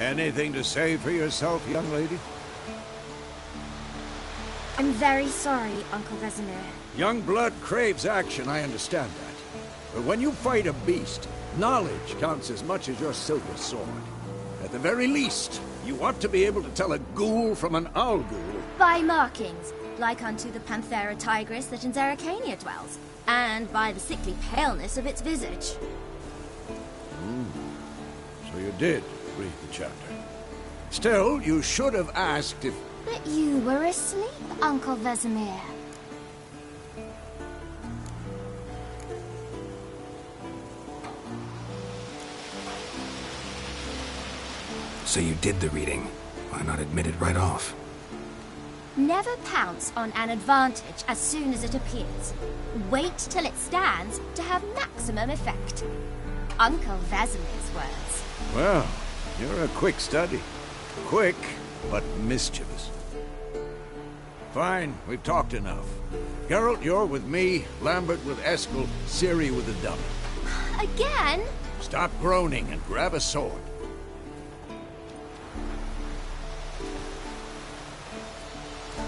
Anything to say for yourself, young lady? I'm very sorry, Uncle Vesemir. Young blood craves action, I understand that. But when you fight a beast, knowledge counts as much as your silver sword. At the very least, you ought to be able to tell a ghoul from an owl ghoul. By markings, like unto the Panthera tigris that in Zerrikania dwells, and by the sickly paleness of its visage. So you did read the chapter. Still, you should have asked if... But you were asleep, Uncle Vesemir. So you did the reading. Why not admit it right off? Never pounce on an advantage as soon as it appears. Wait till it stands to have maximum effect. Uncle Vesemir's words. Well, you're a quick study. Quick, but mischievous. Fine, we've talked enough. Geralt, you're with me, Lambert with Eskel, Ciri with the dummy. Again? Stop groaning and grab a sword.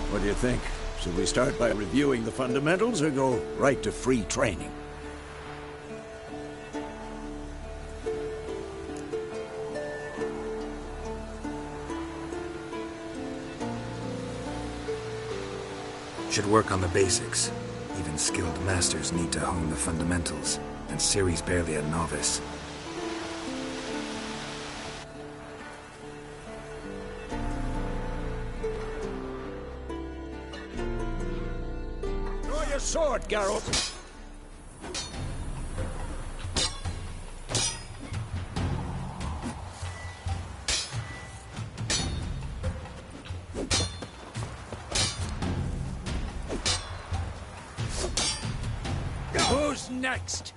What do you think? Should we start by reviewing the fundamentals or go right to free training? Should work on the basics. Even skilled masters need to hone the fundamentals, and Ciri's barely a novice. Draw your sword, Geralt! Who's next?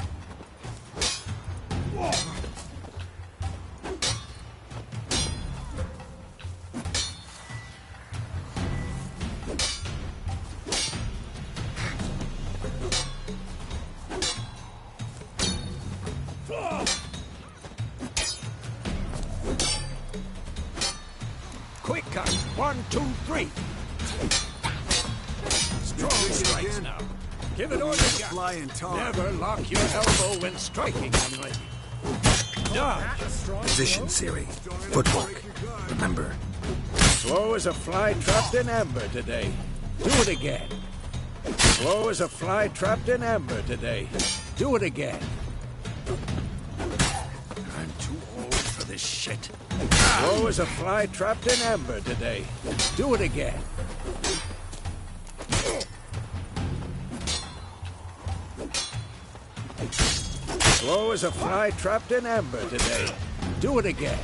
Quick cut. 1, 2, 3. Strong strikes now. Give it all you got. Flying tar. Never lock your elbow when striking, young lady. Dodge. Position, Ciri. Footwork. Remember. Slow as a fly trapped in amber today. Do it again. Slow as a fly trapped in amber today. Do it again. I'm too old for this shit. Slow as a fly trapped in amber today. Do it again. Slow as a fly trapped in amber today. Do it again.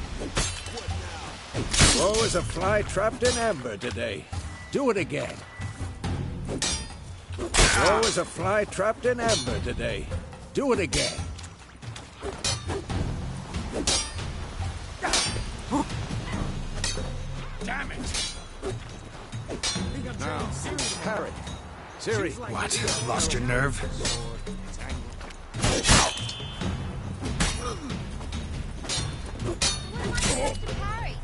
Slow as a fly trapped in amber today. Do it again. Slow as a fly trapped in amber today. Do it again. Damn it! Now, parry. Ciri. What? Lost your nerve? Harry!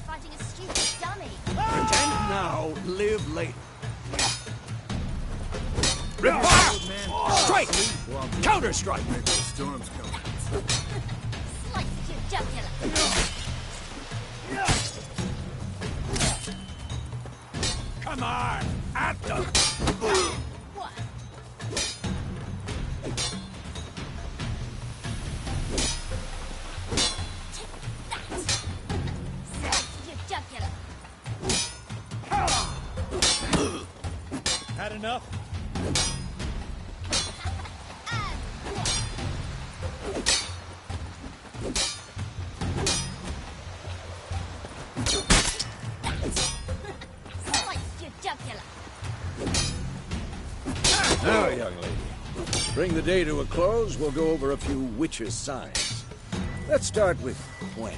Fighting a stupid dummy. Pretend now, live later. Reply! Strike! Counter-strike! Maybe the storm's coming. Slice your jugular. Come on! At them! What? Had enough? Now, young lady, to bring the day to a close, we'll go over a few witches' signs. Let's start with Gwen.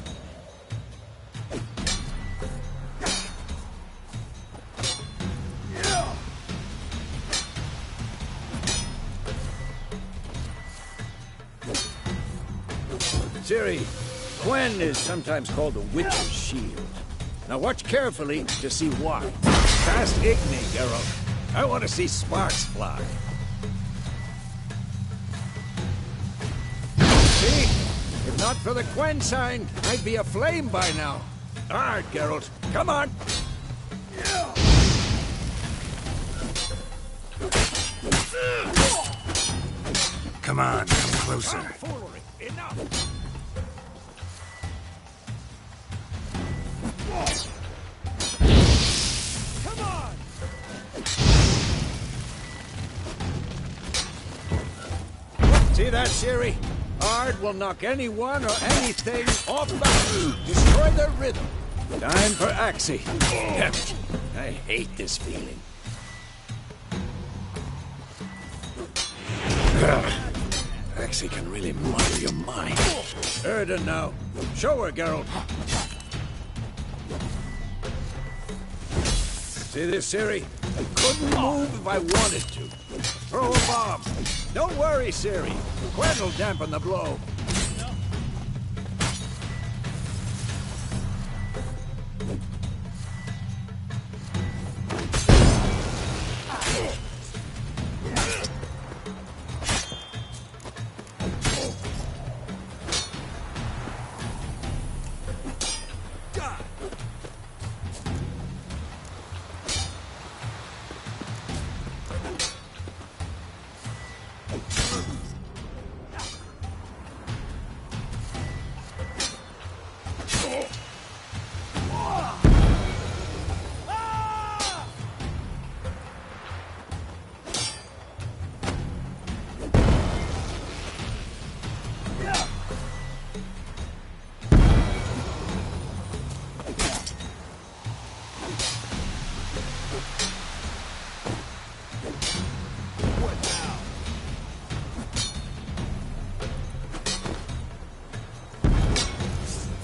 Ciri, Gwen is sometimes called the Witch's Shield. Now watch carefully to see why. Fast Igni, Geralt. I want to see sparks fly. See? If not for the Gwen sign, I'd be aflame by now. All right, Geralt. Come on. Come on, come closer. Foolery. Enough. Come on. See that, Ciri? Ard will knock anyone or anything off balance. Destroy their rhythm. Time for Axii. Damn it. I hate this feeling. Axii can really muddle your mind. Erden now. Show her, Geralt. See this, Ciri? I couldn't move if I wanted to. Throw a bomb. Don't worry, Ciri. Gwen will dampen the blow.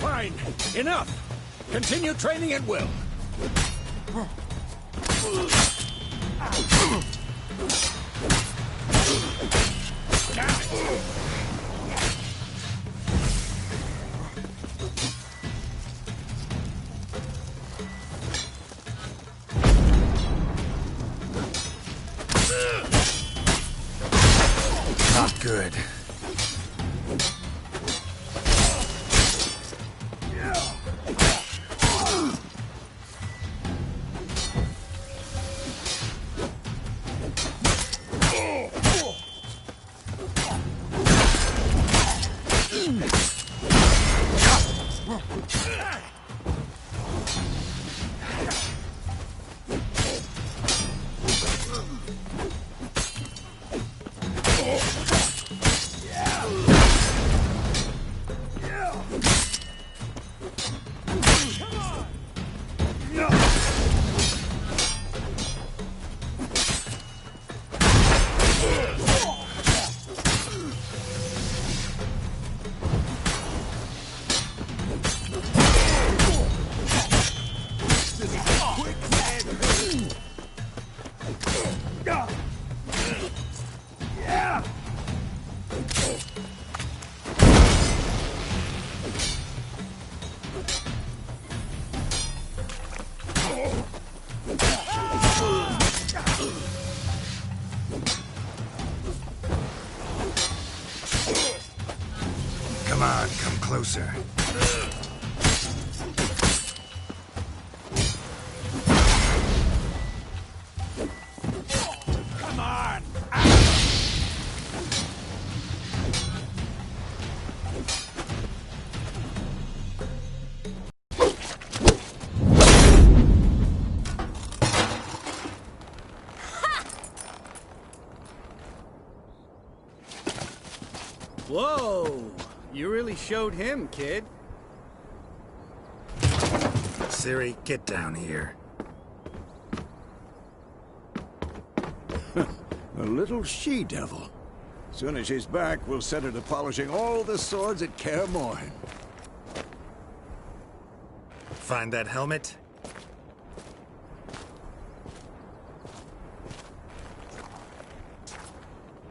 Fine. Enough. Continue training at will. Not good. Come on, come closer. Come on! Whoa! You really showed him, kid. Ciri, get down here. A little she-devil. Soon as she's back, we'll set her to polishing all the swords at Kaer Morhen. Find that helmet?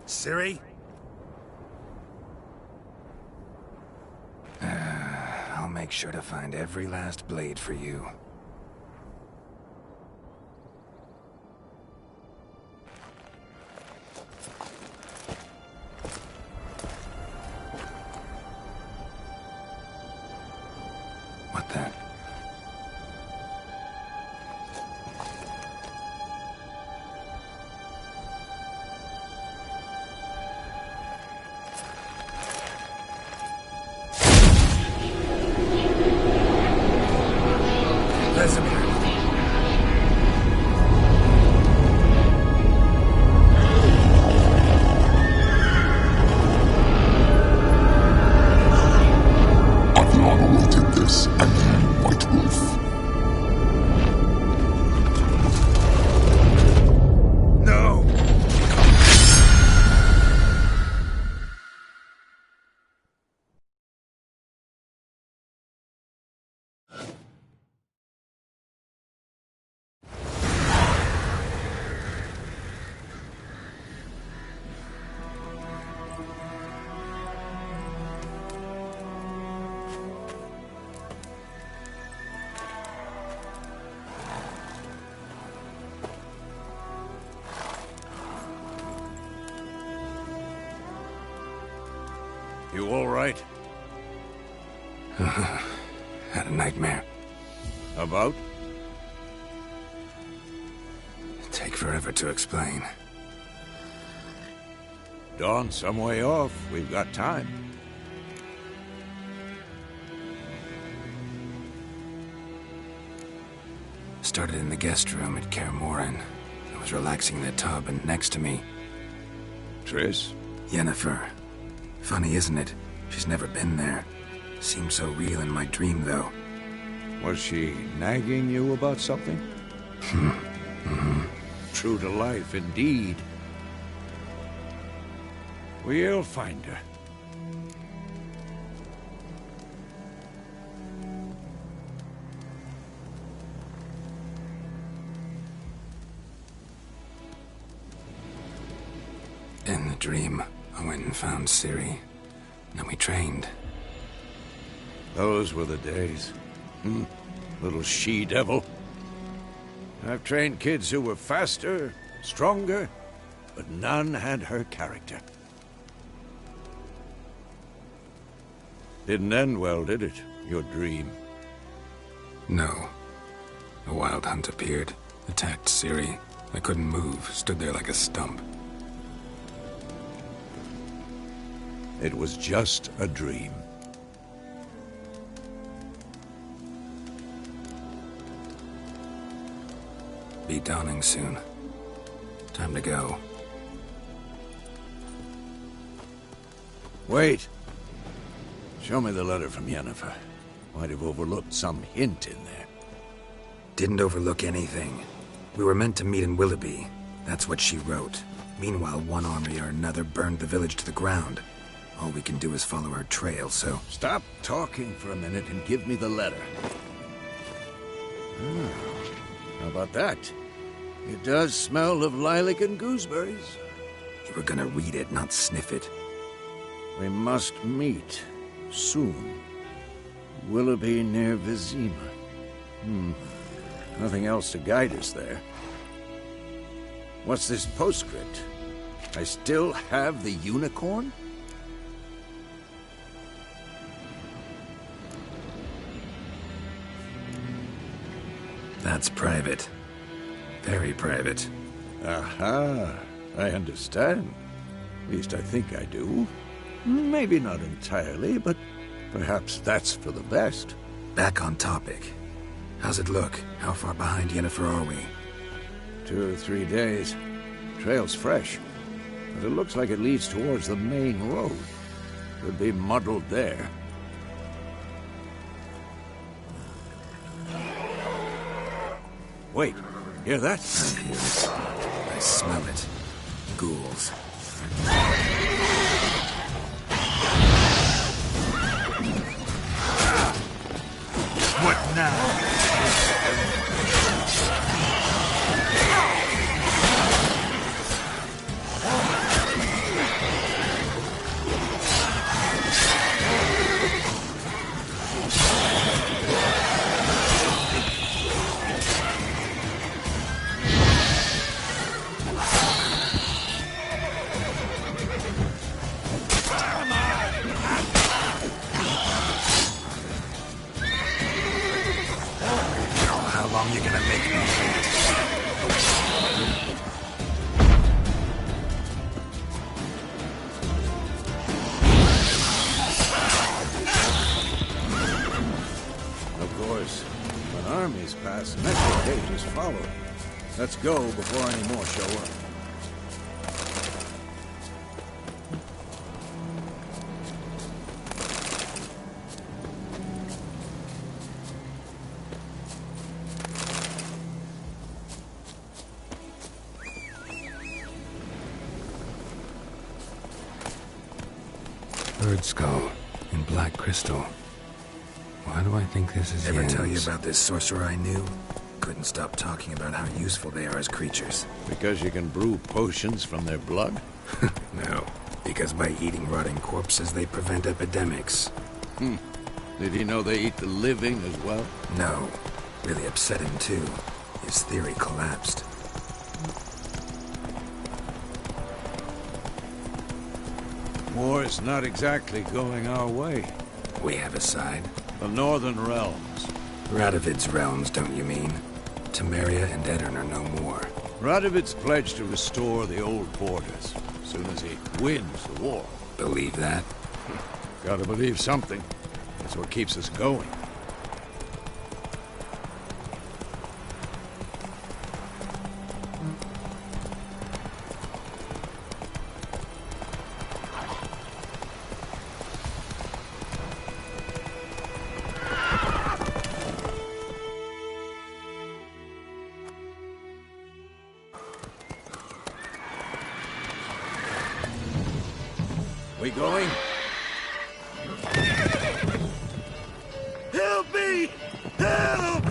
Ciri? I'll make sure to find every last blade for you. What then? Vesemir. Aviana awaited this, and you, White Wolf. No! You all right? Had a nightmare. About? Take forever to explain. Dawn's some way off. We've got time. Started in the guest room at Kaer Morhen. I was relaxing in the tub, and next to me, Triss? Yennefer. Funny, isn't it? She's never been there. Seemed so real in my dream, though. Was she nagging you about something? True to life, indeed. We'll find her. In the dream, I went and found Ciri. Then we trained. Those were the days. Little she-devil. I've trained kids who were faster, stronger, but none had her character. Didn't end well, did it? Your dream? No. A wild hunt appeared, attacked Ciri. I couldn't move, stood there like a stump. It was just a dream. Be dawning soon. Time to go. Wait. Show me the letter from Yennefer. Might have overlooked some hint in there. Didn't overlook anything. We were meant to meet in Willoughby. That's what she wrote. Meanwhile, one army or another burned the village to the ground. All we can do is follow her trail, so... Stop talking for a minute and give me the letter. How about that? It does smell of lilac and gooseberries. You were gonna read it, not sniff it. We must meet. Soon. Willoughby near Vizima. Nothing else to guide us there. What's this postscript? I still have the unicorn? That's private. Very private. Aha, I understand. At least I think I do. Maybe not entirely, but perhaps that's for the best. Back on topic. How's it look? How far behind Yennefer are we? 2 or 3 days. Trail's fresh, but it looks like it leads towards the main road. Could be muddled there. Wait, hear that? I hear it. I smell it. Ghouls. What now? You're gonna make me hate. Of course, when armies pass, metro cages follow. Let's go before any more show up. Bird skull in black crystal. Why do I think this is Ever tell you about this sorcerer I knew? Couldn't stop talking about how useful they are as creatures. Because you can brew potions from their blood? No, because by eating rotting corpses they prevent epidemics. Did he know they eat the living as well? No, really upset him too. His theory collapsed. War's not exactly going our way. We have a side. The Northern Realms. Radovid's realms, don't you mean? Temeria and Edirn are no more. Radovid's pledged to restore the old borders as soon as he wins the war. Believe that? Gotta believe something. That's what keeps us going. We going? Help me! Help!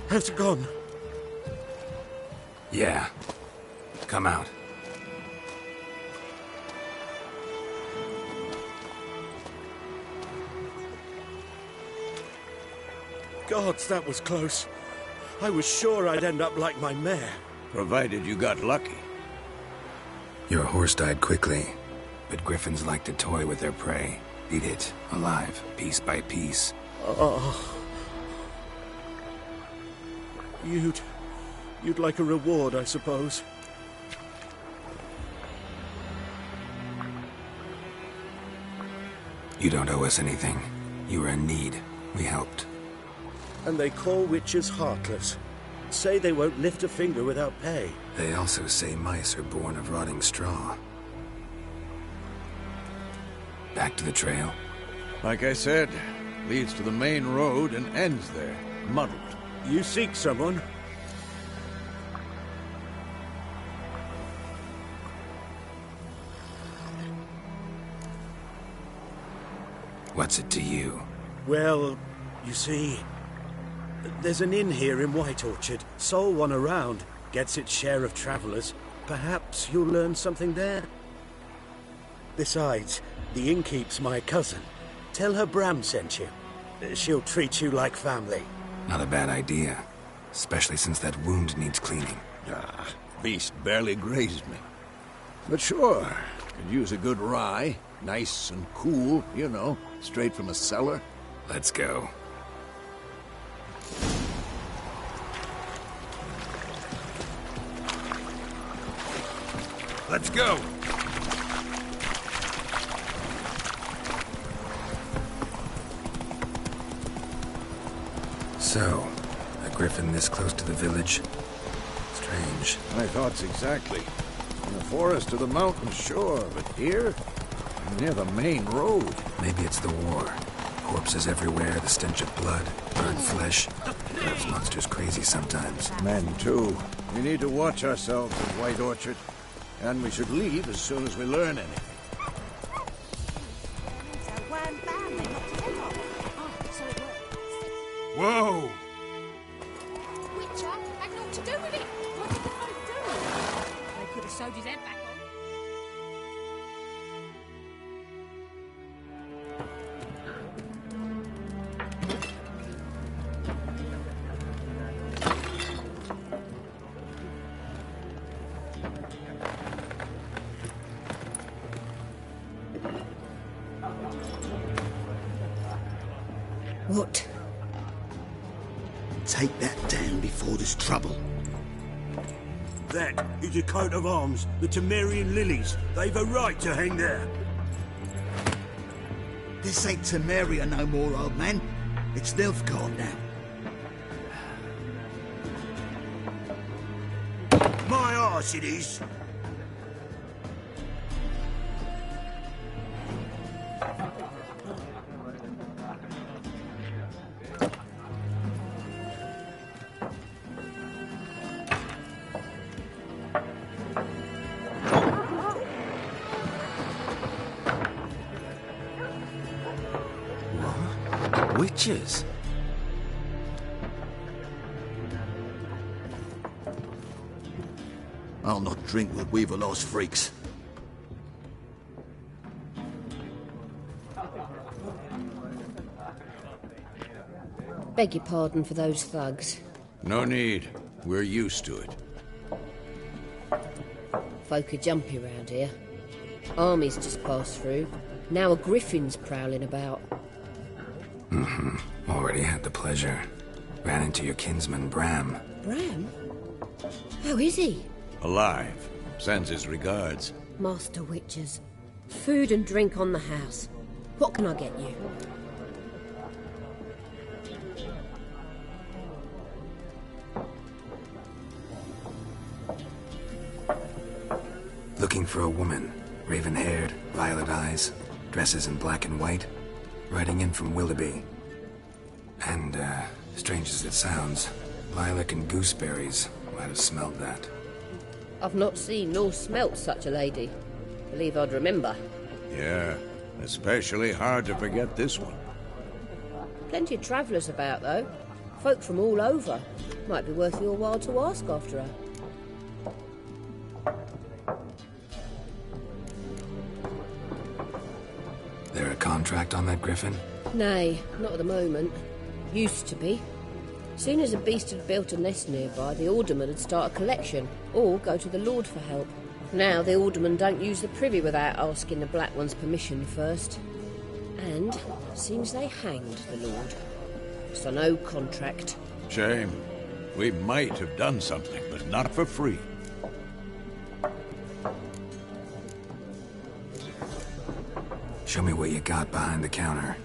Has it gone? Yeah. Come out. Gods, that was close. I was sure I'd end up like my mare. Provided you got lucky. Your horse died quickly, but griffins like to toy with their prey. Eat it, alive, piece by piece. Oh. You'd like a reward, I suppose. You don't owe us anything. You were in need. We helped. And they call witches heartless. Say they won't lift a finger without pay. They also say mice are born of rotting straw. Back to the trail? Like I said, leads to the main road and ends there, muddled. You seek someone? What's it to you? Well, you see, there's an inn here in White Orchard. Sole one around. Gets its share of travelers. Perhaps you'll learn something there? Besides, the innkeep's my cousin. Tell her Bram sent you. She'll treat you like family. Not a bad idea. Especially since that wound needs cleaning. Beast barely grazed me. But sure, could use a good rye. Nice and cool, you know, straight from a cellar. Let's go. Let's go! So, a griffin this close to the village? Strange. My thoughts exactly. In the forest or the mountains, sure, but here? near the main road. Maybe it's the war. Corpses everywhere, the stench of blood, burnt flesh. Drives monsters crazy sometimes. Men, too. We need to watch ourselves in White Orchard. And we should leave as soon as we learn anything. Whoa! Witcher had naught to do with it. What did the folk do? They could have sewed his head back on. What? Take that down before there's trouble. That is a coat of arms, the Temerian lilies. They've a right to hang there. This ain't Temeria no more, old man. It's Nilfgaard now. My arse it is. Witches? I'll not drink with Weaverlaw's freaks. Beg your pardon for those thugs. No need. We're used to it. Folk are jumpy round here. Armies just passed through. Now a griffin's prowling about. Already had the pleasure. Ran into your kinsman, Bram. Bram? How is he? Alive. Sends his regards. Master Witchers. Food and drink on the house. What can I get you? Looking for a woman. Raven-haired, violet eyes, dresses in black and white. Riding in from Willoughby. And, strange as it sounds, lilac and gooseberries might have smelled that. I've not seen nor smelt such a lady. Believe I'd remember. Yeah, especially hard to forget this one. Plenty of travellers about, though. Folk from all over. Might be worth your while to ask after her. There a contract on that griffin? Nay, not at the moment. Used to be. Soon as a beast had built a nest nearby, the alderman would start a collection, or go to the Lord for help. Now the alderman don't use the privy without asking the Black One's permission first. And seems they hanged the Lord. So no contract. Shame. We might have done something, but not for free. Show me what you got behind the counter.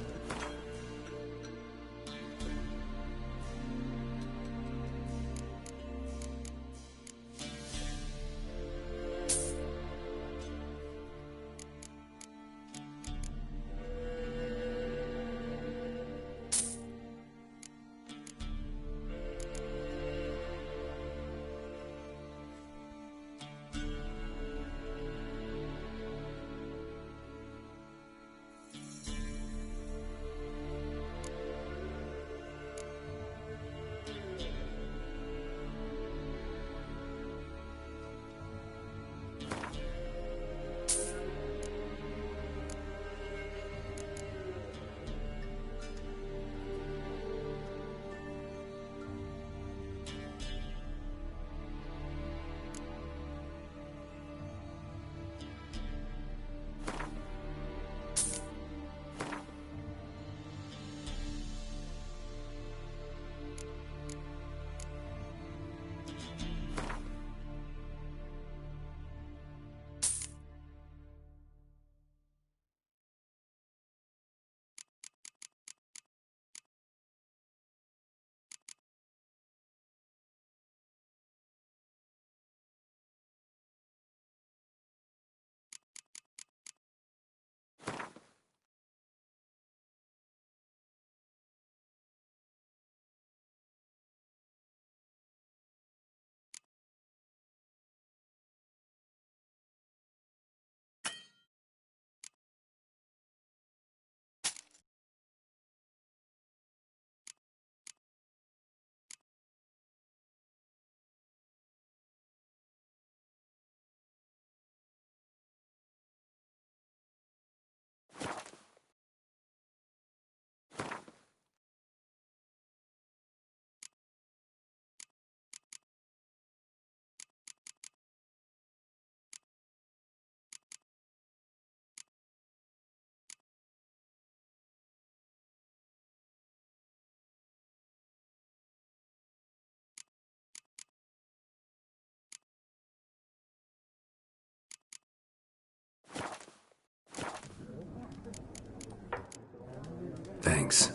Thanks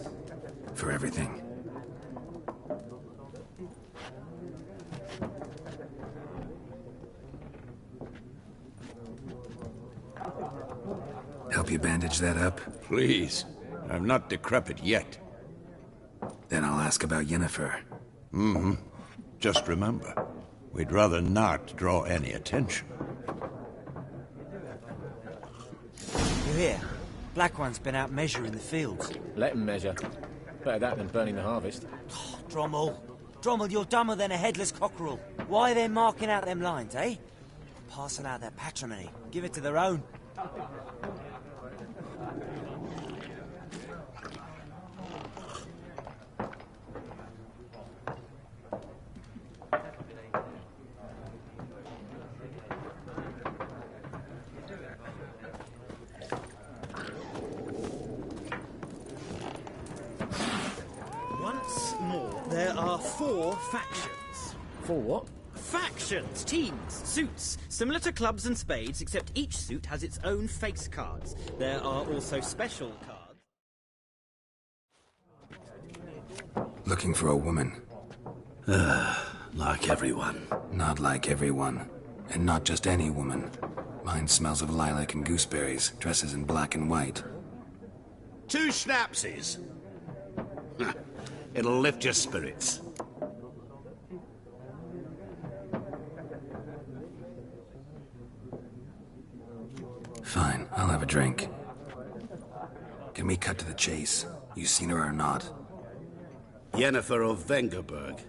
for everything. Help you bandage that up? Please. I'm not decrepit yet. Then I'll ask about Yennefer. Mm-hmm. Just remember, we'd rather not draw any attention. You hear? Black One's been out measuring the fields. Let him measure. Better that than burning the harvest. Oh, Drommel, you're dumber than a headless cockerel. Why are they marking out them lines, eh? Parcel out their patrimony. Give it to their own. There are 4 factions. 4 what? Factions, teams, suits, similar to clubs and spades, except each suit has its own face cards. There are also special cards. Looking for a woman. Like everyone. Not like everyone. And not just any woman. Mine smells of lilac and gooseberries, dresses in black and white. 2 schnapsies. It'll lift your spirits. Fine, I'll have a drink. Can we cut to the chase? You seen her or not? Yennefer of Vengerberg.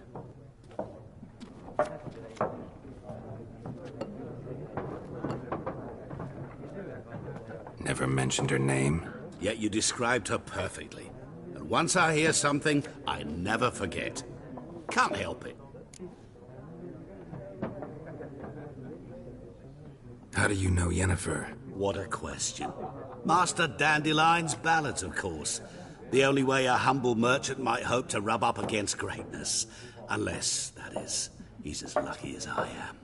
Never mentioned her name? Yet you described her perfectly. And once I hear something, I never forget. Can't help it. How do you know Yennefer? What a question. Master Dandelion's ballads, of course. The only way a humble merchant might hope to rub up against greatness. Unless, that is, he's as lucky as I am.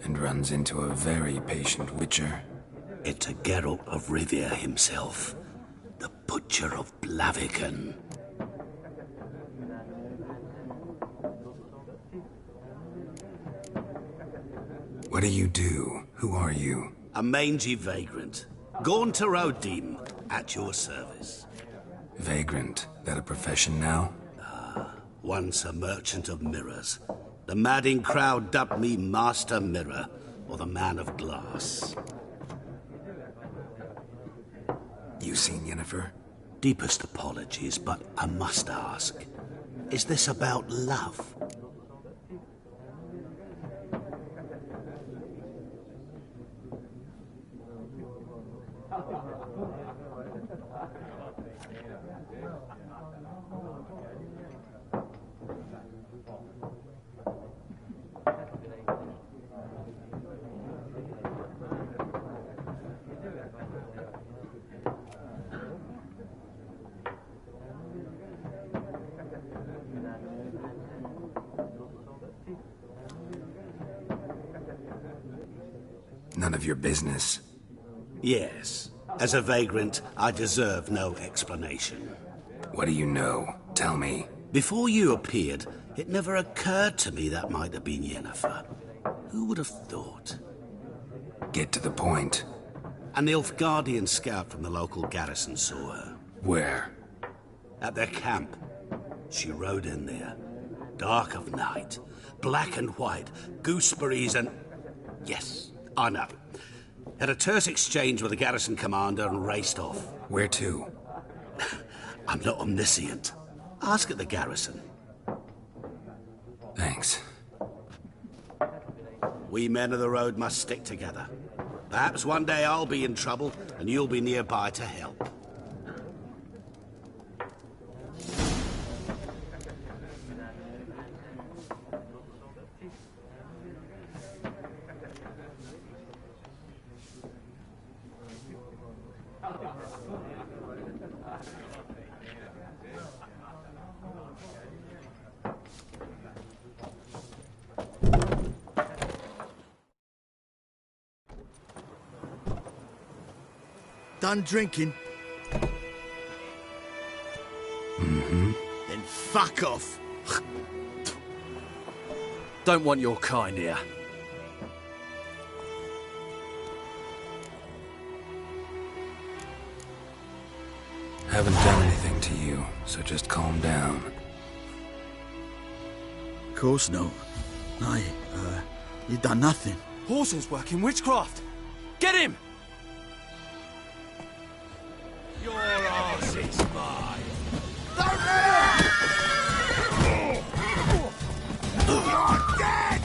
And runs into a very patient witcher. Into Geralt of Rivia himself. The Butcher of Blaviken. What do you do? Who are you? A mangy vagrant. Gaunt to Rodim, at your service. Vagrant? That a profession now? Once a merchant of mirrors. The madding crowd dubbed me Master Mirror, or the Man of Glass. You seen Yennefer? Deepest apologies, but I must ask. Is this about love? None of your business. Yes. As a vagrant, I deserve no explanation. What do you know? Tell me. Before you appeared, it never occurred to me that might have been Yennefer. Who would have thought? Get to the point. An Nilfgaardian scout from the local garrison saw her. Where? At their camp. She rode in there. Dark of night. Black and white. Gooseberries and... Yes, I know. Had a terse exchange with the garrison commander and raced off. Where to? I'm not omniscient. Ask at the garrison. Thanks. We men of the road must stick together. Perhaps one day I'll be in trouble and you'll be nearby to help. Done drinking? Fuck off! Don't want your kind here. Haven't done anything to you, so just calm down. Of course not. No, you've done nothing. Horson's working witchcraft. Get him! Your arse is mine. You're dead!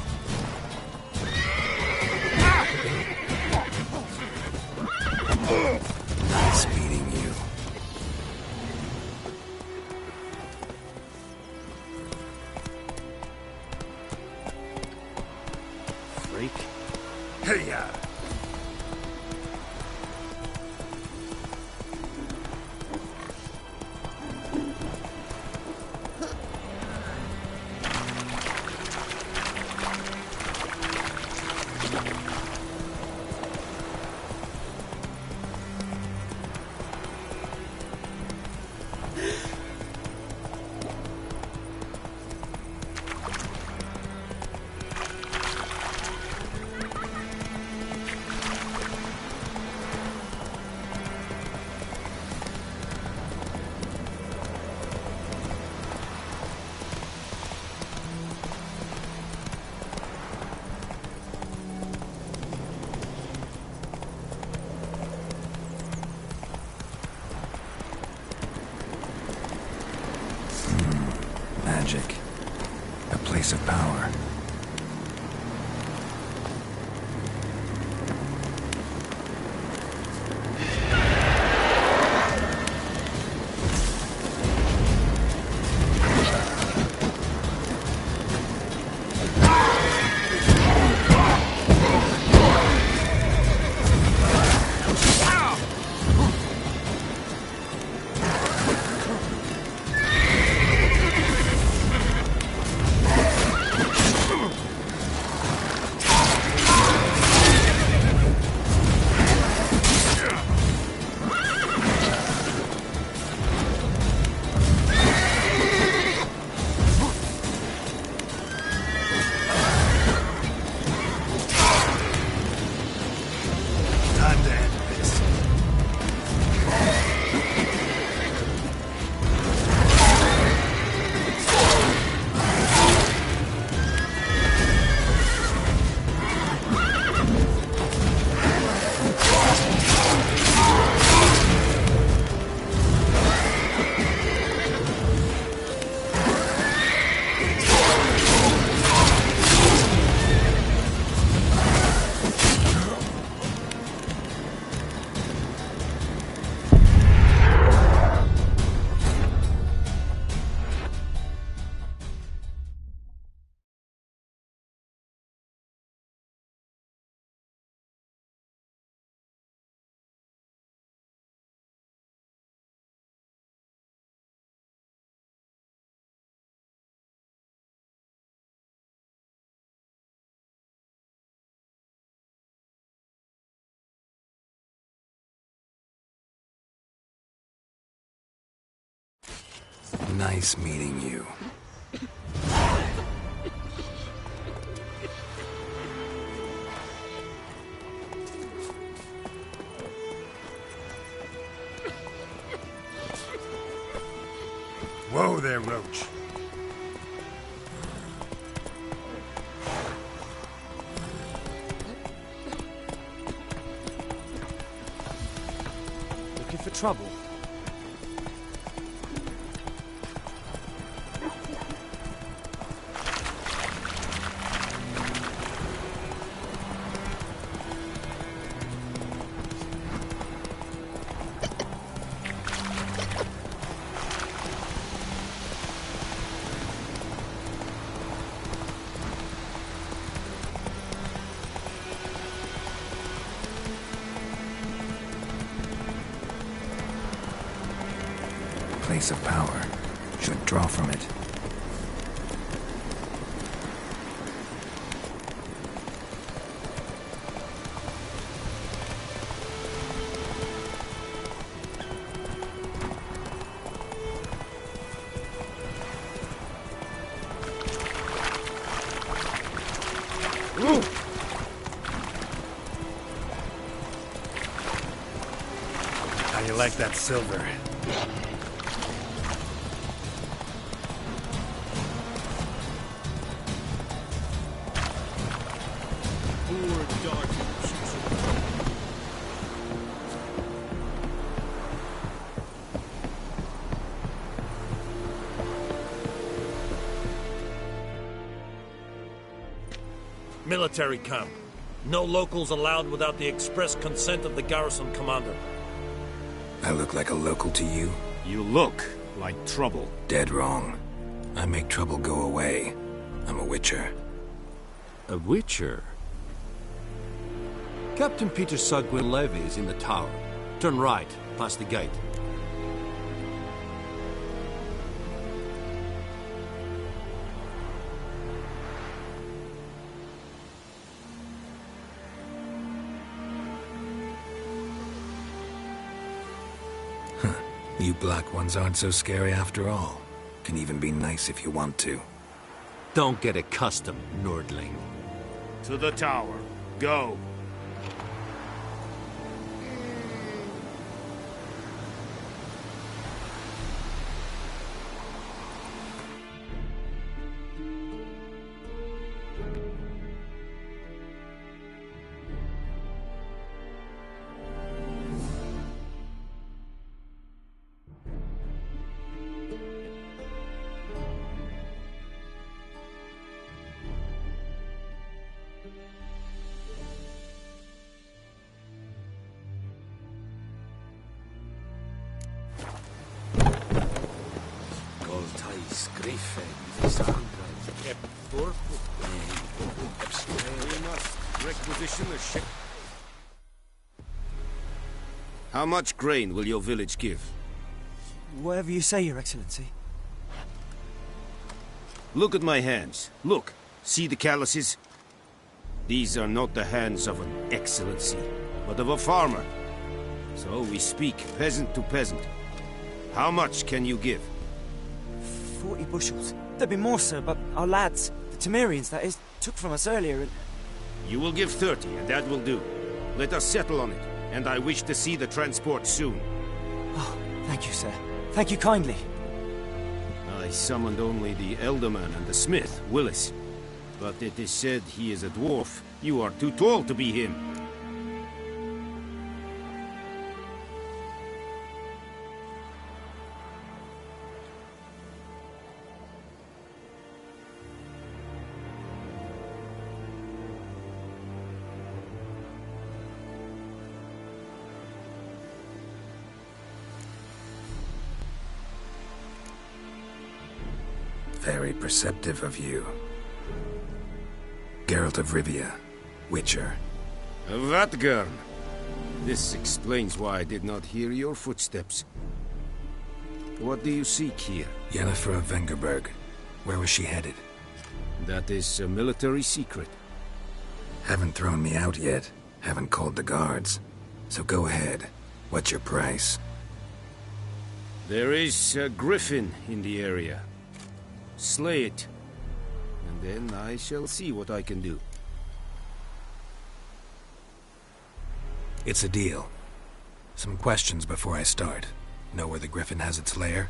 Nice meeting you. Freak. Hey-ya! Magic. A place of power. Time to end this. Nice meeting you. Whoa there, Roach. Looking for trouble? Place of power. Should draw from it. How you like that silver? Poor darky. Military camp. No locals allowed without the express consent of the garrison commander. I look like a local to you? You look like trouble. Dead wrong. I make trouble go away. I'm a witcher. A witcher? Captain Peter Sugwin Levy is in the tower. Turn right, past the gate. You black ones aren't so scary after all. Can even be nice if you want to. Don't get accustomed, Nordling. To the tower. Go. How much grain will your village give? Whatever you say, Your Excellency. Look at my hands. Look. See the calluses? These are not the hands of an excellency, but of a farmer. So we speak peasant to peasant. How much can you give? 40 bushels. There'd be more, sir, but our lads, the Temerians, that is, took from us earlier and... You will give 30, and that will do. Let us settle on it, and I wish to see the transport soon. Oh, thank you, sir. Thank you kindly. I summoned only the Elderman and the smith, Willis. But it is said he is a dwarf. You are too tall to be him. Very perceptive of you. Geralt of Rivia, Witcher. Vatgern! This explains why I did not hear your footsteps. What do you seek here? Yennefer of Vengerberg. Where was she headed? That is a military secret. Haven't thrown me out yet. Haven't called the guards. So go ahead. What's your price? There is a griffin in the area. Slay it, and then I shall see what I can do. It's a deal. Some questions before I start. Know where the griffin has its lair?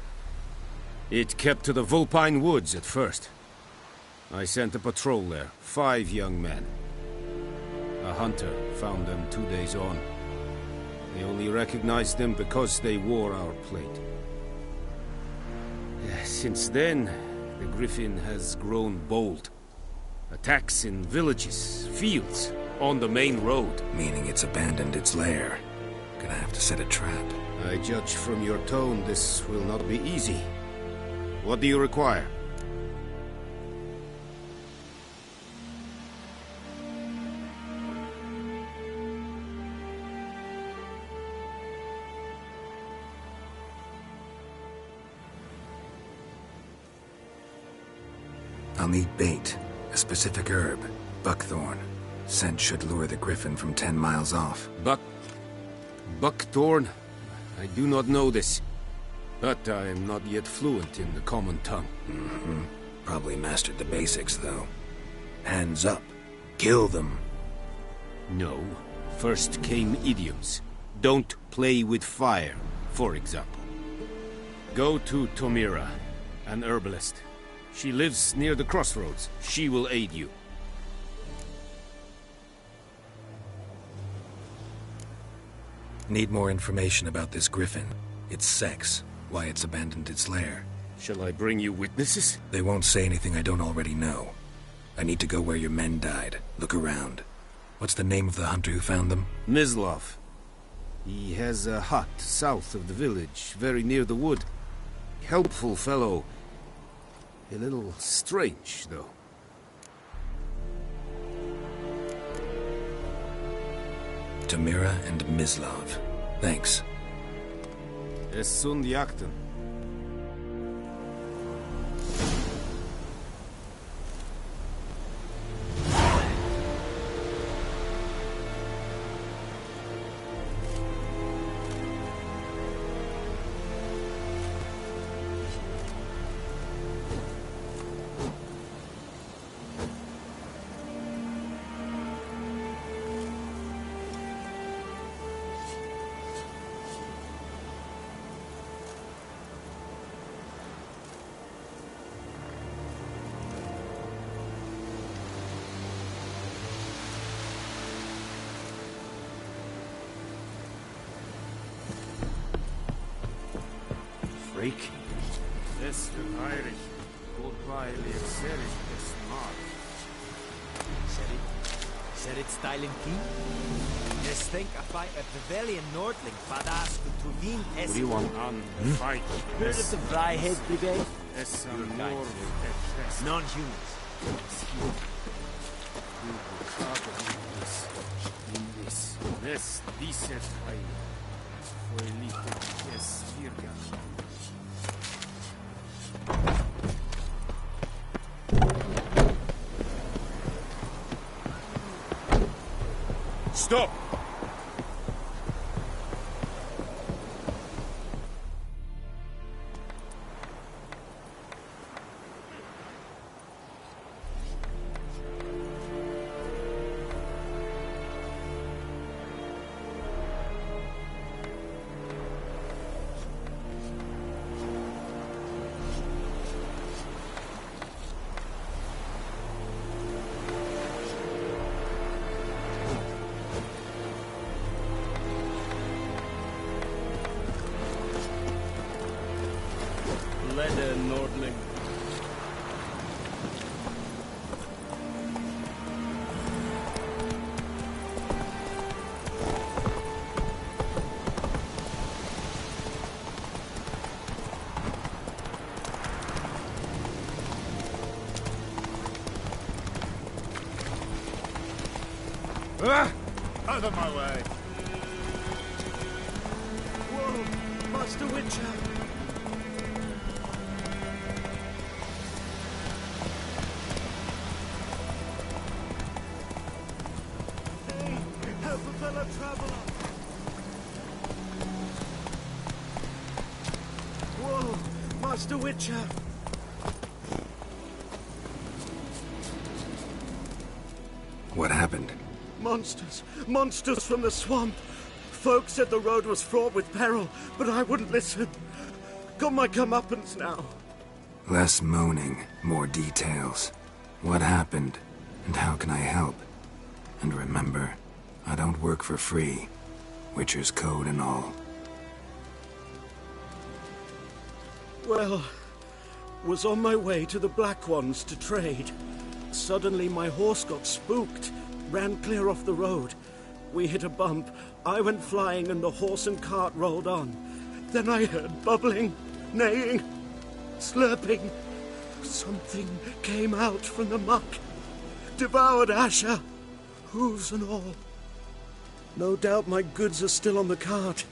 It kept to the Vulpine Woods at first. I sent a patrol there, 5 young men. A hunter found them 2 days on. They only recognized them because they wore our plate. Since then, the griffin has grown bold. Attacks in villages, fields, on the main road. Meaning it's abandoned its lair. Gonna have to set a trap. I judge from your tone this will not be easy. What do you require? I'll need bait, a specific herb, buckthorn. Scent should lure the griffin from 10 miles off. Buckthorn? I do not know this. But I am not yet fluent in the common tongue. Probably mastered the basics, though. Hands up. Kill them. No. First came idioms. Don't play with fire, for example. Go to Tomira, an herbalist. She lives near the crossroads. She will aid you. Need more information about this griffin. Its sex, why it's abandoned its lair. Shall I bring you witnesses? They won't say anything I don't already know. I need to go where your men died. Look around. What's the name of the hunter who found them? Mislav. He has a hut south of the village, very near the wood. Helpful fellow. A little strange, though. Tomira and Mislav. Thanks. Es sunt jakten. Freak. Beste Irish. Goodbye, Liexeris, smart. Said it styling key? Yes, think I fight a Pavilion Nordling, badass with Tuvin S. What do you want on the fight? Heard of the Fryhead Brigade? Non-humans. Stop! Leather Nordling. Out of my way! Whoa! Master Witcher! Help a fellow traveler! Whoa! Master Witcher! What happened? Monsters! Monsters from the swamp! Folk said the road was fraught with peril, but I wouldn't listen. Got my comeuppance now. Less moaning, more details. What happened, and how can I help? And remember, I don't work for free. Witcher's code and all. Well, was on my way to the Black Ones to trade. Suddenly my horse got spooked, ran clear off the road. We hit a bump, I went flying and the horse and cart rolled on. Then I heard bubbling, neighing, slurping. Something came out from the muck, devoured Asher, hooves and all. No doubt my goods are still on the cart,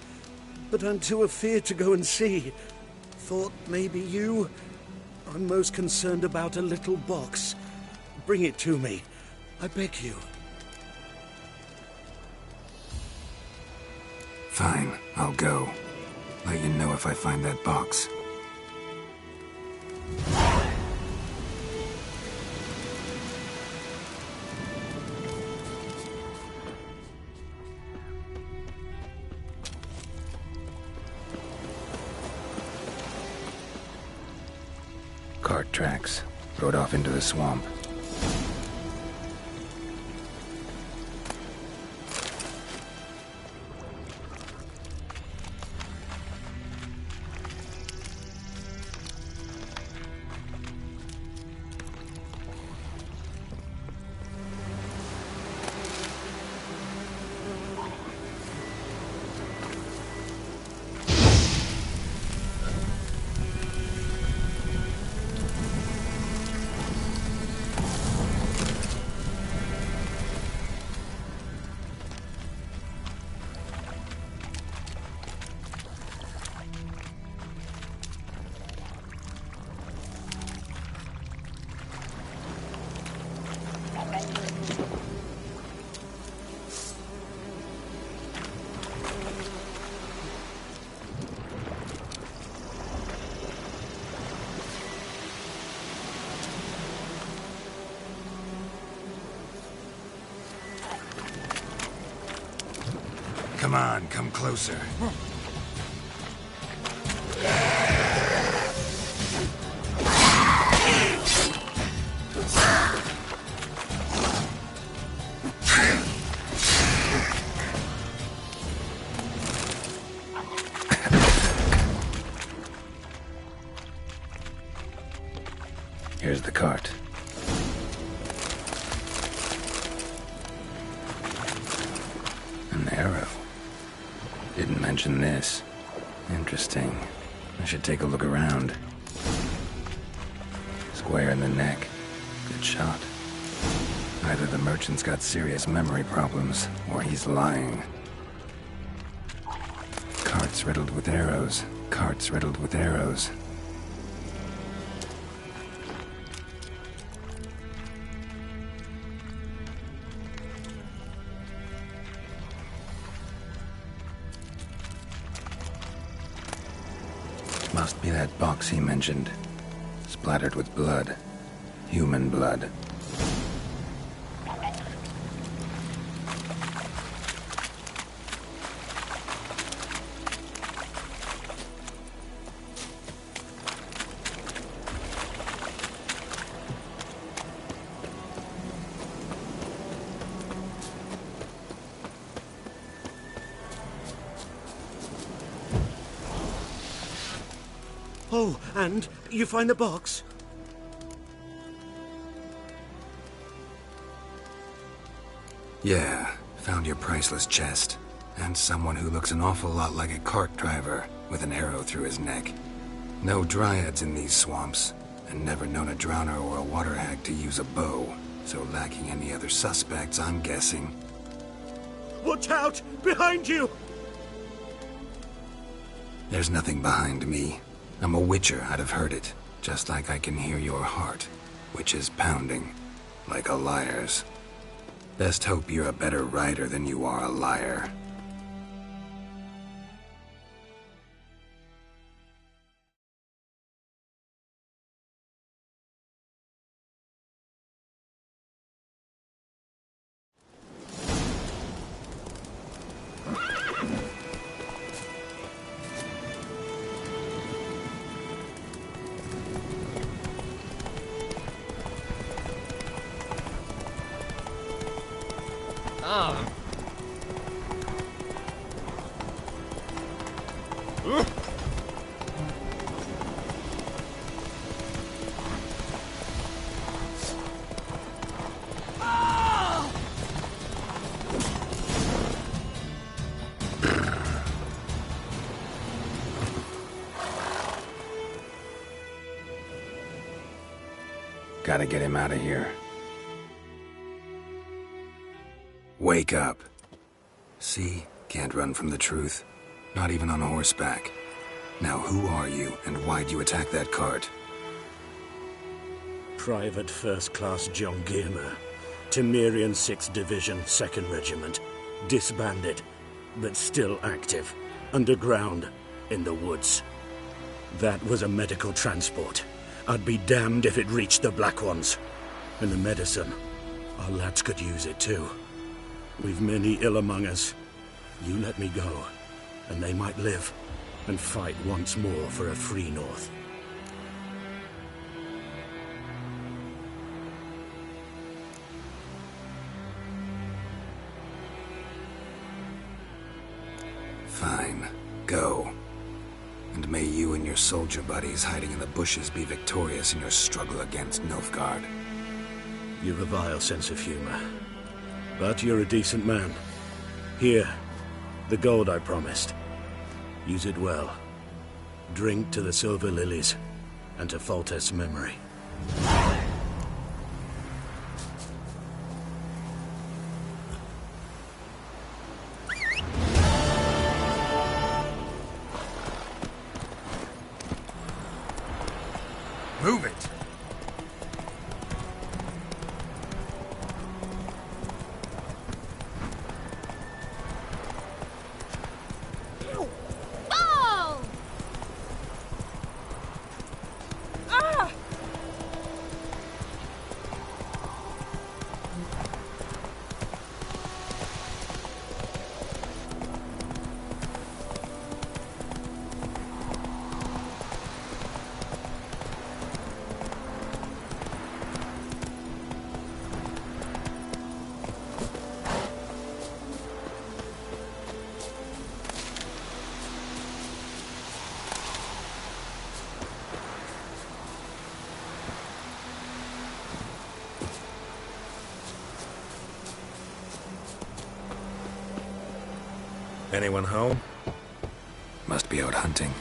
but I'm too afeard to go and see. Thought maybe you... I'm most concerned about a little box. Bring it to me, I beg you. Fine, I'll go. Let you know if I find that box. cart tracks. Rode off into the swamp. Come on, come closer. Here's the cart. An arrow. Didn't mention this. Interesting. I should take a look around. Square in the neck. Good shot. Either the merchant's got serious memory problems, or he's lying. Carts riddled with arrows. Carts riddled with arrows. Must be that box he mentioned. Splattered with blood. Human blood. Oh, and you find the box? Yeah, found your priceless chest. And someone who looks an awful lot like a cart driver, with an arrow through his neck. No dryads in these swamps, and never known a drowner or a water hag to use a bow. So lacking any other suspects, I'm guessing. Watch out! Behind you! There's nothing behind me. I'm a witcher, I'd have heard it. Just like I can hear your heart, which is pounding, like a liar's. Best hope you're a better rider than you are a liar. Gotta get him out of here. Wake up. See? Can't run from the truth. Not even on horseback. Now who are you, and why'd you attack that cart? Private First Class John Giermer. Temerian 6th Division, 2nd Regiment. Disbanded, but still active. Underground, in the woods. That was a medical transport. I'd be damned if it reached the Black Ones. And the medicine. Our lads could use it too. We've many ill among us. You let me go, and they might live, and fight once more for a free North. Fine. Go. And may you and your soldier buddies hiding in the bushes be victorious in your struggle against Nilfgaard. You've a vile sense of humor. But you're a decent man. Here, the gold I promised. Use it well. Drink to the Silver Lilies, and to Foltest's memory. Move it! Oh! Ah! Anyone home? Must be out hunting.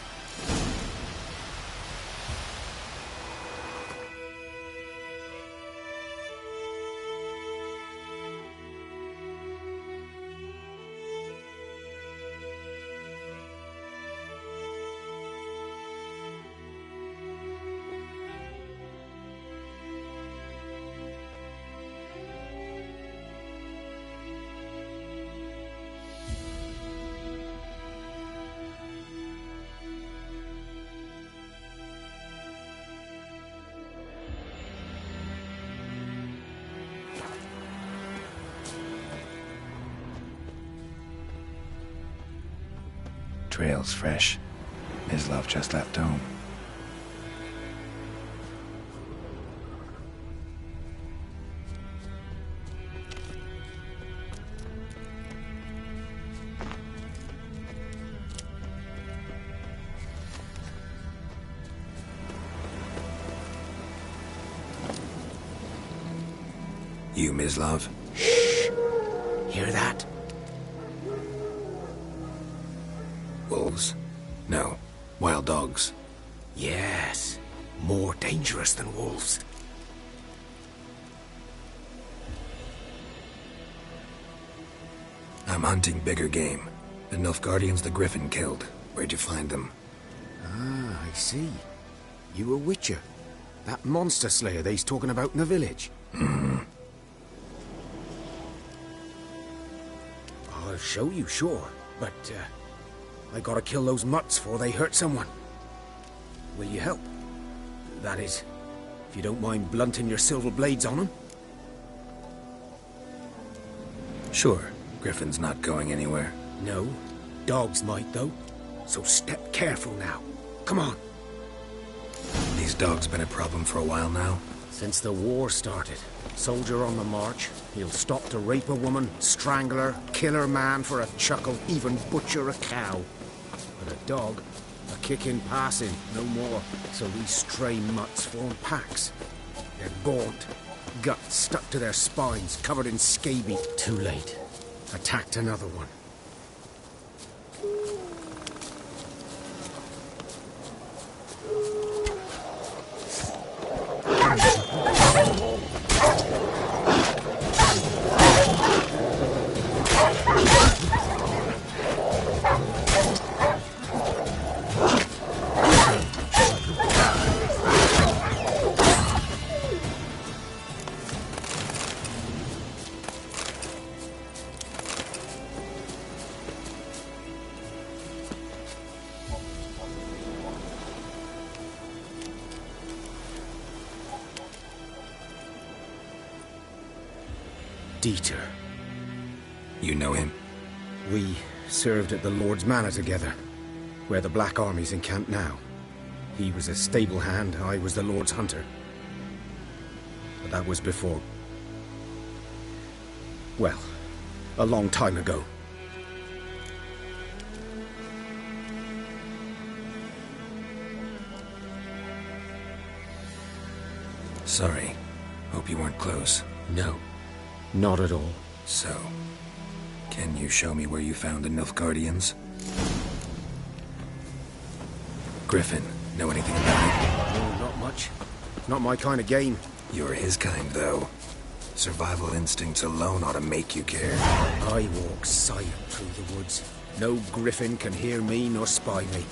Trail's fresh. Mislav just left home. You, Mislav? Shh! Hear that? Wolves? No. Wild dogs. Yes. More dangerous than wolves. I'm hunting bigger game. The Nilfgaardians the Griffin killed. Where'd you find them? Ah, I see. You a witcher. That monster slayer they's talking about in the village. I'll show you, sure. But, I gotta kill those mutts before they hurt someone. Will you help? That is, if you don't mind blunting your silver blades on them. Sure. Griffin's not going anywhere. No. Dogs might, though. So step careful now. Come on. These dogs been a problem for a while now? Since the war started. Soldier on the march. He'll stop to rape a woman, strangle her, kill her man for a chuckle, even butcher a cow. But a dog, a kick in passing, no more. So these stray mutts form packs. They're gaunt, guts stuck to their spines, covered in scabies. Too late. Attacked another one. Dieter. You know him? We served at the Lord's Manor together, where the Black Army's encamped now. He was a stable hand, I was the Lord's hunter. But that was before... well, a long time ago. Sorry. Hope you weren't close. No, not at all. So, can you show me where you found the Nilfgaardians? Griffin, know anything about it? No, not much. Not my kind of game. You're his kind, though. Survival instincts alone ought to make you care. I walk silent through the woods. No griffin can hear me nor spy me.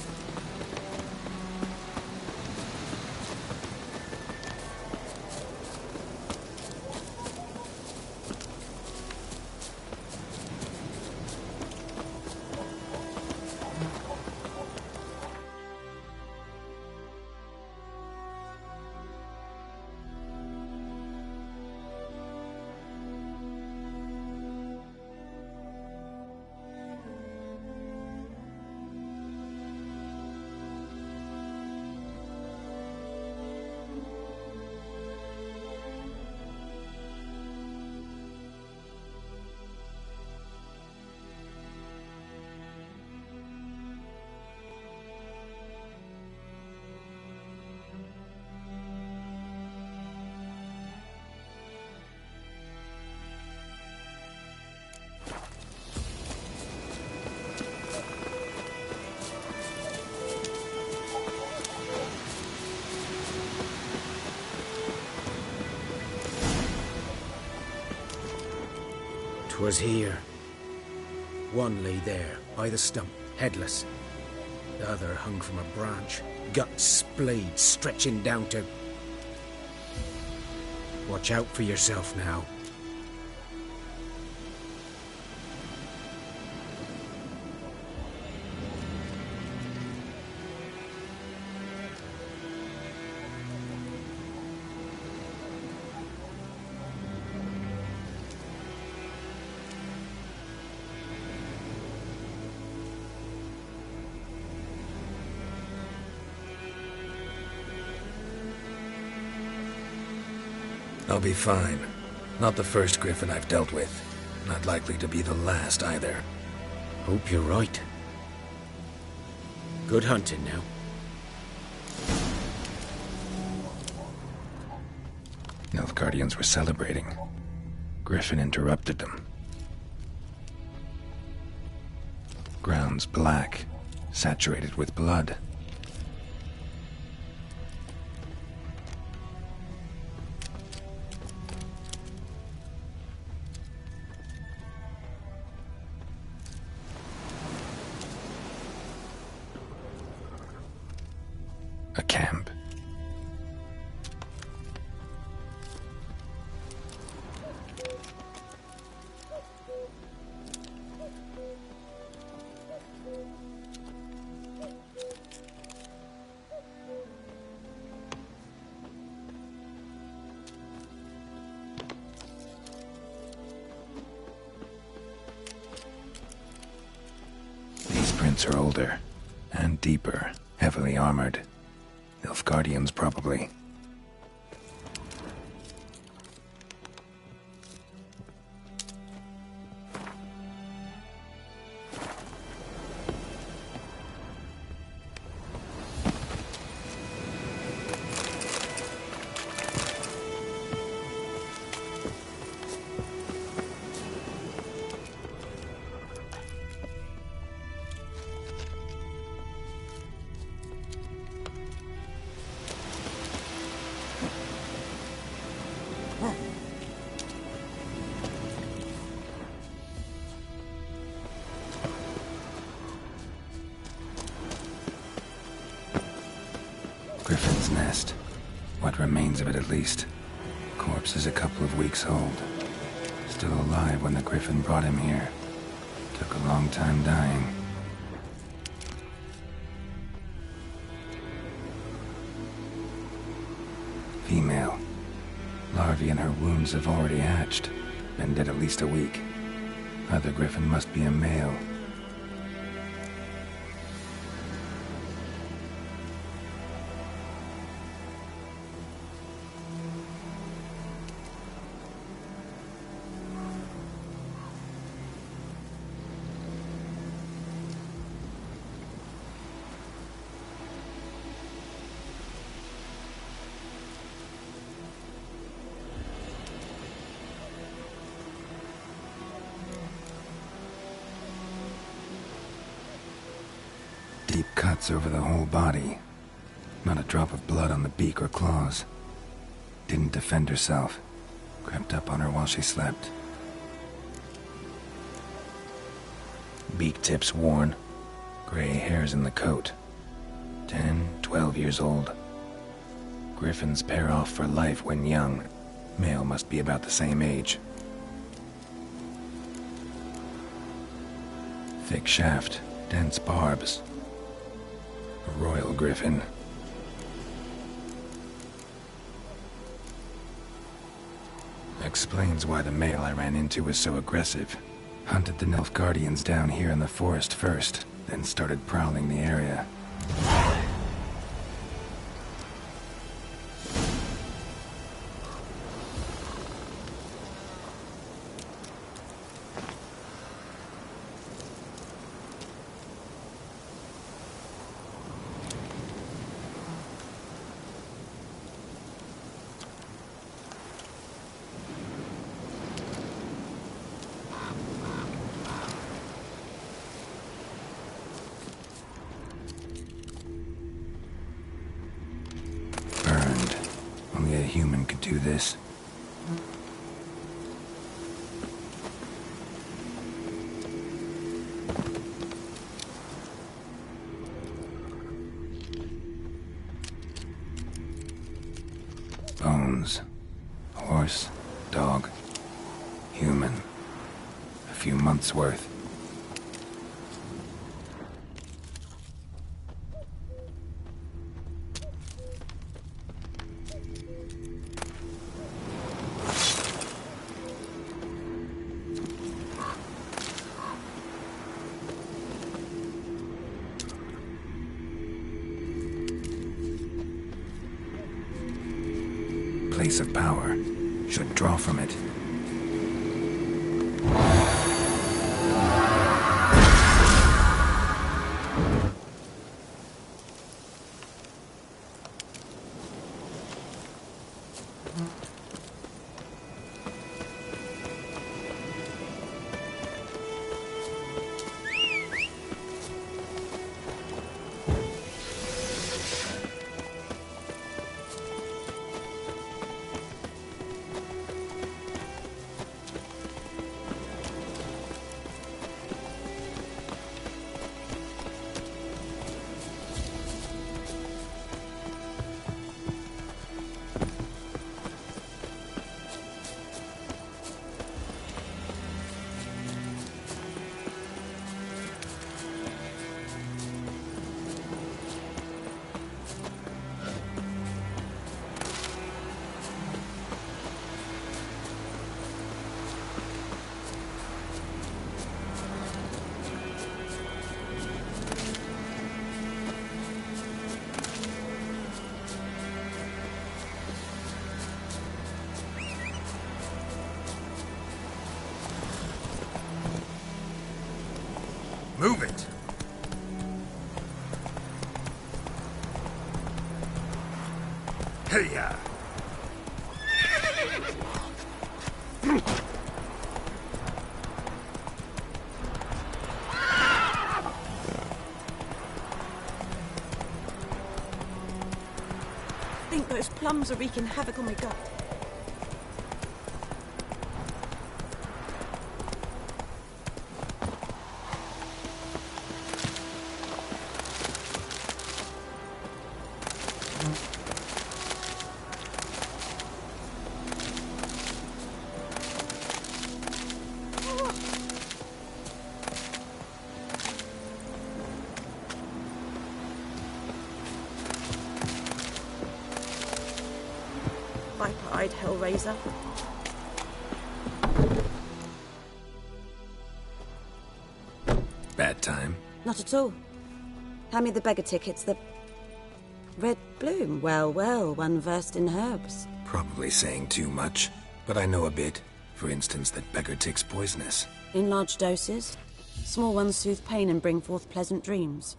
Was here. One lay there, by the stump, headless. The other hung from a branch, guts splayed, stretching down to... Watch out for yourself now. I'll be fine. Not the first griffin I've dealt with. Not likely to be the last, either. Hope you're right. Good hunting now. Nilfgaardians were celebrating. Griffin interrupted them. Ground's black, saturated with blood. A camp. These prints are older and deeper, heavily armored. Nilfgaardians, probably. Griffin's nest. What remains of it, at least. Corpse is a couple of weeks old. Still alive when the Griffin brought him here. Took a long time dying. Female. Larvae in her wounds have already hatched. Been dead at least a week. Other Griffin must be a male. Deep cuts over the whole body. Not a drop of blood on the beak or claws. Didn't defend herself. Crept up on her while she slept. Beak tips worn. Gray hairs in the coat. 10, 12 years old. Griffins pair off for life when young. Male must be about the same age. Thick shaft, dense barbs. A royal griffin. Explains why the male I ran into was so aggressive. Hunted the Nilfgaardians down here in the forest first, then started prowling the area. Only a human could do this. Bones. Horse, dog, human. A few months' worth. Place of power. Should draw from it. Move it! Hey-ya! I think those plums are wreaking havoc on my gut. Viper-eyed Hellraiser. Bad time? Not at all. Hand me the beggar tickets, the... Red bloom. Well, well, one versed in herbs. Probably saying too much, but I know a bit. For instance, that beggar tick's poisonous. In large doses. Small ones soothe pain and bring forth pleasant dreams.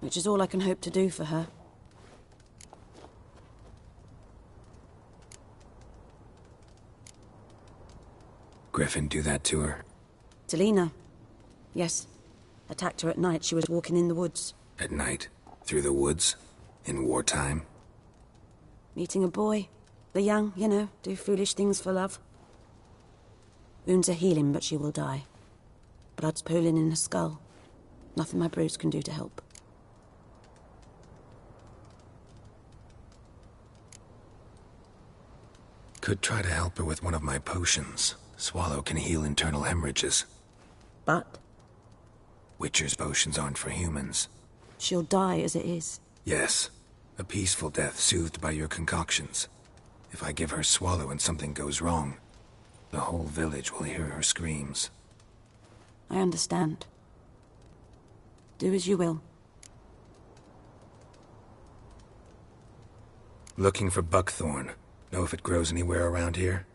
Which is all I can hope to do for her. Griffin do that to her? Delina. Yes. Attacked her at night. She was walking in the woods. At night? Through the woods? In wartime? Meeting a boy. The young, you know, do foolish things for love. Wounds are healing, but she will die. Blood's pooling in her skull. Nothing my bruise can do to help. Could try to help her with one of my potions. Swallow can heal internal hemorrhages. But? Witcher's potions aren't for humans. She'll die as it is. Yes. A peaceful death soothed by your concoctions. If I give her Swallow and something goes wrong, the whole village will hear her screams. I understand. Do as you will. Looking for buckthorn. Know if it grows anywhere around here?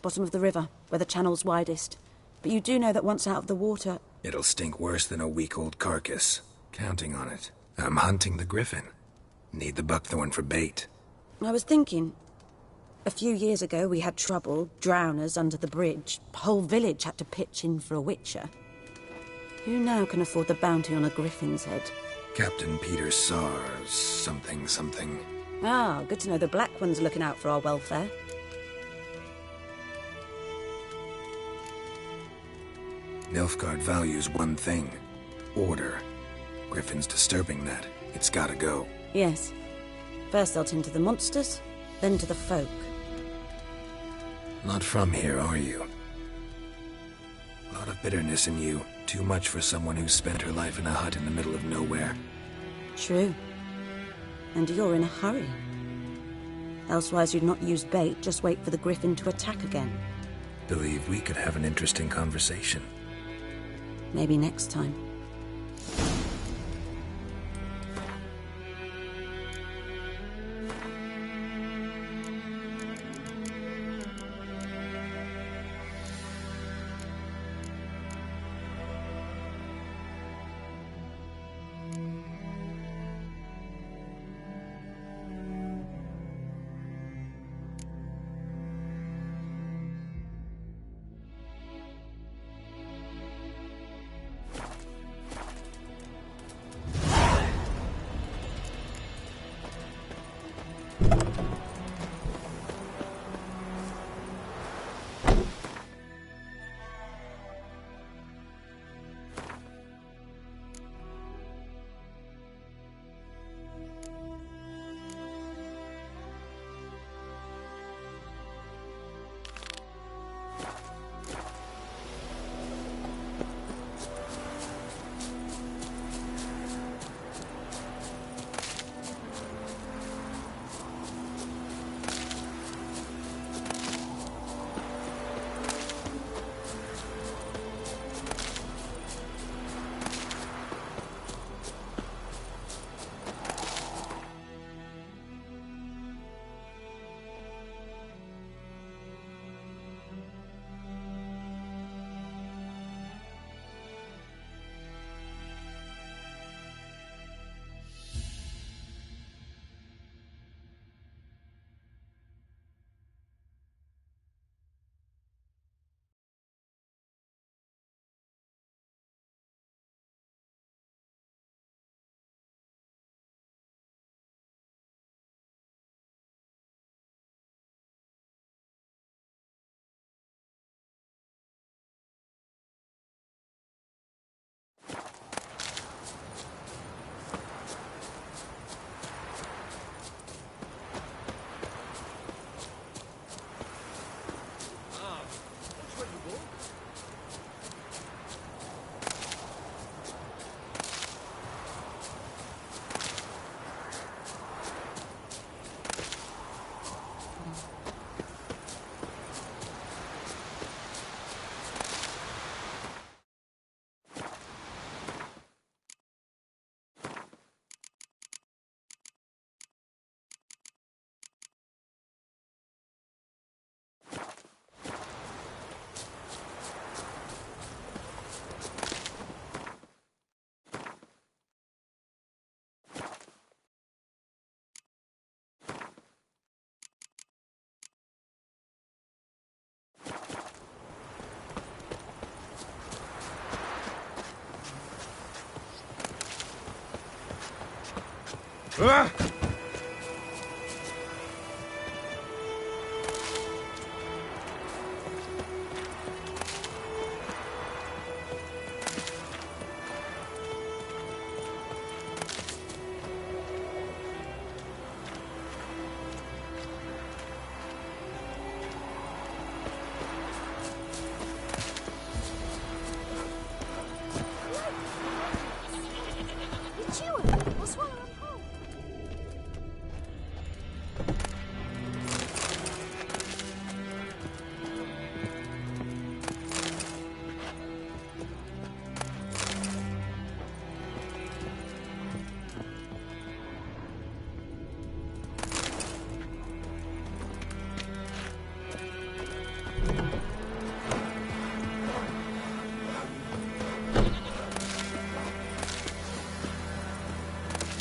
Bottom of the river, where the channel's widest. But you do know that once out of the water... It'll stink worse than a week-old carcass. Counting on it. I'm hunting the griffin. Need the buckthorn for bait. I was thinking... A few years ago we had trouble, drowners under the bridge. Whole village had to pitch in for a witcher. Who now can afford the bounty on a griffin's head? Captain Peter Sars, something. Ah, good to know the Black One's looking out for our welfare. Nilfgaard values one thing. Order. Griffin's disturbing that. It's gotta go. Yes. First they'll tend to the monsters, then to the folk. Not from here, are you? A lot of bitterness in you. Too much for someone who spent her life in a hut in the middle of nowhere. True. And you're in a hurry. Elsewise you'd not use bait, just wait for the griffin to attack again. Believe we could have an interesting conversation. Maybe next time.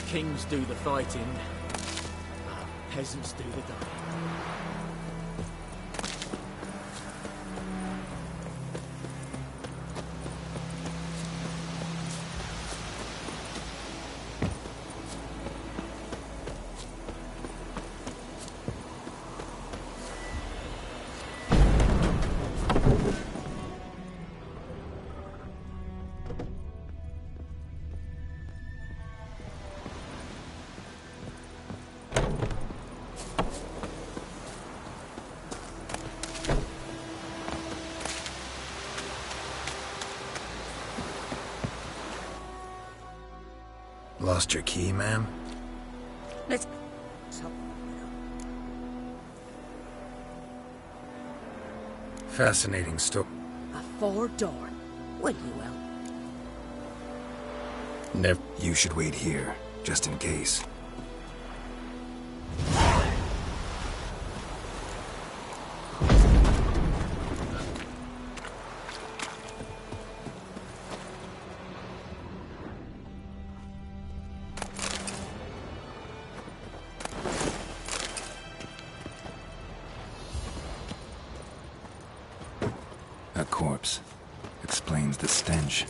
Kings do the fighting, peasants do the dying. Lost your key, ma'am? Let's... Fascinating story. A four-door. Will you help? Never. You should wait here, just in case. A corpse. Explains the stench.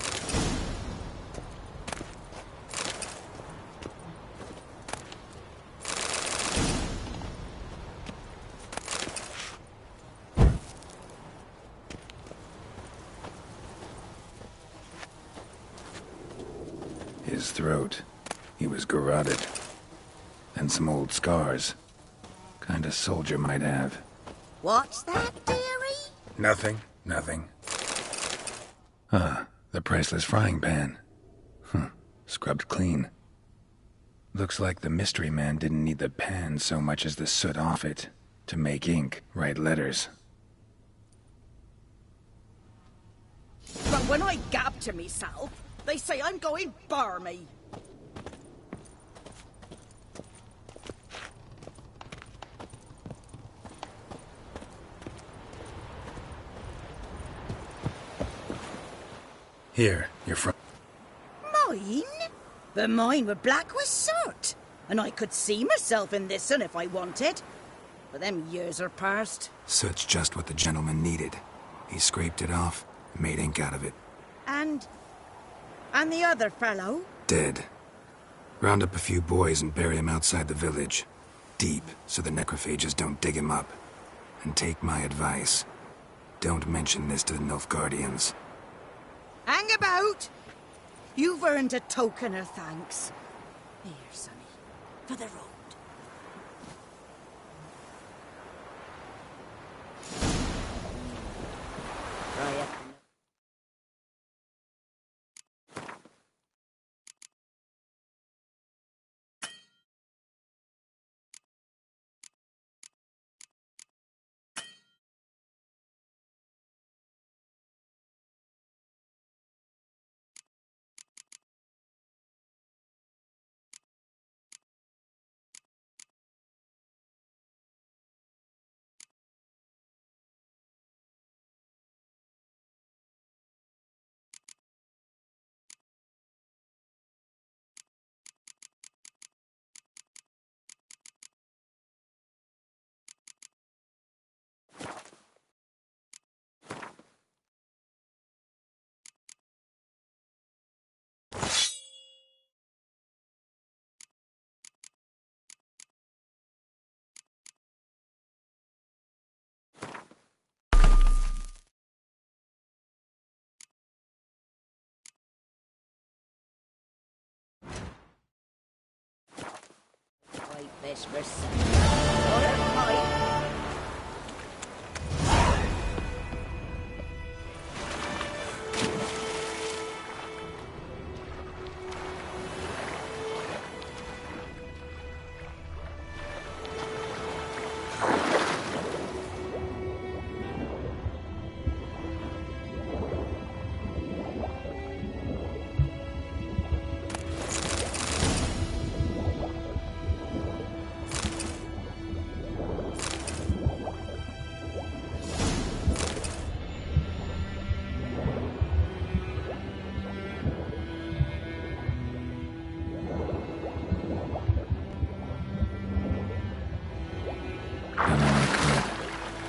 His throat. He was garroted. And some old scars. Kind of soldier might have. What's that, dearie? Nothing. Nothing. Ah, the priceless frying pan. Scrubbed clean. Looks like the mystery man didn't need the pan so much as the soot off it to make ink, write letters. But when I gab to myself, they say I'm going barmy. Here, you're from... Mine? But mine were black with soot. And I could see myself in this one if I wanted. But them years are past. Soot's just what the gentleman needed. He scraped it off, made ink out of it. And the other fellow? Dead. Round up a few boys and bury him outside the village. Deep, so the necrophages don't dig him up. And take my advice. Don't mention this to the Nilfgaardians. Hang about! You've earned a token of thanks. Here, sonny, for the road. this for some. Or a pipe.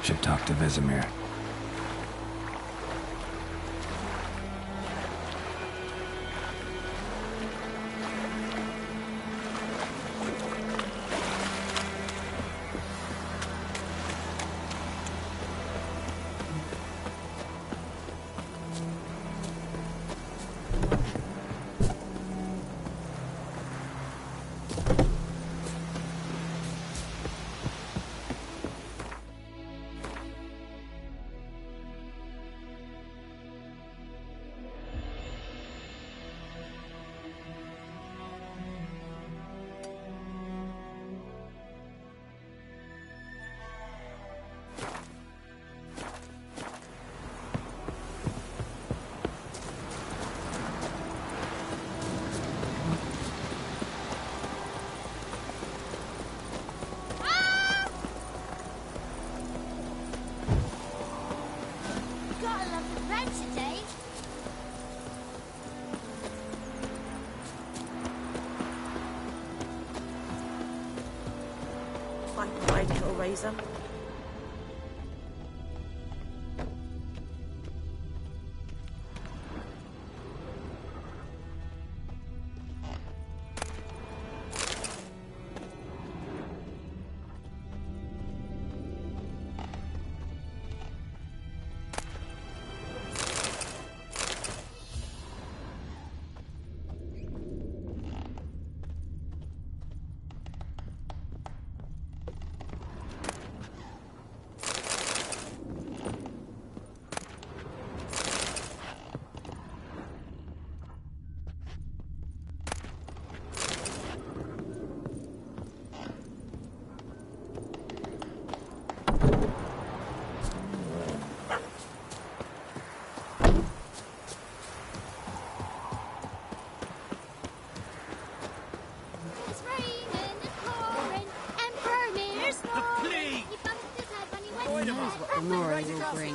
Should talk to Vesemir. Razor. Mora will bring.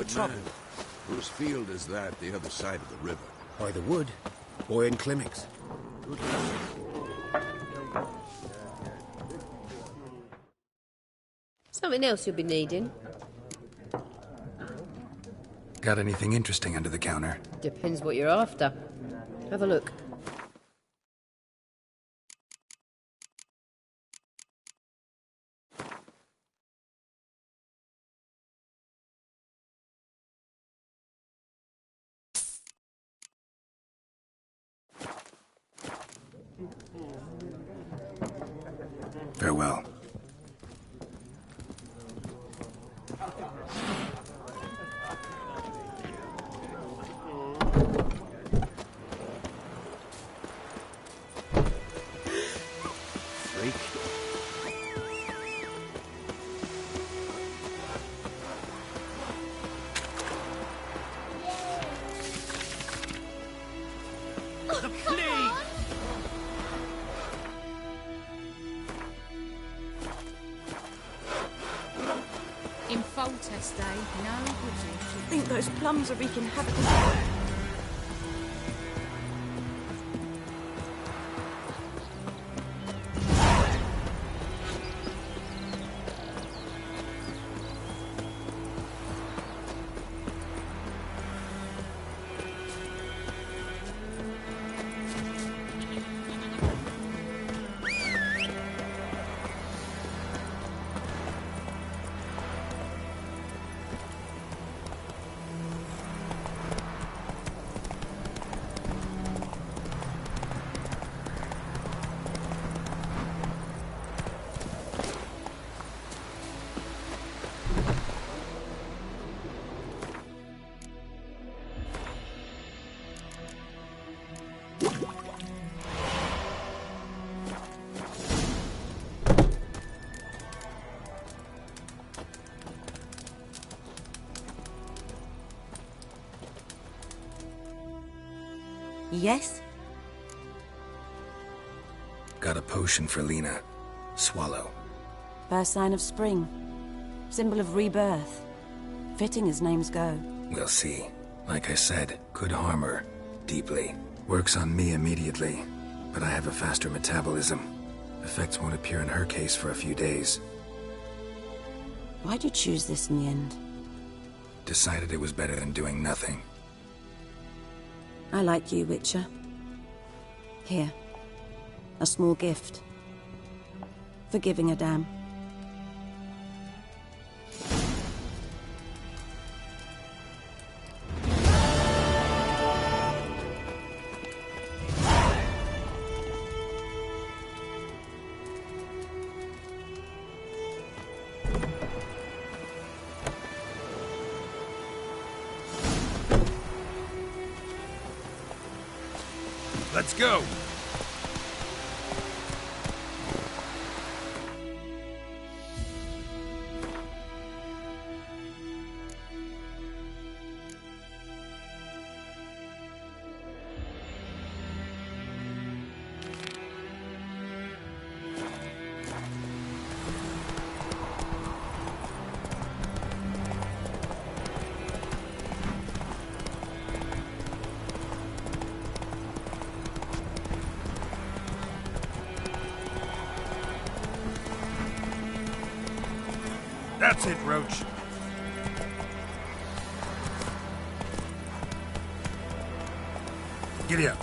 Trouble. Whose field is that the other side of the river? By the wood. Boy in Climmix. Good luck. Something else you'll be needing? Got anything interesting under the counter? Depends what you're after. Have a look. Farewell. Those plums are wreaking havoc. Yes? Got a potion for Lena. Swallow. First sign of spring. Symbol of rebirth. Fitting as names go. We'll see. Like I said, could harm her. Deeply. Works on me immediately. But I have a faster metabolism. Effects won't appear in her case for a few days. Why'd you choose this in the end? Decided it was better than doing nothing. I like you, Witcher. Here. A small gift. For giving a damn. Let's go! That's it, Roach. Giddy up.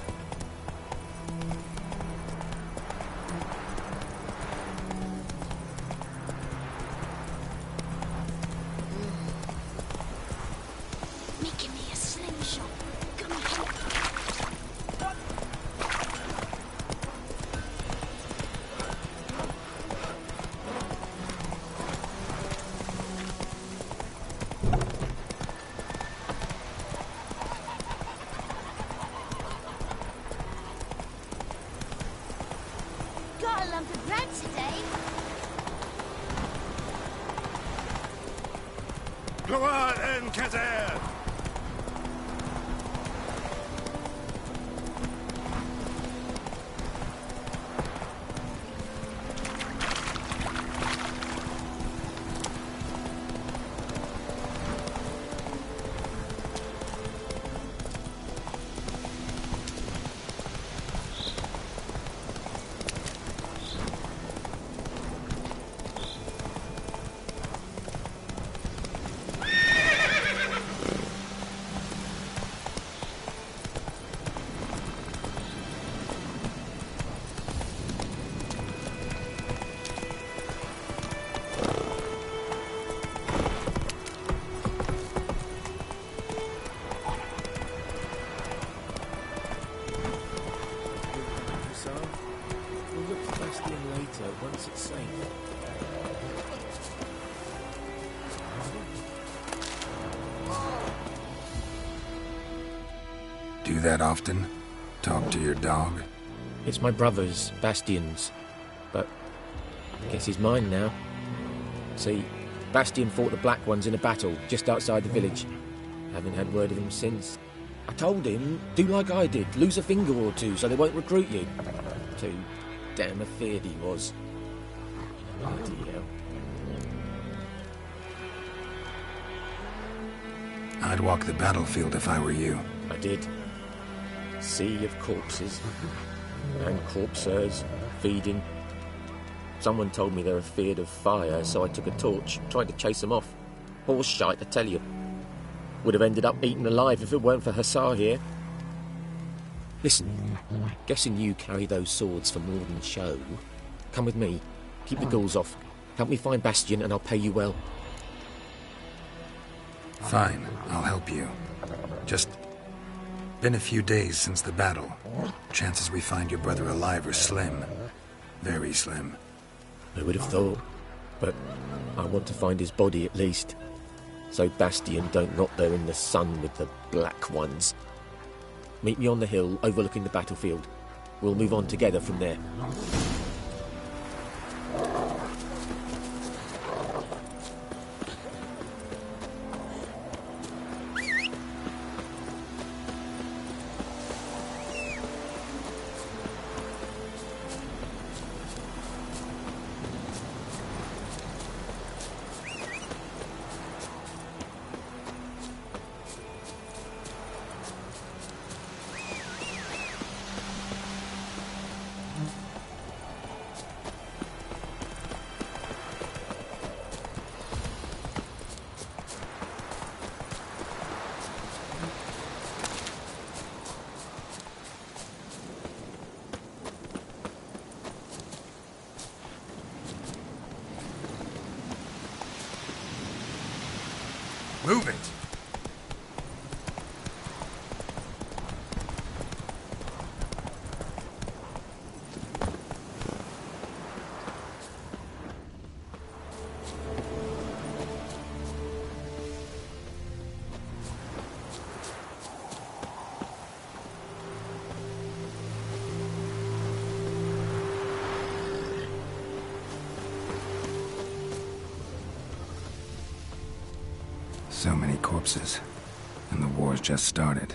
Making me a slingshot. Come on. Got a lump of bread today. Gloire and Kazer! We'll look for Bastion later, once it's safe. Do that often? Talk to your dog? It's my brother's, Bastion's. But I guess he's mine now. See, Bastion fought the Black Ones in a battle just outside the village. Haven't had word of him since. I told him, do like I did, lose a finger or two so they won't recruit you. Too damn afeard he was. Bloody hell. I'd walk the battlefield if I were you. I did. Sea of corpses. And corpsers, feeding. Someone told me they were feared of fire, so I took a torch, tried to chase them off. Horse shite, I tell you. Would have ended up eaten alive if it weren't for Hussar here. Listen, guessing you carry those swords for more than show. Come with me. Keep the ghouls off. Help me find Bastion and I'll pay you well. Fine, I'll help you. Just been a few days since the battle. Chances we find your brother alive are slim. Very slim. I would have thought, but I want to find his body at least. So Bastion don't rot there in the sun with the Black Ones. Meet me on the hill overlooking the battlefield. We'll move on together from there. Move it! So many corpses, and the war's just started.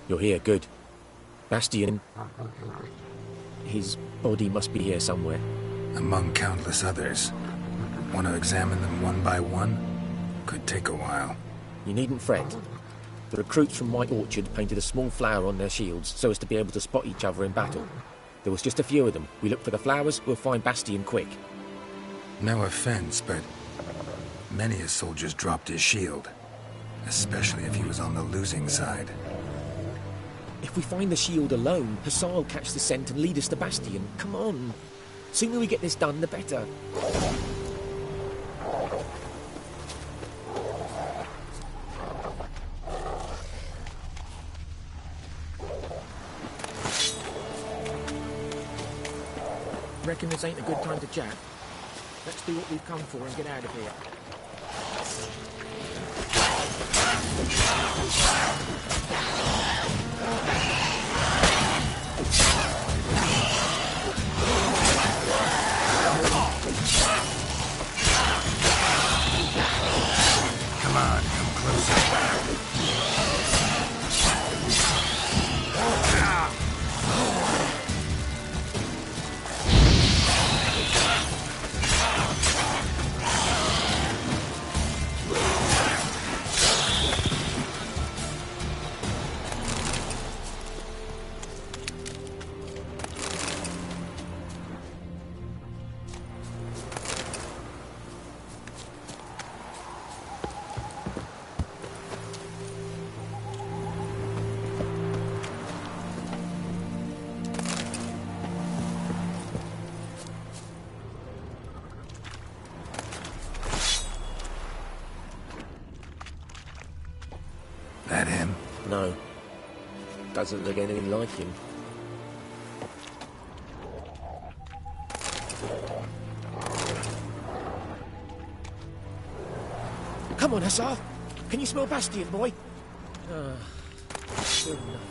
You're here, good. Bastion... his body must be here somewhere. Among countless others. Want to examine them one by one? Could take a while. You needn't fret. The recruits from White Orchard painted a small flower on their shields so as to be able to spot each other in battle. There was just a few of them. We look for the flowers, we'll find Bastion quick. No offense, but many a soldier's dropped his shield. Especially if he was on the losing side. If we find the shield alone, Hussar will catch the scent and lead us to Bastion. Come on. Sooner we get this done, the better. Reckon this ain't a good time to chat. Let's do what we've come for and get out of here. Come on, come closer. That him? No. Doesn't look anything like him. Come on, Hussar! Can you smell Bastion, boy? Good enough.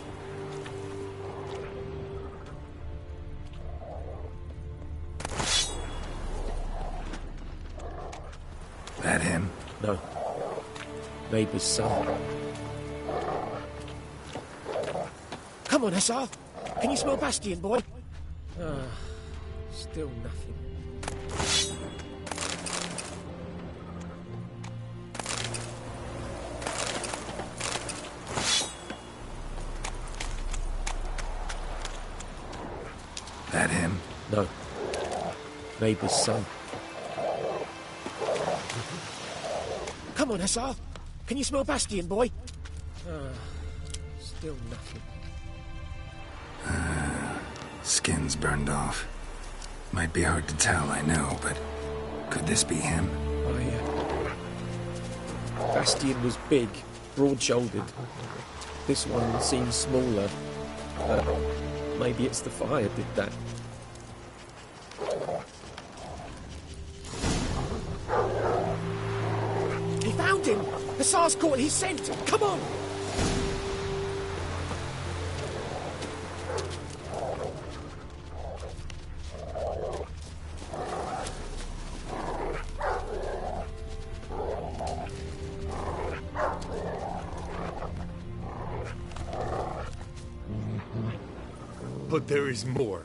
That him? No. Neighbour's son. Come Come on, Hussar. Can you smell Bastion, boy? Still nothing. That him? No. Neighbour's son. Come on, Hussar. Can you smell Bastion, boy? Still nothing. Skin's burned off. Might be hard to tell, I know, but could this be him? Bastion was big, broad-shouldered. This one seems smaller. Maybe it's the fire did that. He found him! Hussar's caught his scent! Come on! But there is more.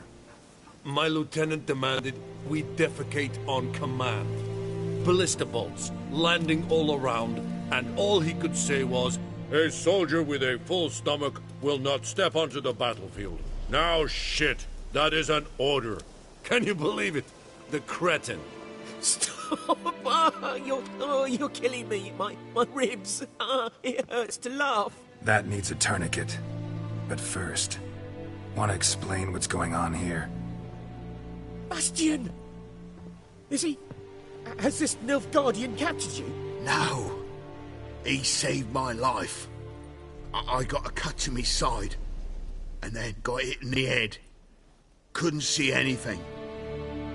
My lieutenant demanded we defecate on command. Ballista bolts, landing all around, and all he could say was, "A soldier with a full stomach will not step onto the battlefield." Now shit, that is an order. Can you believe it? The cretin. Stop! You're killing me. My ribs. It hurts to laugh. That needs a tourniquet. But first, want to explain what's going on here? Bastion! Is he... Has this Nilfgaardian captured you? No. He saved my life. I got a cut to my side, and then got hit in the head. Couldn't see anything.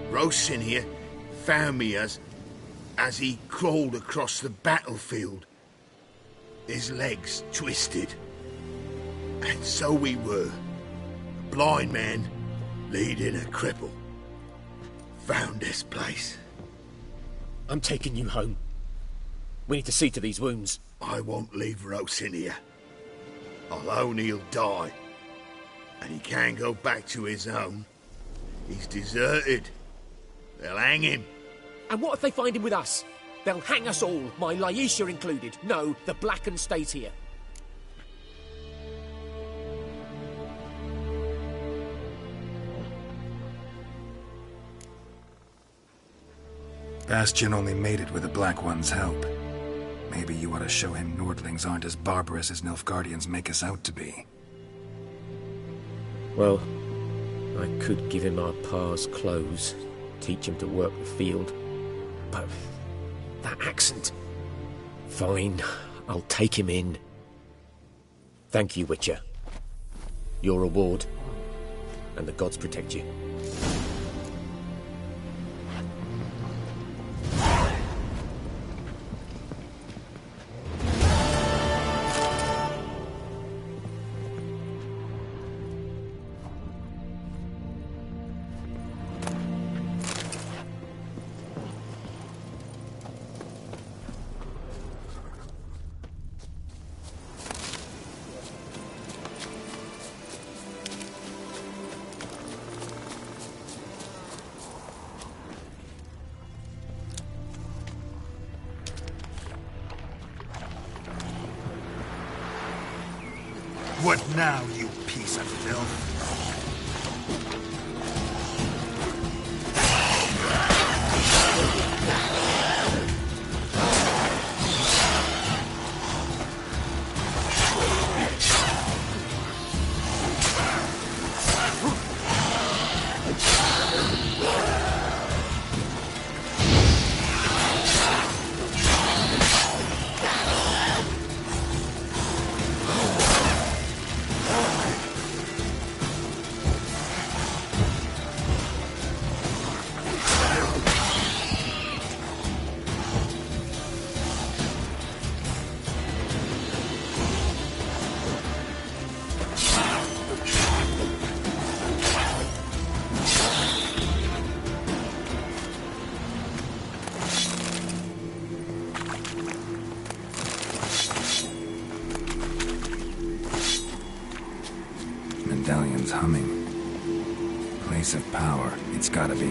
Rosin here found me as he crawled across the battlefield. His legs twisted. And so we were. A blind man leading a cripple. Found this place. I'm taking you home. We need to see to these wounds. I won't leave Rosin here. I'll own he'll die. And he can't go back to his own. He's deserted. They'll hang him. And what if they find him with us? They'll hang us all, my Laisha included. No, the Blacken stays here. Bastion only made it with the Black One's help. Maybe you ought to show him Nordlings aren't as barbarous as Nilfgaardians make us out to be. Well, I could give him our pa's clothes, teach him to work the field. But that accent... Fine, I'll take him in. Thank you, Witcher. Your reward, and the gods protect you. What now, you piece of filth? place of power. It's gotta be.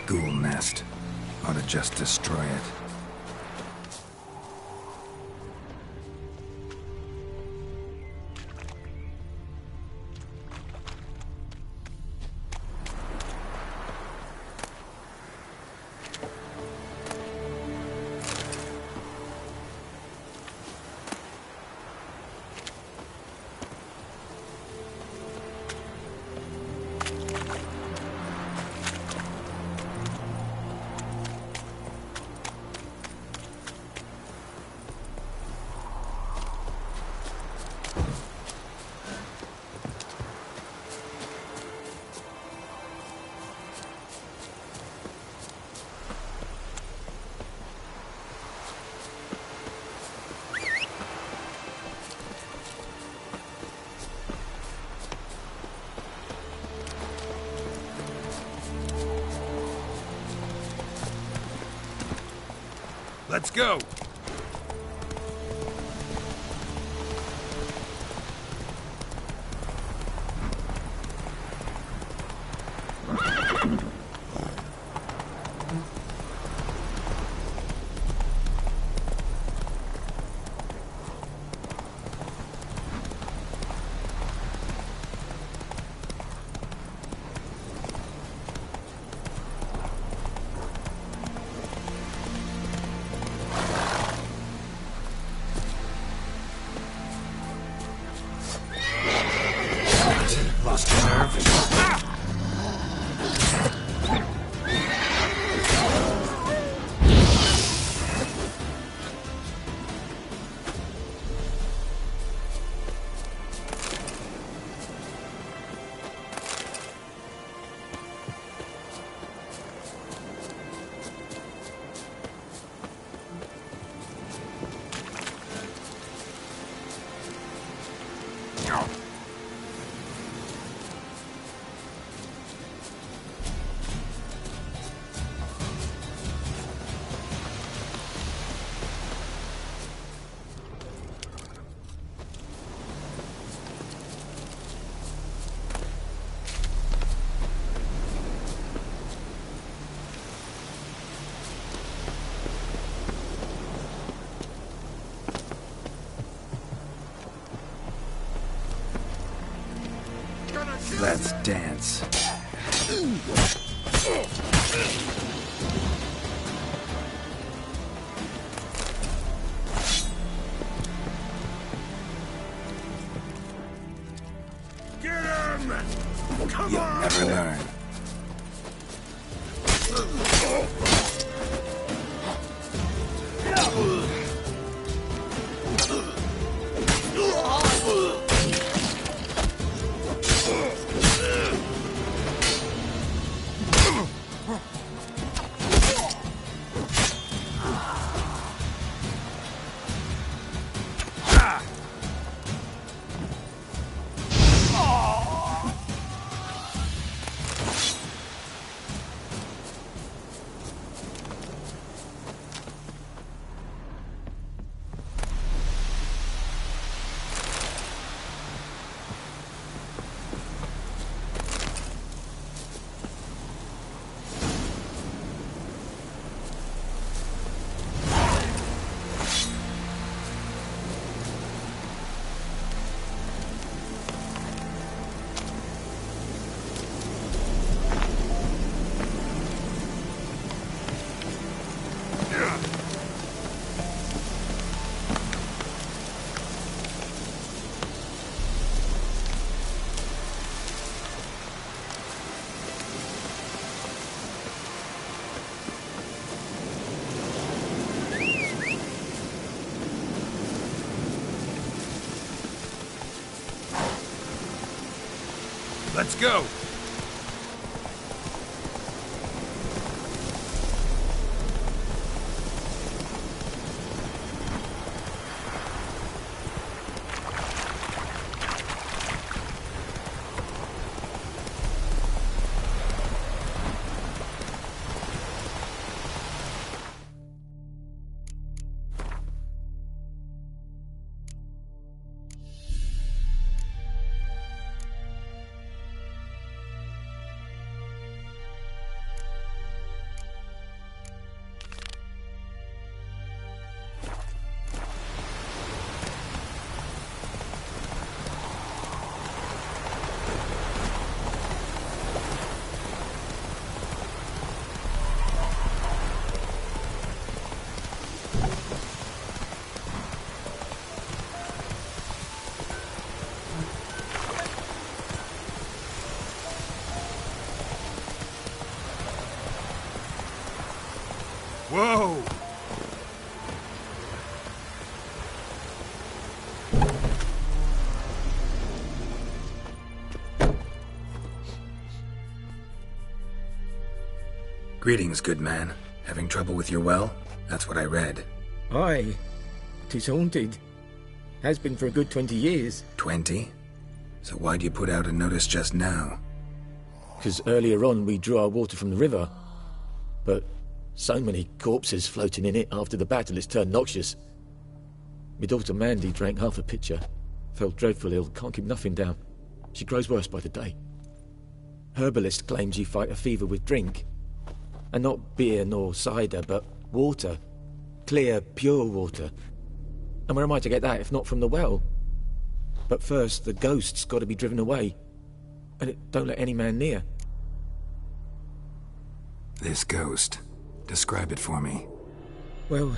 Ghoul nest. Ought to just destroy it. Let's go! Lost your nerve. Let's dance. Get him! Come You'll on! never learn. Let's go! Greetings, good man. Having trouble with your well? That's what I read. Aye. 'Tis haunted. Has been for a good 20 years. 20? So why'd you put out a notice just now? 'Cause earlier on we drew our water from the river. But so many corpses floating in it after the battle it's turned noxious. My daughter Mandy drank half a pitcher. Fell dreadful ill, can't keep nothing down. She grows worse by the day. Herbalist claims you fight a fever with drink. And not beer nor cider, but water. Clear, pure water. And where am I to get that if not from the well? But first, the ghost's got to be driven away. And it don't let any man near. This ghost. Describe it for me. Well,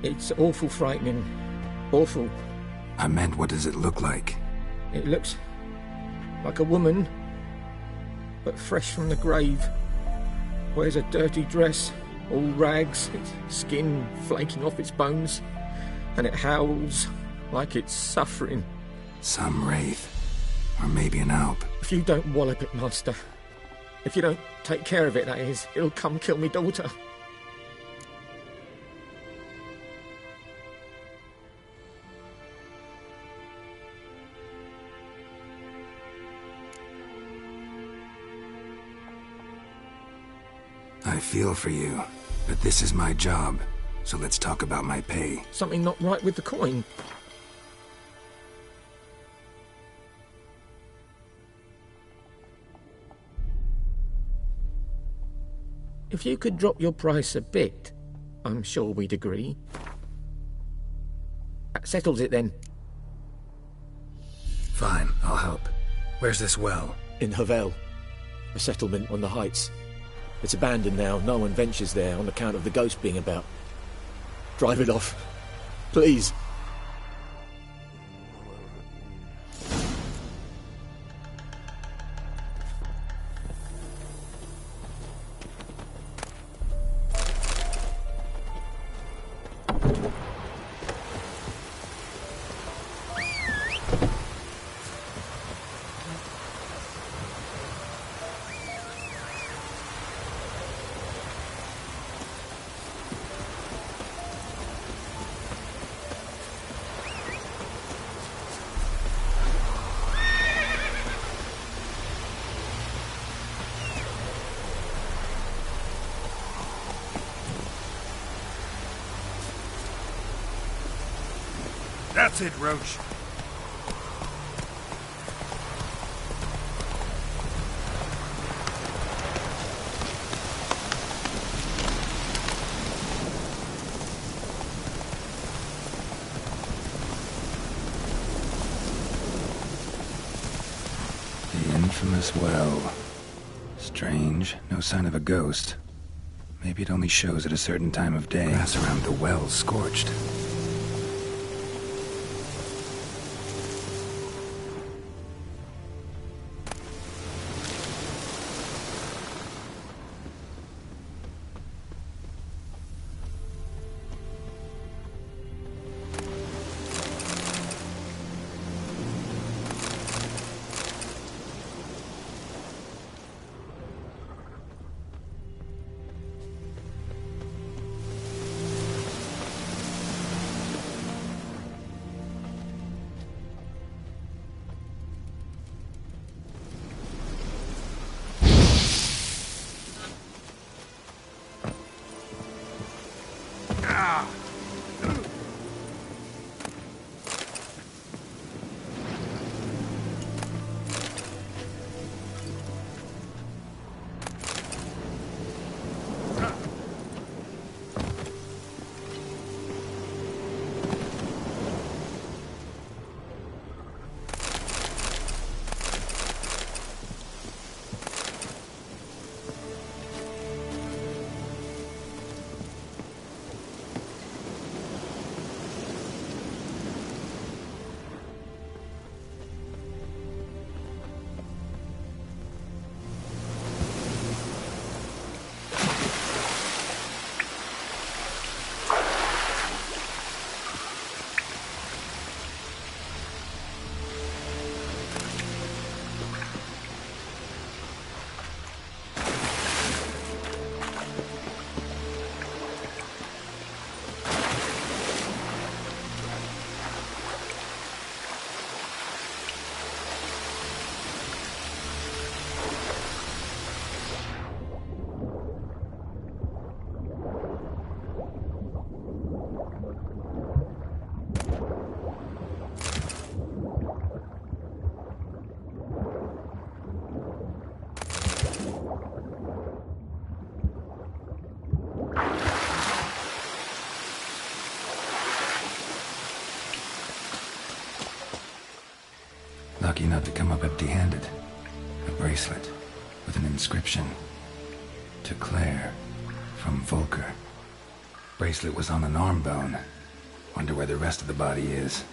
it's awful frightening. Awful. I meant, what does it look like? It looks like a woman, but fresh from the grave. Wears a dirty dress, all rags, its skin flaking off its bones, and it howls like it's suffering. Some wraith. Or maybe an alp. If you don't wallop it, Master. If you don't take care of it, that is, it'll come kill me daughter. I feel for you, but this is my job, so let's talk about my pay. Something not right with the coin. If you could drop your price a bit, I'm sure we'd agree. That settles it then. Fine, I'll help. Where's this well? In Havel, a settlement on the heights. It's abandoned now, no one ventures there on account of the ghost being about. Drive it off, please. That's it, Roach. The infamous well. Strange, no sign of a ghost. Maybe it only shows at a certain time of day. Grass around the well scorched. Lucky not to come up empty-handed. A bracelet with an inscription. To Claire, from Volker. Bracelet was on an arm bone. Wonder where the rest of the body is.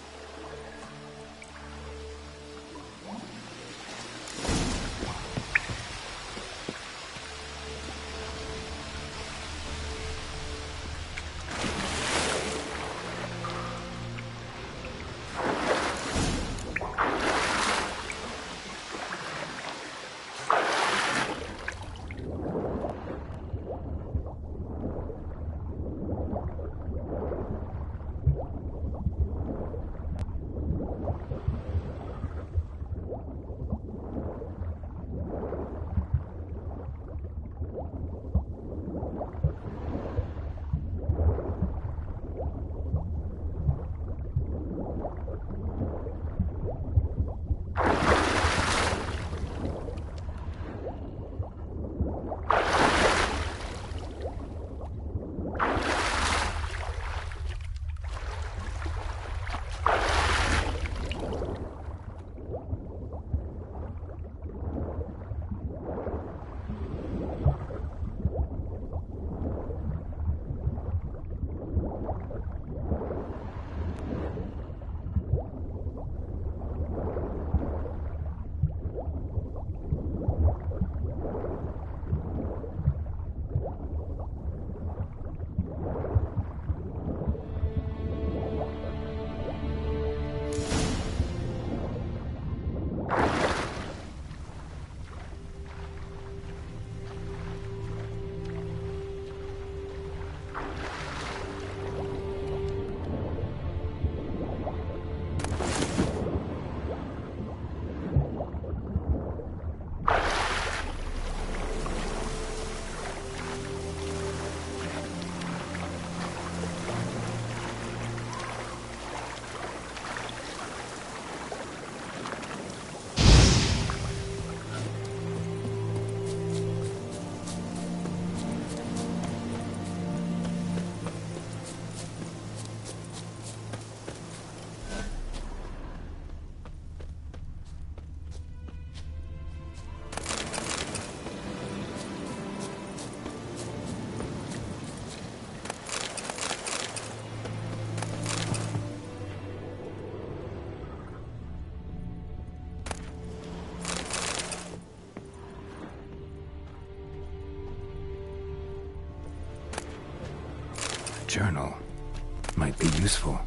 Journal might be useful.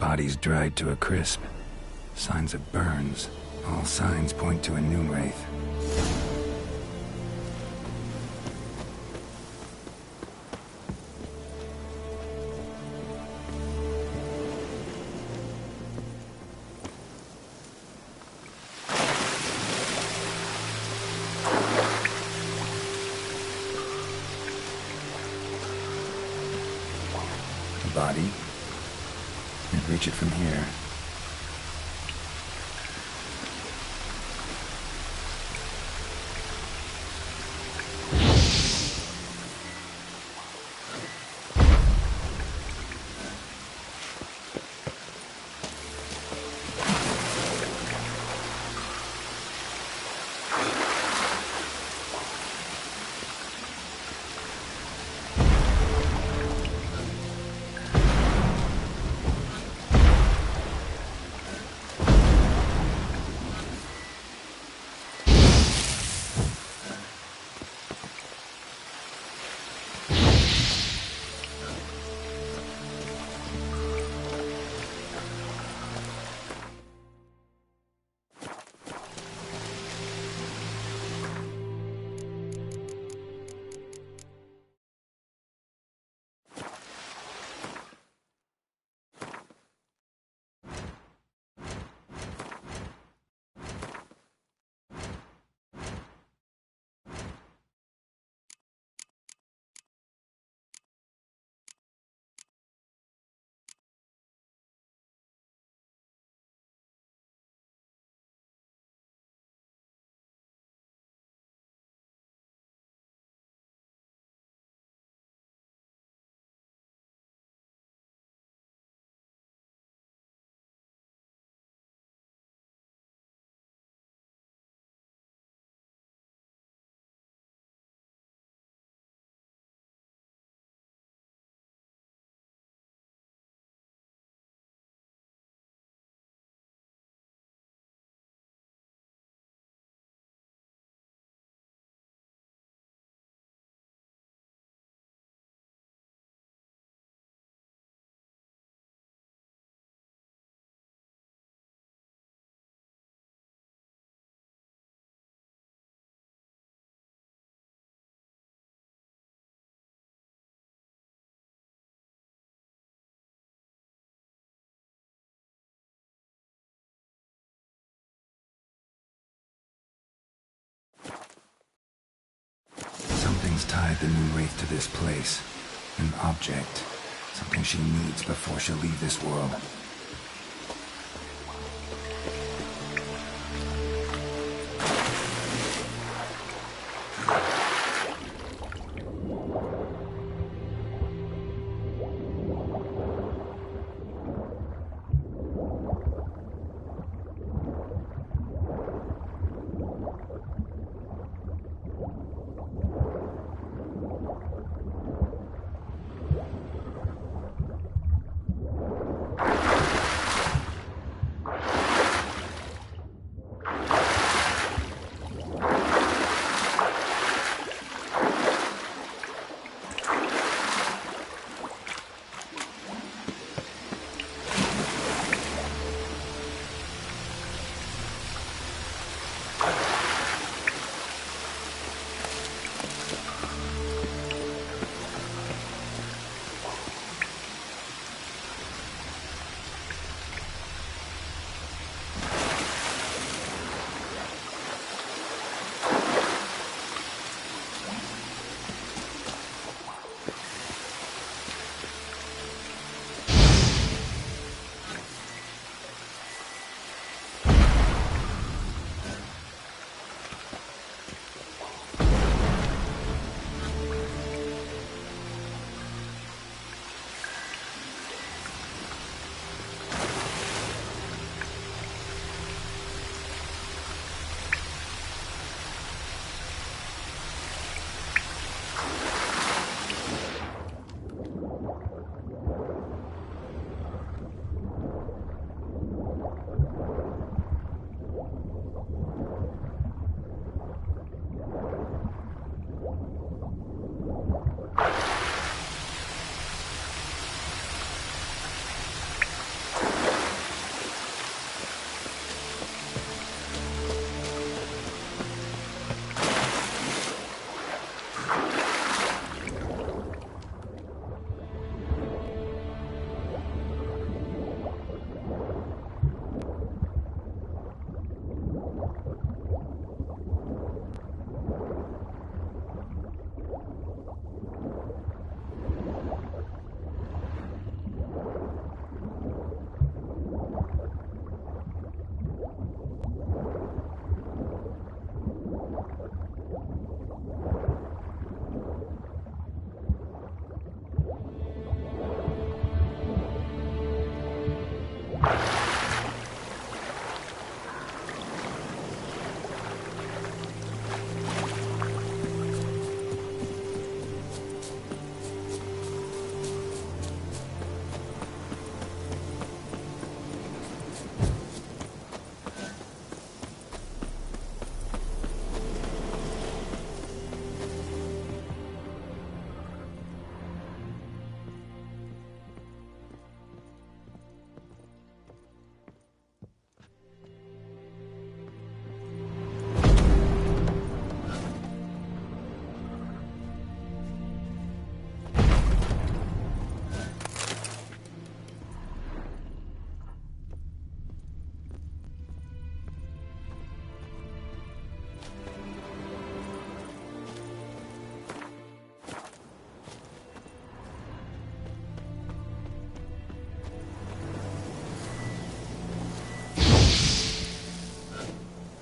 Body's dried to a crisp. Signs of burns. All signs point to a new wraith. The body. Can't reach it from here. tied the Moon Wraith to this place. An object. Something she needs before she'll leave this world.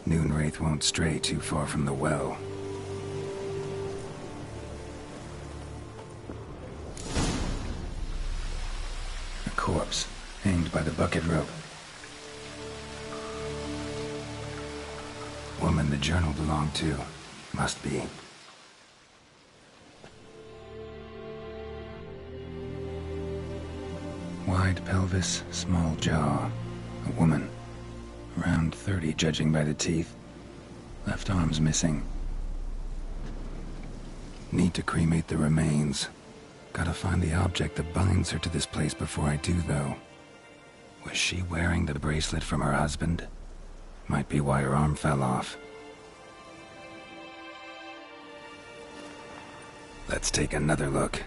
Moonwraith won't stray too far from the well. A corpse, hanged by the bucket rope. Woman the journal belonged to. Must be. Wide pelvis, small jaw. A woman. Around 30, judging by the teeth. Left arm's missing. Need to cremate the remains. Gotta find the object that binds her to this place before I do, though. Was she wearing the bracelet from her husband? Might be why her arm fell off. Let's take another look.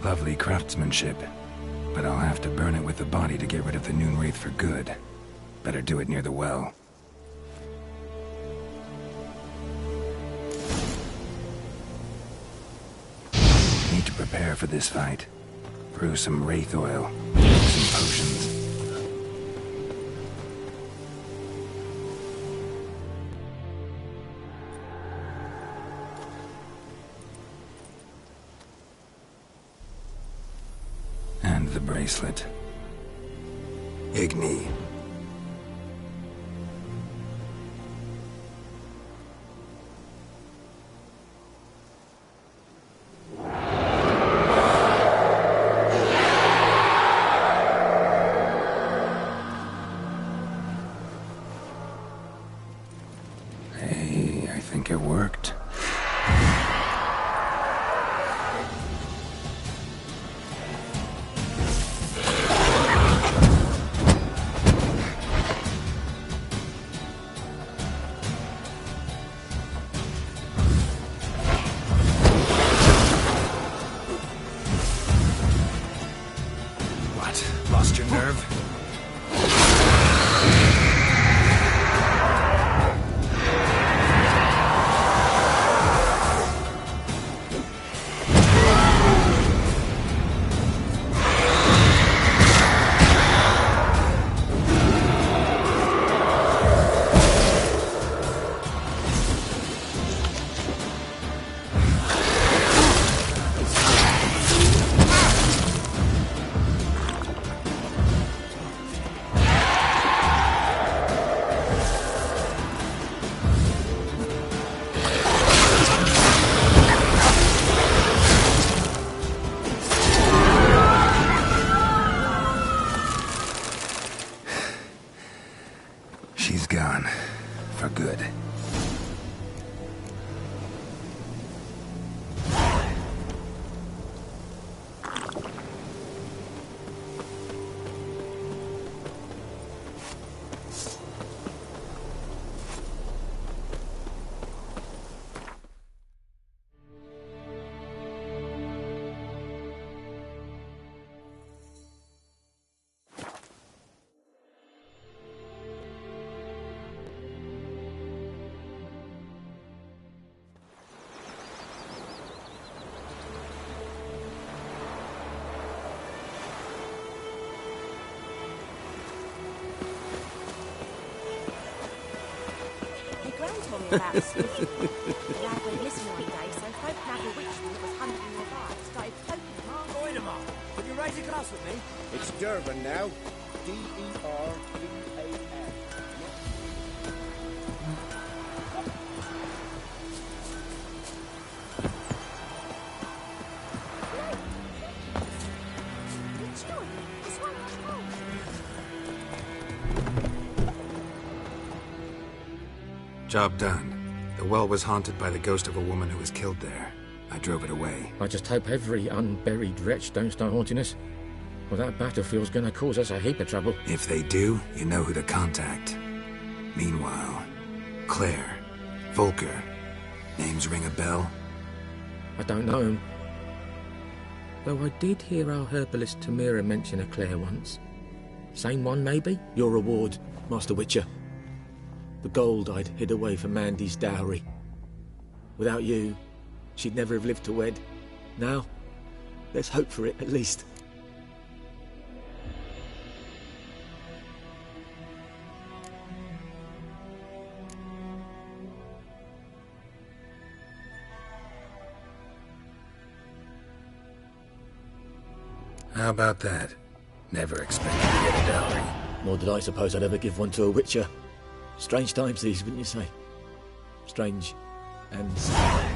Lovely craftsmanship, but I'll have to burn it with the body to get rid of the Moonwraith for good. Better do it near the well. prepare for this fight. Brew some wraith oil, some potions. And the bracelet. Igni. Hey, I think it worked. Lost your nerve? She's gone. For good. told me about a spooky one. The lad went missing one day, so folk naval witchman that was hunting nearby started poking him on. Wait a minute. Could you raise a glass with me? It's Durban now. D-E-R-B-A-N. Job done. The well was haunted by the ghost of a woman who was killed there. I drove it away. I just hope every unburied wretch don't start haunting us. Well, that battlefield's gonna cause us a heap of trouble. If they do, you know who to contact. Meanwhile, Claire, Volker, names ring a bell? I don't know him. Though I did hear our herbalist Tamira mention a Claire once. Same one, maybe? Your reward, Master Witcher. The gold I'd hid away for Mandy's dowry. Without you, she'd never have lived to wed. Now, let's hope for it, at least. How about that? Never expected to get a dowry. Nor did I suppose I'd ever give one to a Witcher. Strange times these, wouldn't you say? Strange and sad.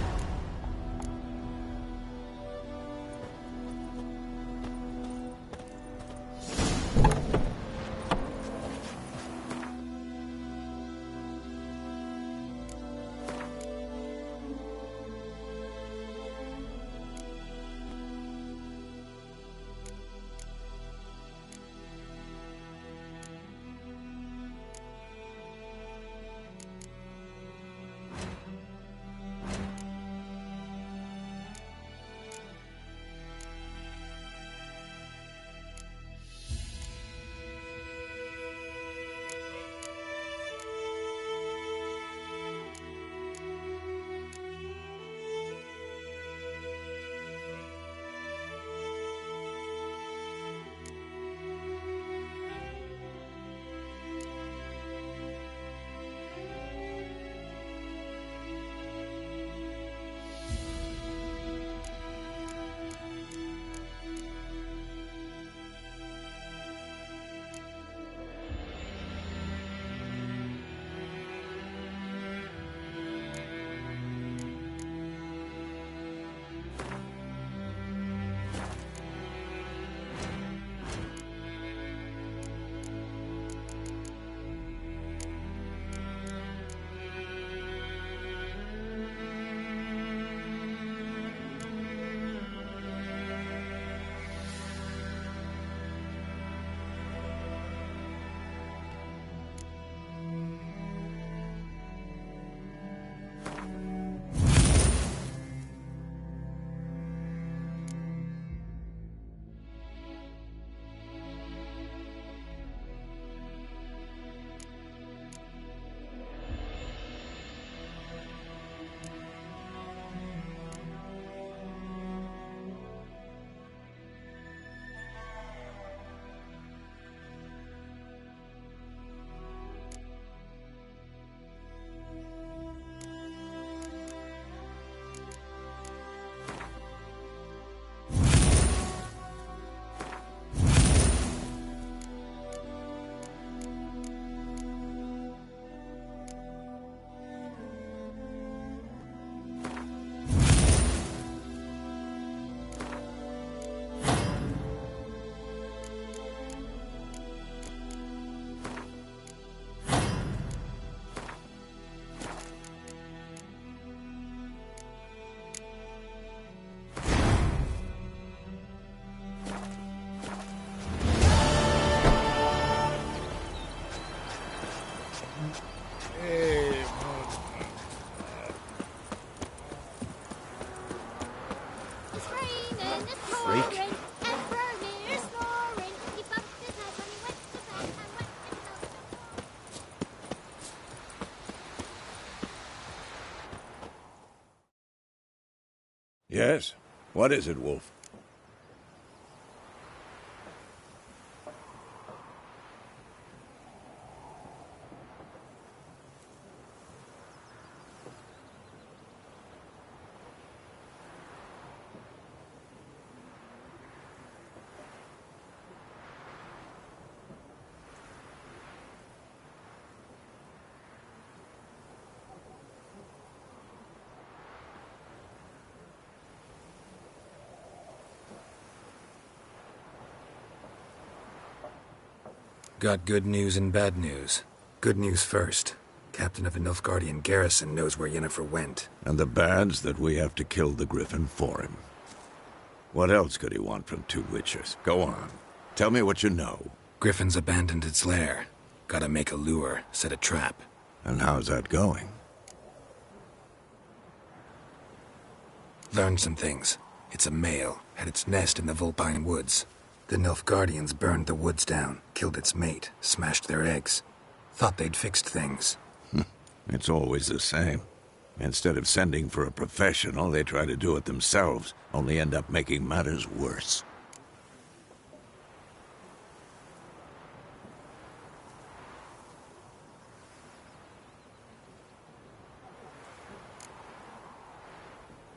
Freak. Yes? What is it, Wolf? Got good news and bad news. Good news first. Captain of the Nilfgaardian garrison knows where Yennefer went. And the bad's that we have to kill the Griffin for him. What else could he want from two witchers? Go on. Tell me what you know. Griffin's abandoned its lair. Gotta make a lure, set a trap. And how's that going? Learned some things. It's a male, had its nest in the Vulpine Woods. The Nilfgaardians burned the woods down, killed its mate, smashed their eggs. Thought they'd fixed things. It's always the same. Instead of sending for a professional, they try to do it themselves, only end up making matters worse.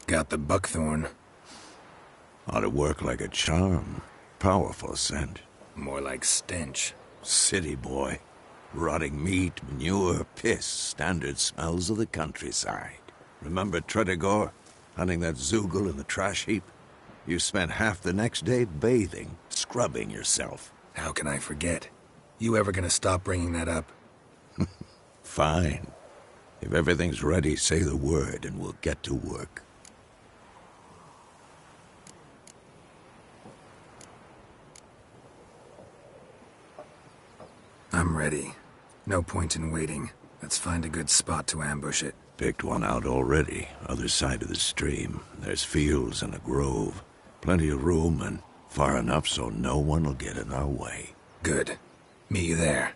Got the buckthorn. Ought to work like a charm. Powerful scent. More like stench. City boy. Rotting meat, manure, piss. Standard smells of the countryside. Remember Tredegor? Hunting that Zoogle in the trash heap? You spent half the next day bathing, scrubbing yourself. How can I forget? You ever gonna stop bringing that up? Fine. If everything's ready, say the word and we'll get to work. I'm ready. No point in waiting. Let's find a good spot to ambush it. Picked one out already, other side of the stream. There's fields and a grove. Plenty of room and far enough so no one will get in our way. Good. Meet you there.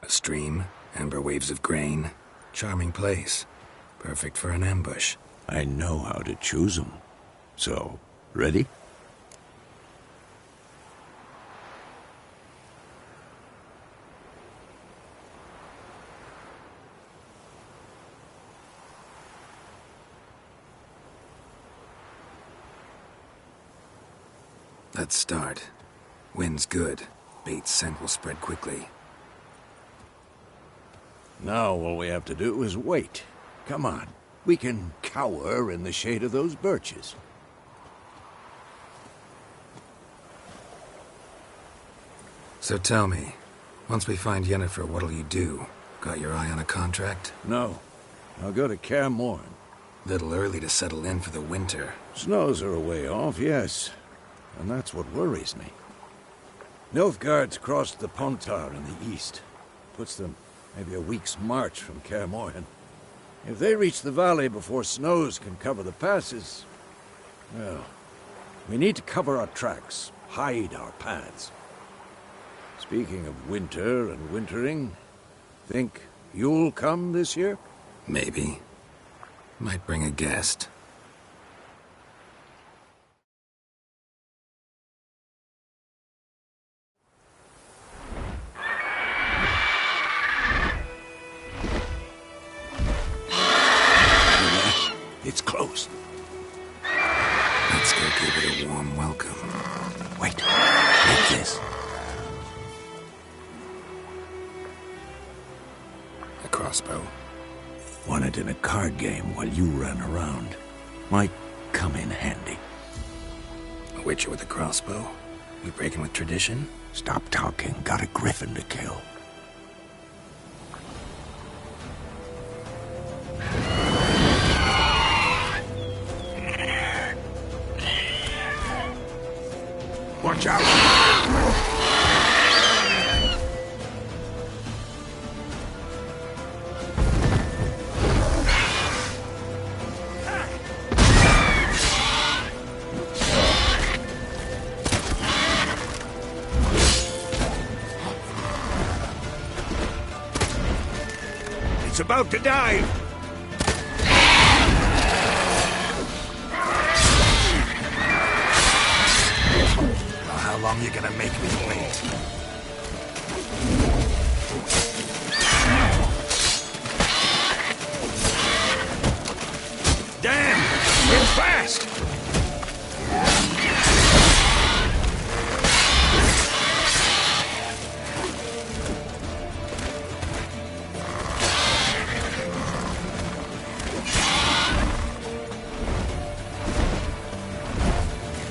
A stream, amber waves of grain. Charming place. Perfect for an ambush. I know how to choose them. So, ready? Let's start. Wind's good. Bait's scent will spread quickly. Now all we have to do is wait. Come on. We can cower in the shade of those birches. So tell me, once we find Yennefer, what'll you do? Got your eye on a contract? No. I'll go to Kaer Morhen. Little early to settle in for the winter. Snows are a way off, yes. And that's what worries me. Nilfgaard's crossed the Pontar in the east. Puts them maybe a week's march from Kaer Morhen. If they reach the valley before snows can cover the passes, well, we need to cover our tracks, hide our paths. Speaking of winter and wintering, think you'll come this year? Maybe. Might bring a guest. It's close. Let's go give it a warm welcome. crossbow. Won it in a card game while you ran around. Might come in handy. A witcher with a crossbow? We breaking with tradition? Stop talking. Got a griffin to kill. Watch out! It's about to dive! How long you gonna make me wait? Damn! We're fast!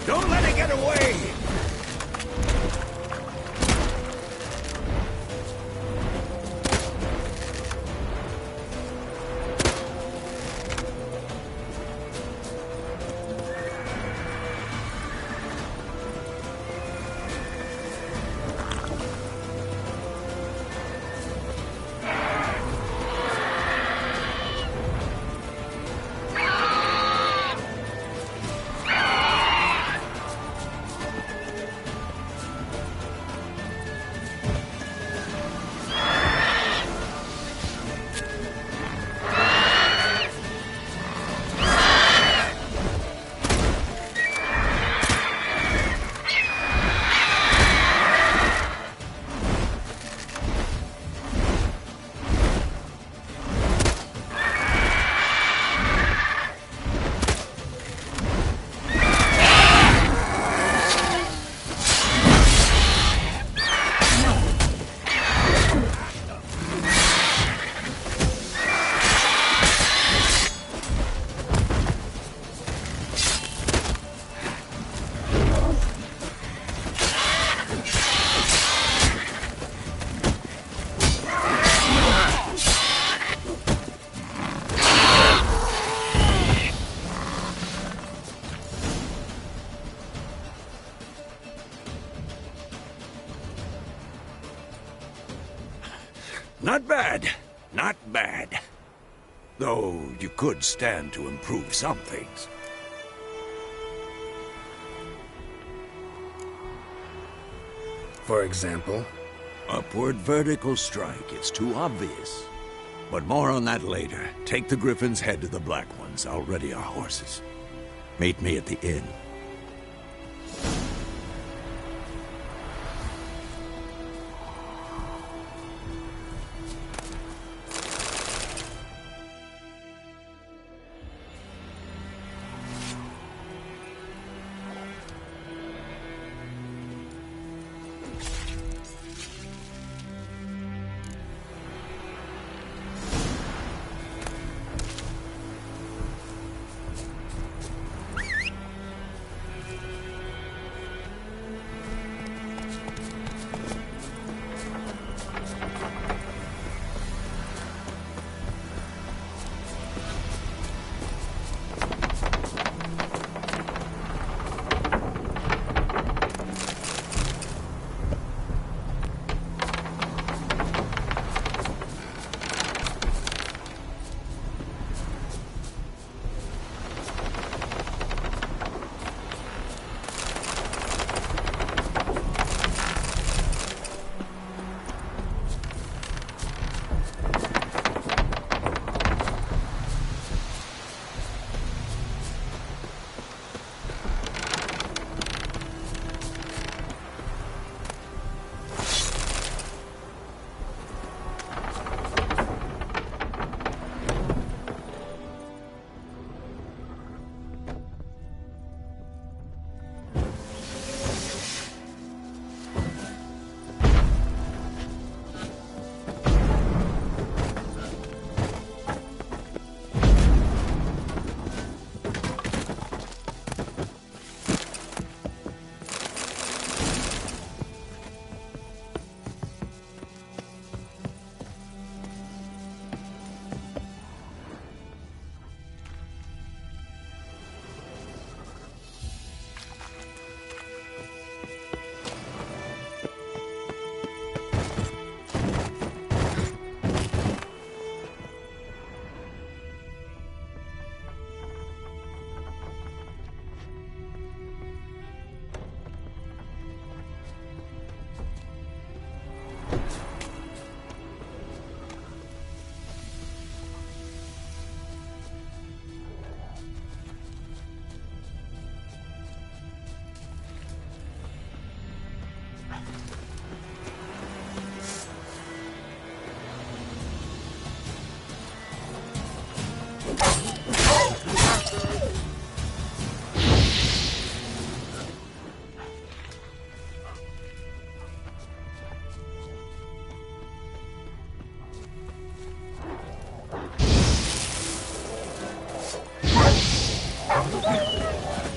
Don't let it get away! Not bad. Not bad. Though you could stand to improve some things. For example? Upward vertical strike. It's too obvious. But more on that later. Take the Griffin's head to the Black Ones. I'll ready our horses. Meet me at the inn.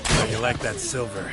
How you like that silver?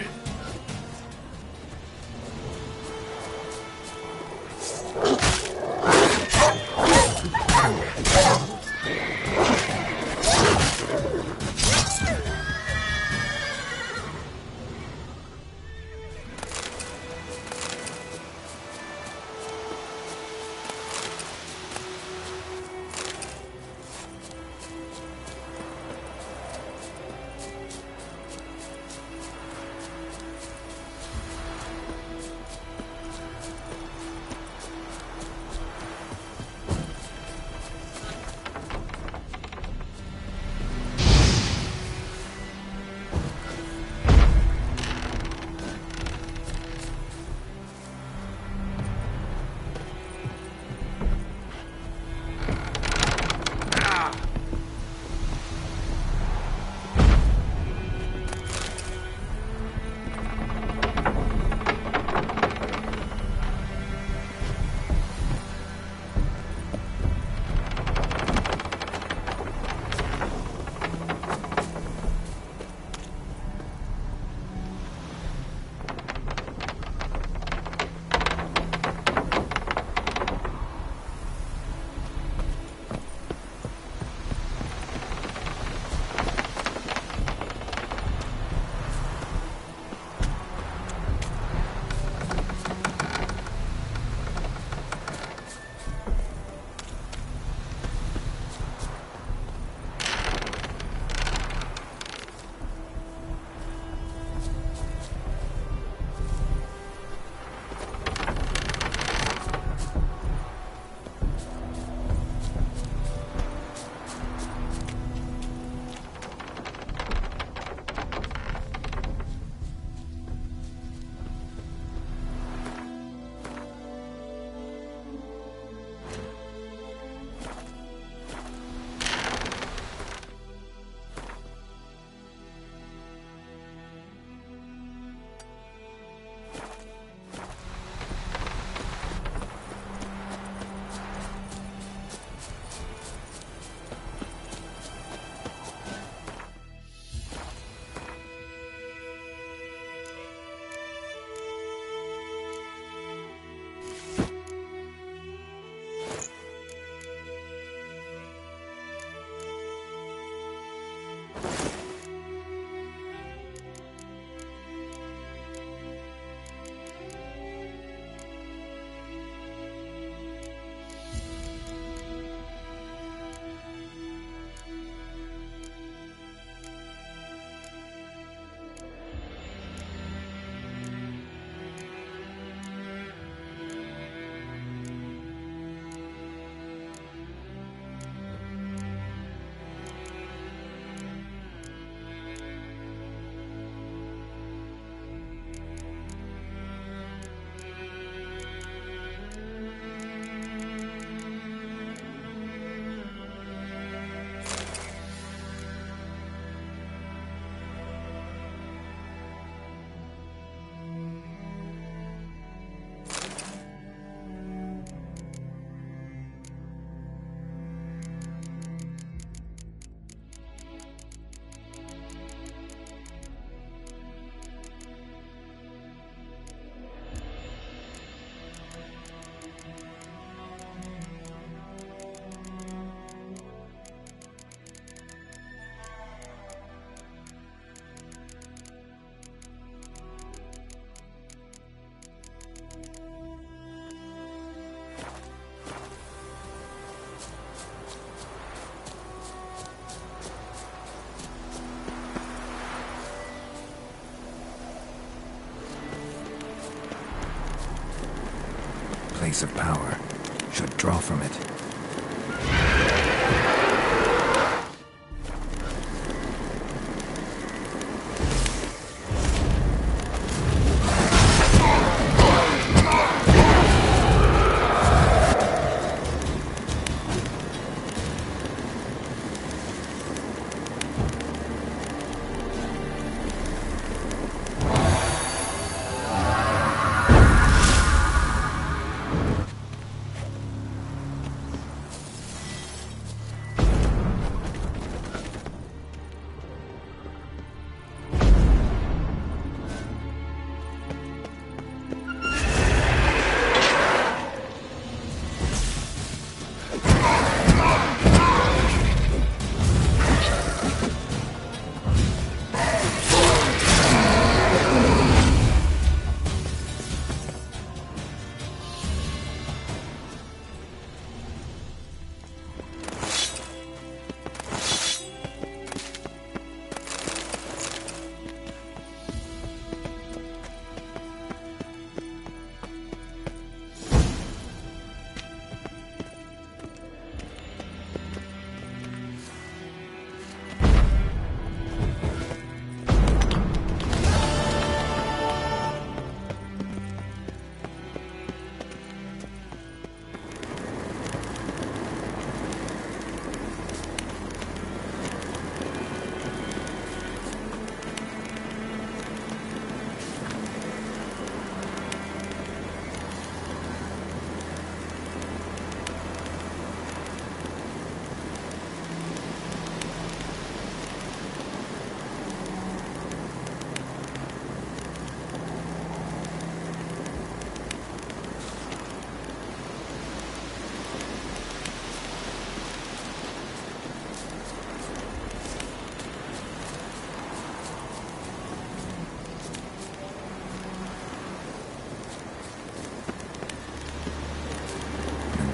Place of power. Should draw from it.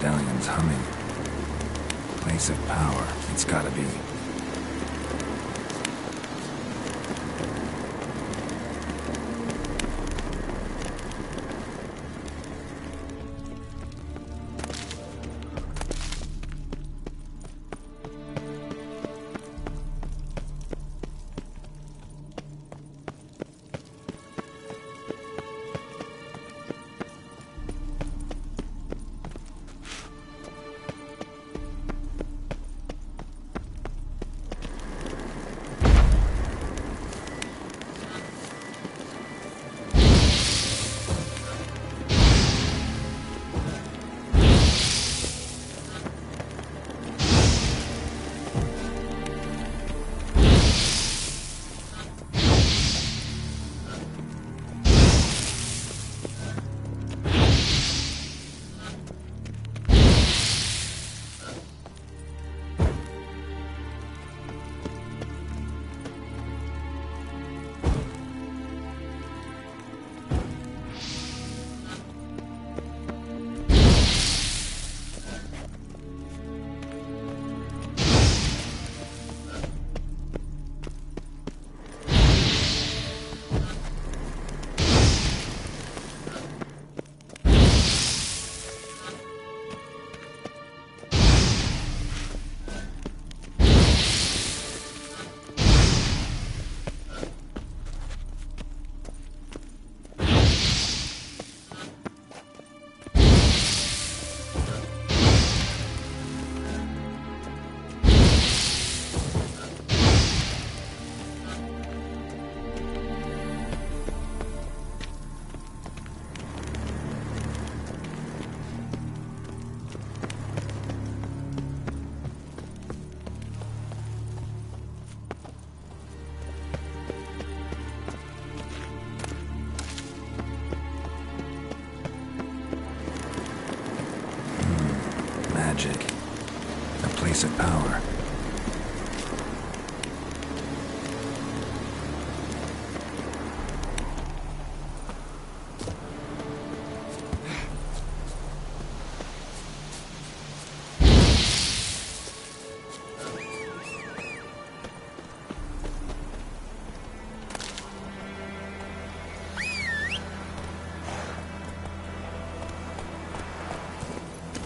medallion's humming. Place of power, it's gotta be. Magic. A place of power.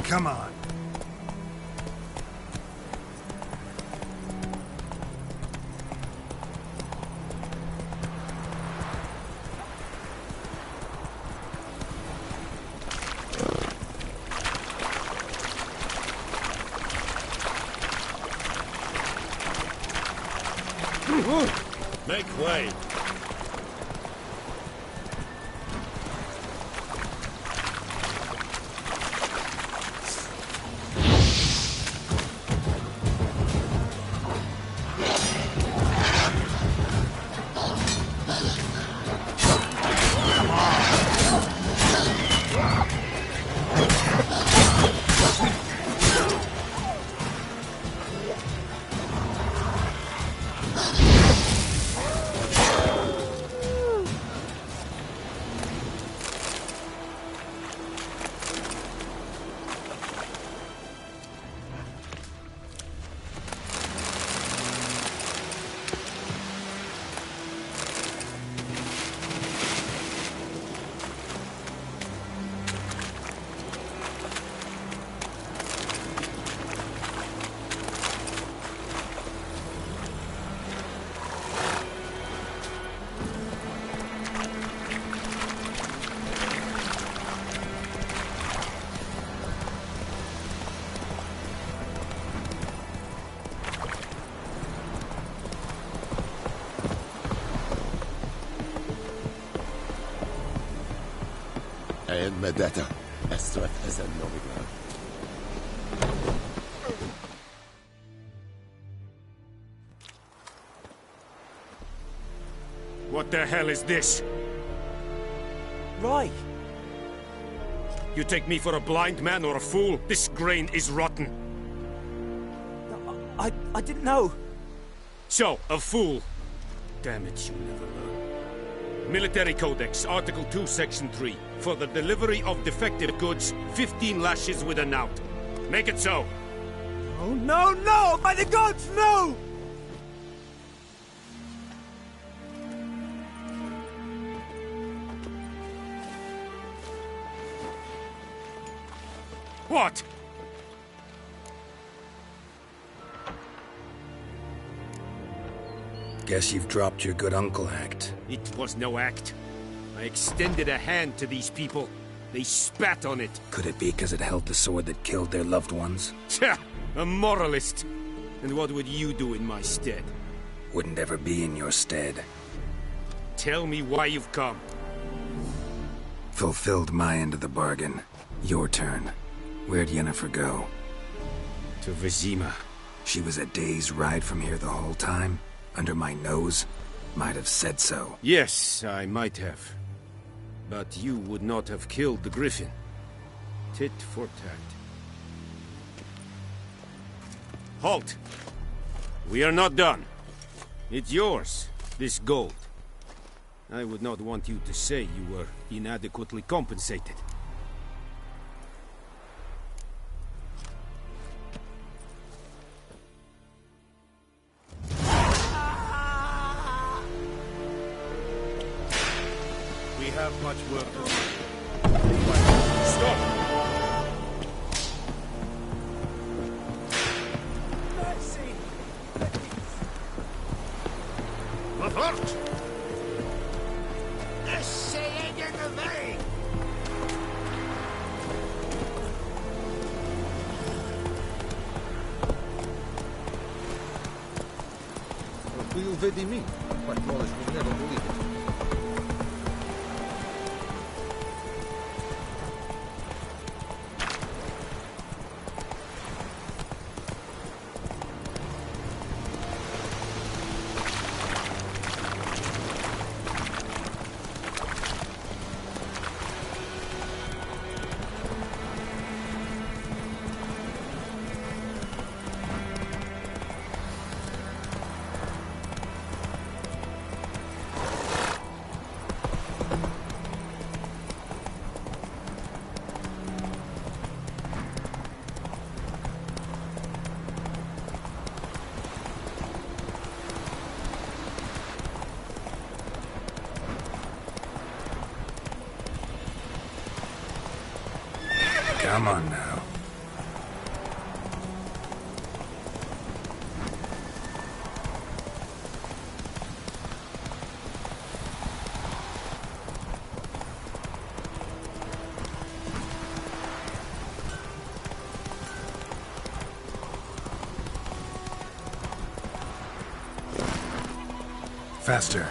Come on. Make way. مدتا أسرف أزل نوميغا. What the hell is this? Right. You take me for a blind man or a fool? This grain is rotten. I didn't know. So, a fool. Damn it, you never learn. Military Codex, Article 2, Section 3. For the delivery of defective goods, 15 lashes with a knout. Make it so. Oh, no, no! By the gods, no! What? Guess you've dropped your good uncle act. It was no act. I extended a hand to these people. They spat on it. Could it be because it held the sword that killed their loved ones? Tja! A moralist. And what would you do in my stead? Wouldn't ever be in your stead. Tell me why you've come. Fulfilled my end of the bargain. Your turn. Where'd Yennefer go? To Vizima. She was a day's ride from here the whole time? Under my nose? Might have said so. Yes, I might have. But you would not have killed the griffin. Tit for tat. Halt! We are not done. It's yours, this gold. I would not want you to say you were inadequately compensated. We have much work to do. Stop! Wat wordt? Essayez de lever! What will Vedi mean? My knowledge will never believe it. Come on now. Faster.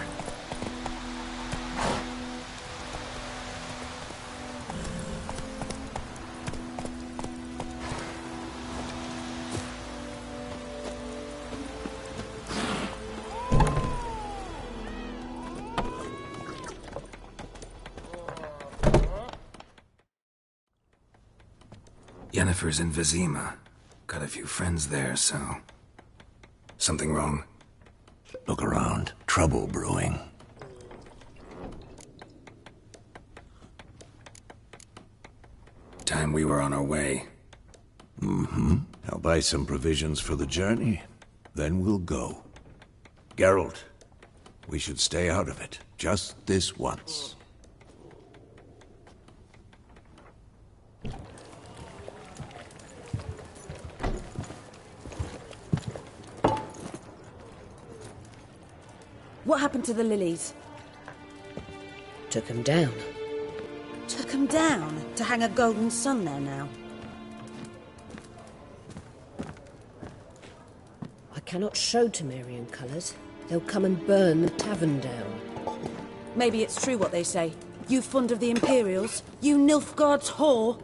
Yennefer's in Vizima. Got a few friends there, so... Something wrong? Look around. Trouble brewing. Time we were on our way. Mm-hmm. I'll buy some provisions for the journey. Then we'll go. Geralt, we should stay out of it. Just this once. What happened to the lilies? Took 'em down. Took 'em down? To hang a golden sun there now? I cannot show Temerian colours. They'll come and burn the tavern down. Maybe it's true what they say. You fond of the Imperials? You Nilfgaard's whore?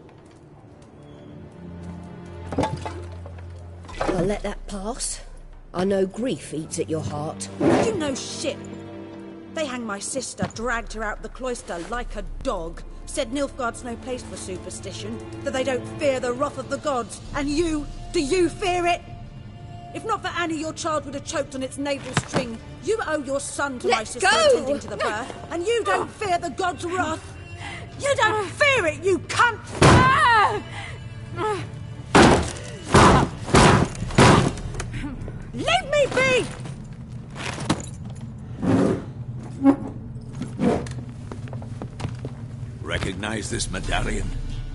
I'll let that pass. I know grief eats at your heart. You know shit. They hanged my sister, dragged her out the cloister like a dog. Said Nilfgaard's no place for superstition, that they don't fear the wrath of the gods. And you? Do you fear it? If not for Annie, your child would have choked on its navel string. You owe your son to my sister attending to the birth, and you don't fear the gods' wrath. You don't fear it, you cunt! Leave me be! Recognize this medallion?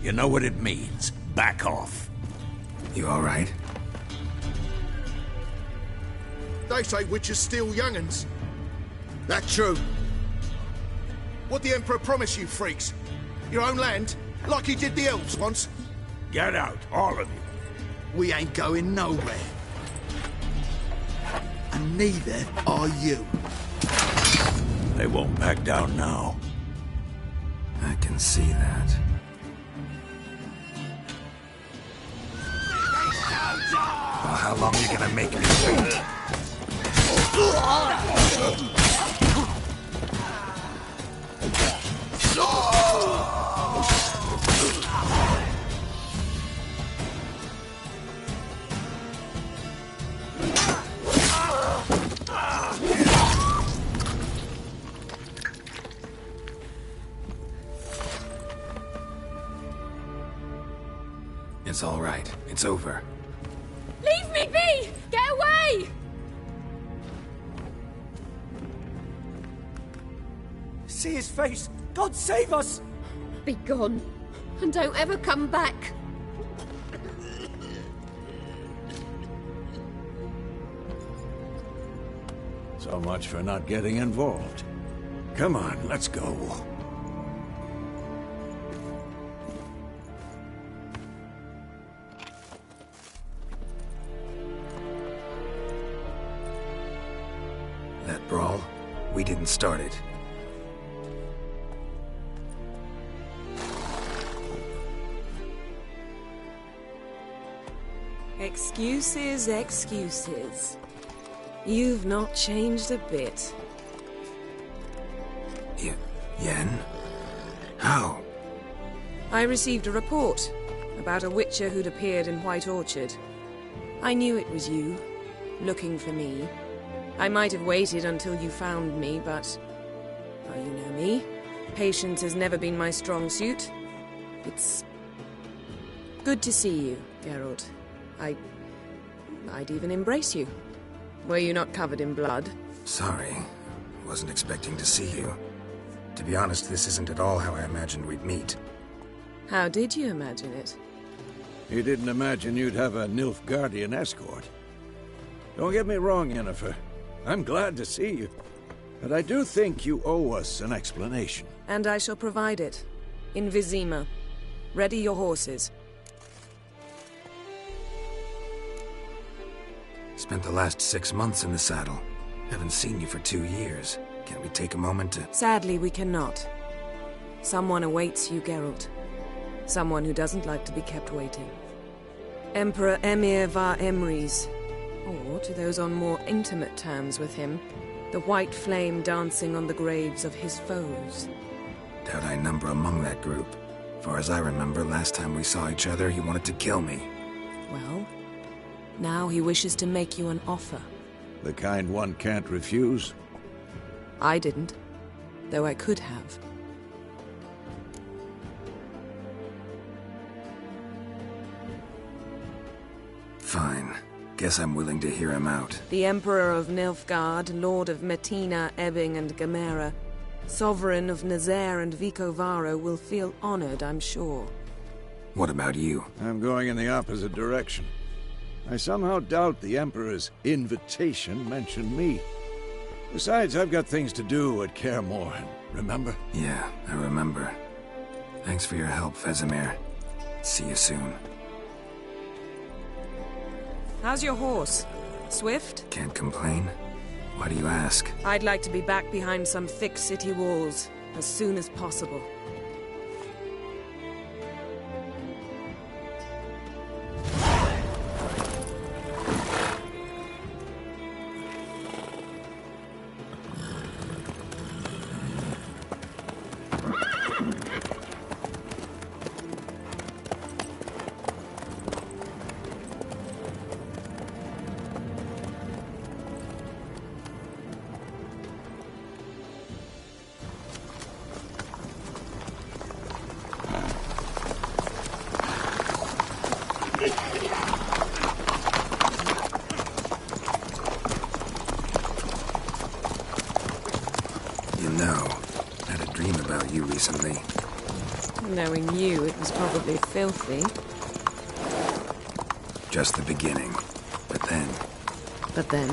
You know what it means. Back off. You all right? They say witches steal young'uns. That true? What the Emperor promise you, freaks? Your own land? Like he did the elves once? Get out, all of you. We ain't going nowhere. And neither are you. They won't back down now. I can see that. Well, how long are you gonna make me wait? It's all right. It's over. Leave me be! Get away! See his face! God save us! Be gone, and don't ever come back. So much for not getting involved. Come on, let's go. That brawl, we didn't start it. Excuses, excuses. You've not changed a bit. Yen? How? I received a report about a witcher who'd appeared in White Orchard. I knew it was you, looking for me. I might have waited until you found me, but... well, you know me. Patience has never been my strong suit. It's... good to see you, Geralt. I'd even embrace you. Were you not covered in blood? Sorry. Wasn't expecting to see you. To be honest, this isn't at all how I imagined we'd meet. How did you imagine it? You didn't imagine you'd have a Nilfgaardian escort. Don't get me wrong, Yennefer. I'm glad to see you. But I do think you owe us an explanation. And I shall provide it. In Vizima. Ready your horses. Spent the last 6 months in the saddle. Haven't seen you for 2 years. Can't we take a moment to... Sadly, we cannot. Someone awaits you, Geralt. Someone who doesn't like to be kept waiting. Emperor Emhyr var Emreis. Or, to those on more intimate terms with him, the white flame dancing on the graves of his foes. Doubt I number among that group. Far as I remember, last time we saw each other, he wanted to kill me. Well, now he wishes to make you an offer. The kind one can't refuse? I didn't, though I could have. Fine. Guess I'm willing to hear him out. The Emperor of Nilfgaard, Lord of Metina, Ebbing and Gamera, Sovereign of Nazaire and Vicovaro will feel honored, I'm sure. What about you? I'm going in the opposite direction. I somehow doubt the Emperor's invitation mentioned me. Besides, I've got things to do at Kaer Morhen, remember? Yeah, I remember. Thanks for your help, Vesemir. See you soon. How's your horse? Swift? Can't complain. Why do you ask? I'd like to be back behind some thick city walls as soon as possible. recently. Knowing you, it was probably filthy. Just the beginning. But then... But then...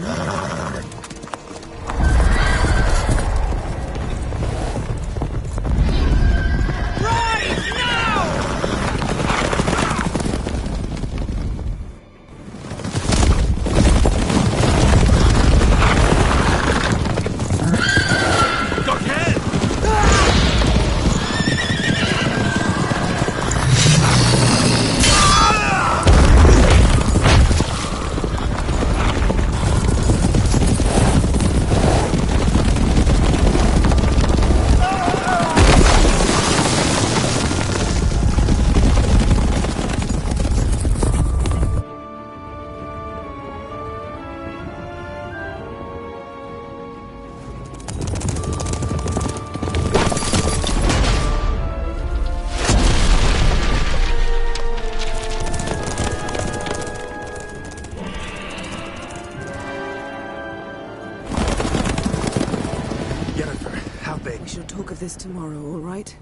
This tomorrow, all right?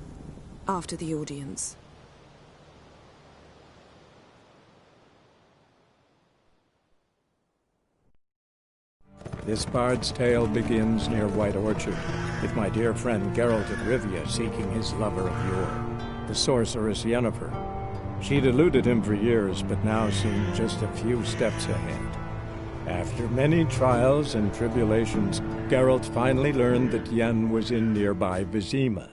After the audience. This bard's tale begins near White Orchard, with my dear friend Geralt of Rivia seeking his lover of yore, the sorceress Yennefer. She'd eluded him for years, but now seemed just a few steps ahead. After many trials and tribulations, Geralt finally learned that Yen was in nearby Vizima.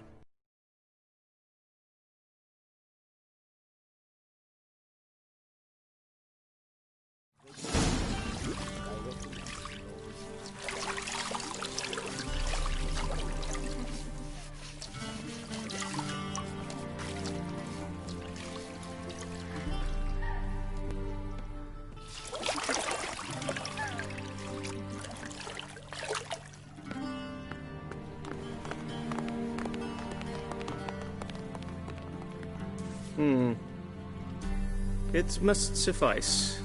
It must suffice.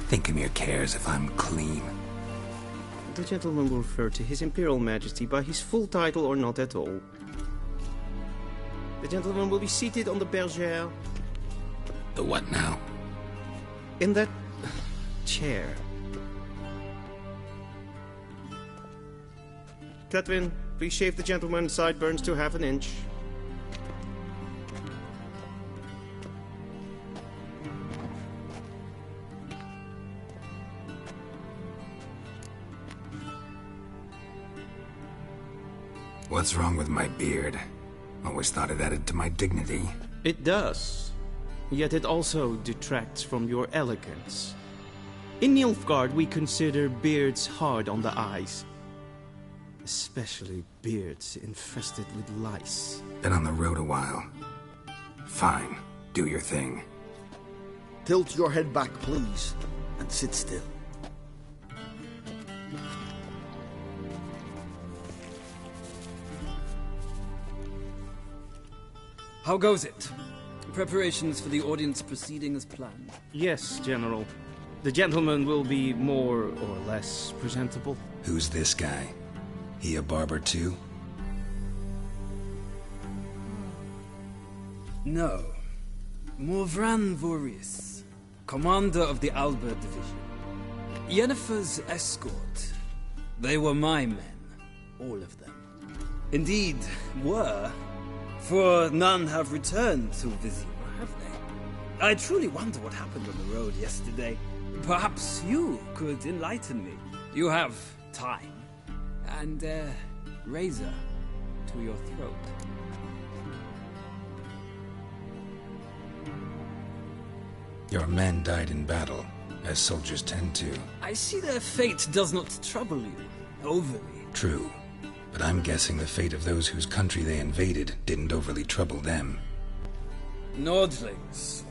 Thinkamere cares if I'm clean. The gentleman will refer to His Imperial Majesty by his full title or not at all. The gentleman will be seated on the bergère. The what now? In that chair. Catwin, please shave the gentleman's sideburns to half an inch. What's wrong with my beard? Always thought it added to my dignity. It does. Yet it also detracts from your elegance. In Nilfgaard, we consider beards hard on the eyes. Especially beards infested with lice. Been on the road a while. Fine. Do your thing. Tilt your head back, please, and sit still. How goes it? Preparations for the audience proceeding as planned? Yes, General. The gentleman will be more or less presentable. Who's this guy? He a barber too? No. Morvran Voorhis, commander of the Albert Division. Yennefer's escort. They were my men. All of them. Indeed, were. For none have returned to Vizima, have they? I truly wonder what happened on the road yesterday. Perhaps you could enlighten me. You have time. And a razor to your throat. Your men died in battle, as soldiers tend to. I see their fate does not trouble you overly. True. But I'm guessing the fate of those whose country they invaded didn't overly trouble them. Nordlings.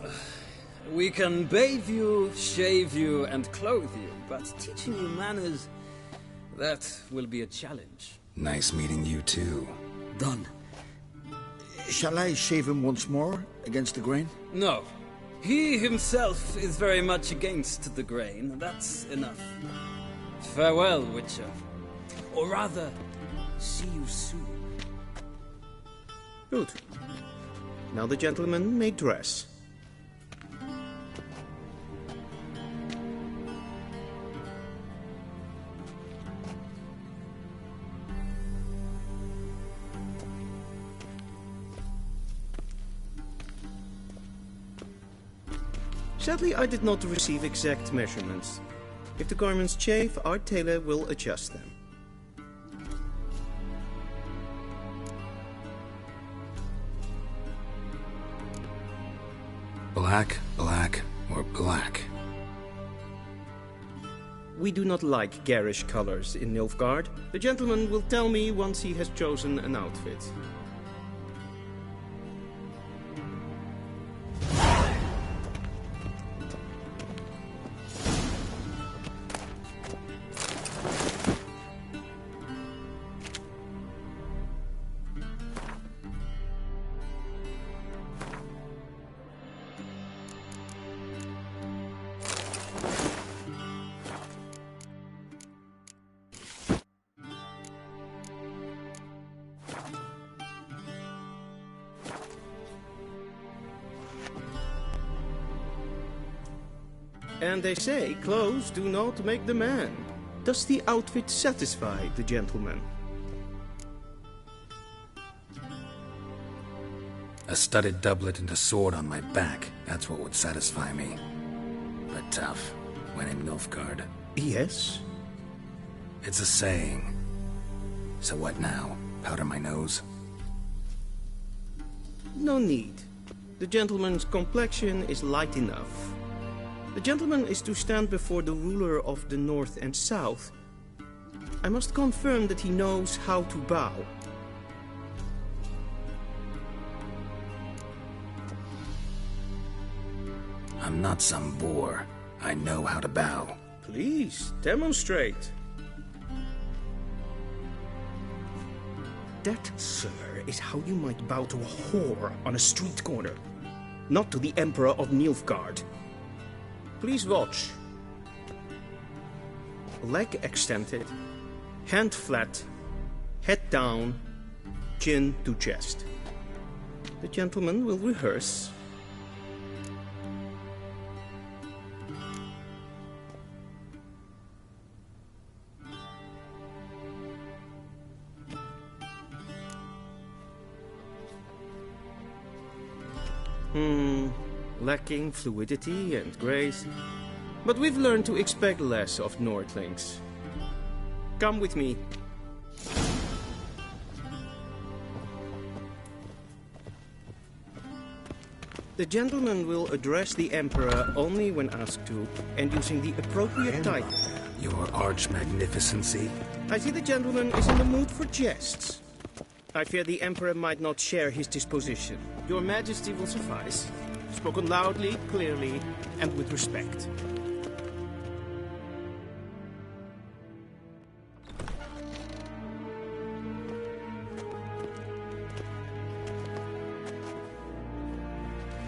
We can bathe you, shave you, and clothe you, but teaching you manners, that will be a challenge. Nice meeting you too. Done. Shall I shave him once more, against the grain? No. He himself is very much against the grain. That's enough. Farewell, Witcher. Or rather, see you soon. Good. Now the gentleman may dress. Sadly, I did not receive exact measurements. If the garments chafe, our tailor will adjust them. Black, black, or black? We do not like garish colors in Nilfgaard. The gentleman will tell me once he has chosen an outfit. And they say clothes do not make the man. Does the outfit satisfy the gentleman? A studded doublet and a sword on my back. That's what would satisfy me. But tough, when in Nilfgaard. Yes? It's a saying. So what now? Powder my nose? No need. The gentleman's complexion is light enough. The gentleman is to stand before the ruler of the North and South. I must confirm that he knows how to bow. I'm not some boor. I know how to bow. Please, demonstrate. That, sir, is how you might bow to a whore on a street corner, not to the Emperor of Nilfgaard. Please watch. Leg extended, hand flat, head down, chin to chest. The gentleman will rehearse. Lacking fluidity and grace. But we've learned to expect less of Nordlings. Come with me. The gentleman will address the Emperor only when asked to, and using the appropriate title. Your arch-magnificency? I see the gentleman is in the mood for jests. I fear the Emperor might not share his disposition. Your Majesty will suffice. Spoken loudly, clearly, and with respect.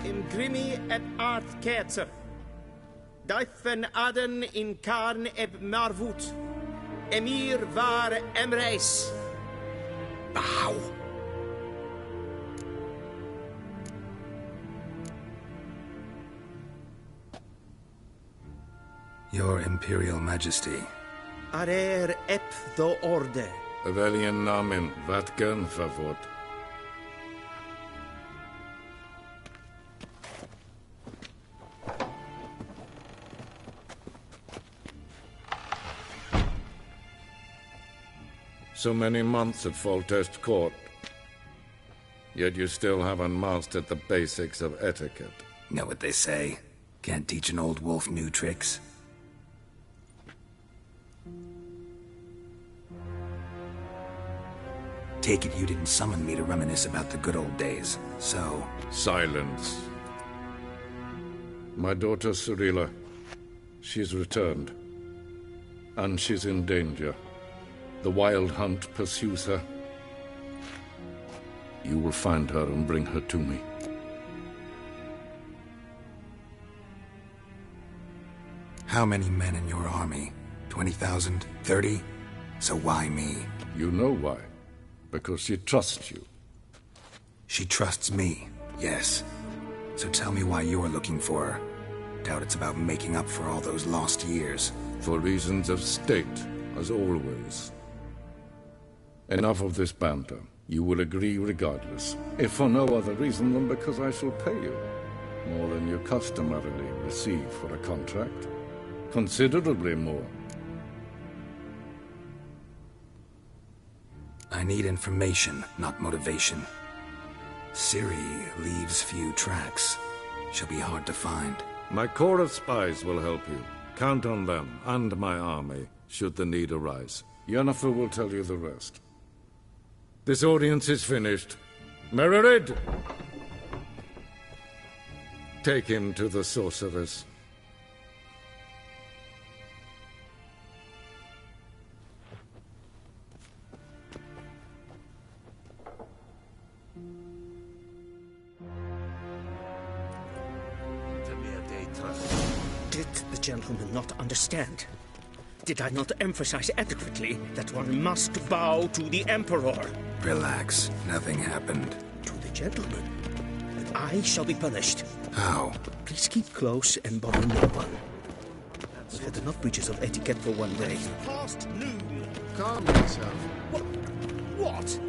Imgrimi et art ketzer. Daifen aden in karn eb marvut. Emir var emreis. Bow. Your Imperial Majesty. Arer ep the orde. Velian namen, vatgen favot. So many months at Foltest Court. Yet you still haven't mastered the basics of etiquette. Know what they say? Can't teach an old wolf new tricks. Take it you didn't summon me to reminisce about the good old days, so... Silence. My daughter Cirilla, she's returned. And she's in danger. The Wild Hunt pursues her. You will find her and bring her to me. How many men in your army? 20,000? 30? So why me? You know why. Because she trusts you. She trusts me, yes. So tell me why you're looking for her. Doubt it's about making up for all those lost years. For reasons of state, as always. Enough of this banter. You will agree regardless, if for no other reason than because I shall pay you more than you customarily receive for a contract. Considerably more. I need information, not motivation. Ciri leaves few tracks. She'll be hard to find. My corps of spies will help you. Count on them, and my army, should the need arise. Yennefer will tell you the rest. This audience is finished. Mererid! Take him to the sorceress. Did the gentleman not understand? Did I not emphasize adequately that one must bow to the Emperor? Relax. Nothing happened. To the gentleman. But I shall be punished. How? Please keep close and bother no one. We've had enough breaches of etiquette for one day. Past noon. Calm yourself. What?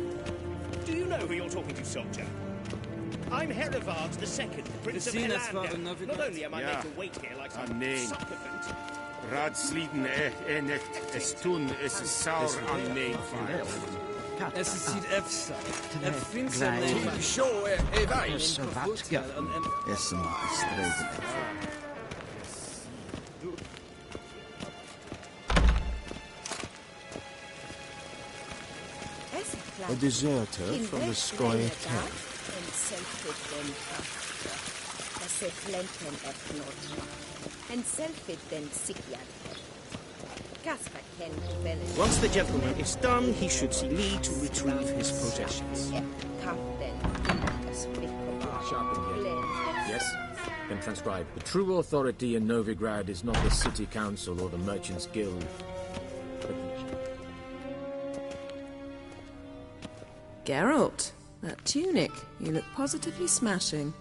Do you know who you're talking to, soldier? I'm Herivard II, Prince of Helander. Not only am I made to wait here like some supplicant... Radsliden nicht, es tun, es ist sauer an mig. Es ist sitt efsa. Finns en Till så är vägen för vodka. A deserter from the Skoye town. Once the gentleman is done, he should see me to retrieve his possessions. Yes? Then transcribe. The true authority in Novigrad is not the city council or the merchants' guild. Geralt, that tunic. You look positively smashing.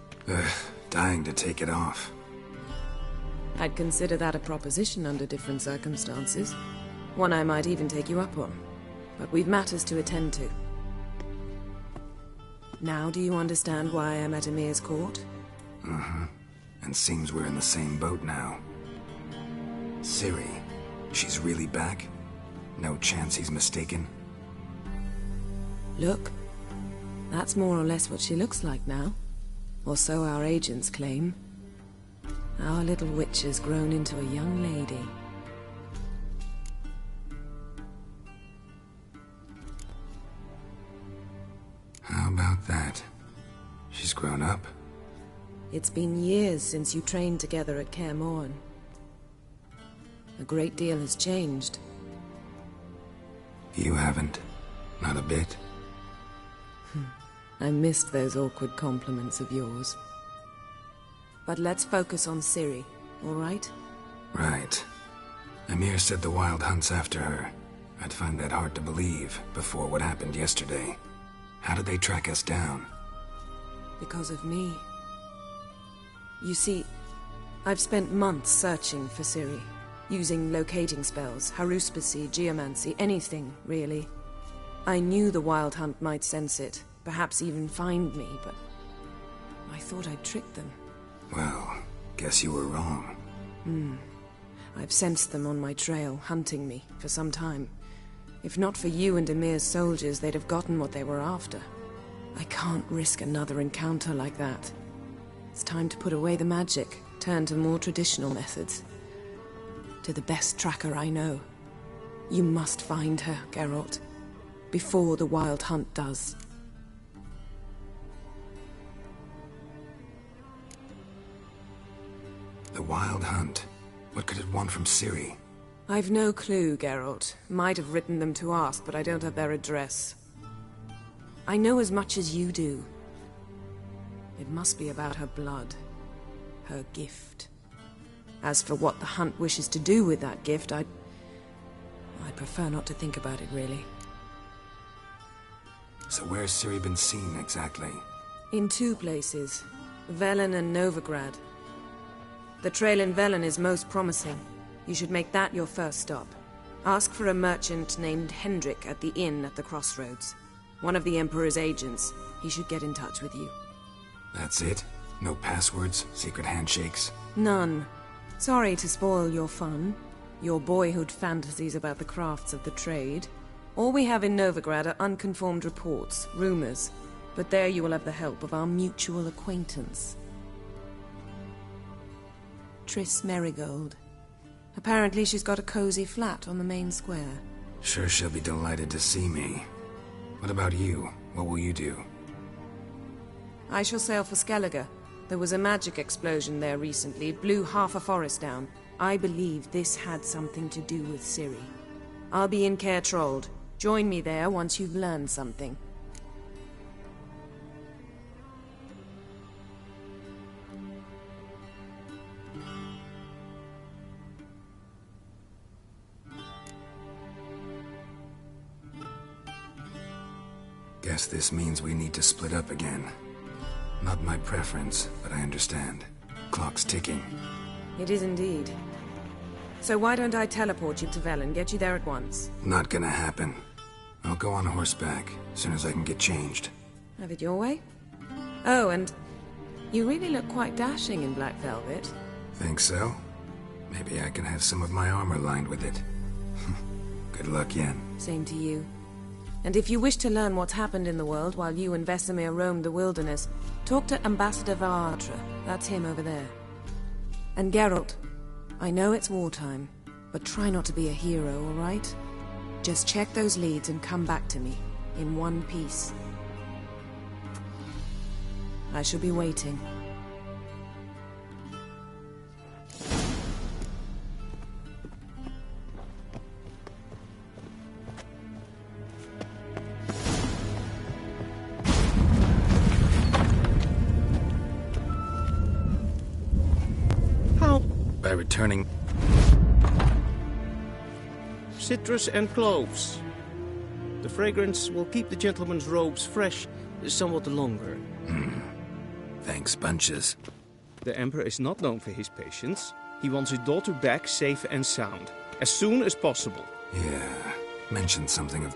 Dying to take it off. I'd consider that a proposition under different circumstances. One I might even take you up on. But we've matters to attend to. Now do you understand why I'm at Emir's court? Uh-huh. And seems we're in the same boat now. Ciri, she's really back? No chance he's mistaken? Look. That's more or less what she looks like now. Or so our agents claim. Our little witch has grown into a young lady. How about that? She's grown up? It's been years since you trained together at Kaer Morhen. A great deal has changed. You haven't? Not a bit? I missed those awkward compliments of yours. But let's focus on Ciri, all right? Right. Emir said the Wild Hunt's after her. I'd find that hard to believe before what happened yesterday. How did they track us down? Because of me. You see, I've spent months searching for Ciri, using locating spells, haruspicy, geomancy, anything, really. I knew the Wild Hunt might sense it, perhaps even find me, but I thought I'd tricked them. Well, guess you were wrong. I've sensed them on my trail, hunting me, for some time. If not for you and Emir's soldiers, they'd have gotten what they were after. I can't risk another encounter like that. It's time to put away the magic, turn to more traditional methods. To the best tracker I know. You must find her, Geralt. Before the Wild Hunt does. The Wild Hunt? What could it want from Ciri? I've no clue, Geralt. Might have written them to ask, but I don't have their address. I know as much as you do. It must be about her blood. Her gift. As for what the Hunt wishes to do with that gift, I I prefer not to think about it, really. So where's Ciri been seen, exactly? In 2 places. Velen and Novigrad. The trail in Velen is most promising. You should make that your first stop. Ask for a merchant named Hendrik at the inn at the crossroads. One of the Emperor's agents. He should get in touch with you. That's it? No passwords? Secret handshakes? None. Sorry to spoil your fun. Your boyhood fantasies about the crafts of the trade. All we have in Novigrad are unconfirmed reports, rumors. But there you will have the help of our mutual acquaintance. Triss Merigold. Apparently she's got a cozy flat on the main square. Sure she'll be delighted to see me. What about you? What will you do? I shall sail for Skellige. There was a magic explosion there recently, blew half a forest down. I believe this had something to do with Ciri. I'll be in Caer Trolde. Join me there once you've learned something. Guess this means we need to split up again. Not my preference, but I understand. Clock's ticking. It is indeed. So why don't I teleport you to Velen, get you there at once? Not gonna happen. I'll go on horseback, as soon as I can get changed. Have it your way? Oh, and you really look quite dashing in black velvet. Think so? Maybe I can have some of my armor lined with it. Good luck, Yen. Same to you. And if you wish to learn what's happened in the world while you and Vesemir roamed the wilderness, talk to Ambassador Varatra. That's him over there. And Geralt, I know it's wartime, but try not to be a hero, all right? Just check those leads and come back to me, in one piece. I shall be waiting. By returning... Citrus and cloves. The fragrance will keep the gentleman's robes fresh somewhat longer. Thanks, bunches. The Emperor is not known for his patience. He wants his daughter back safe and sound, as soon as possible. Yeah, mentioned something of...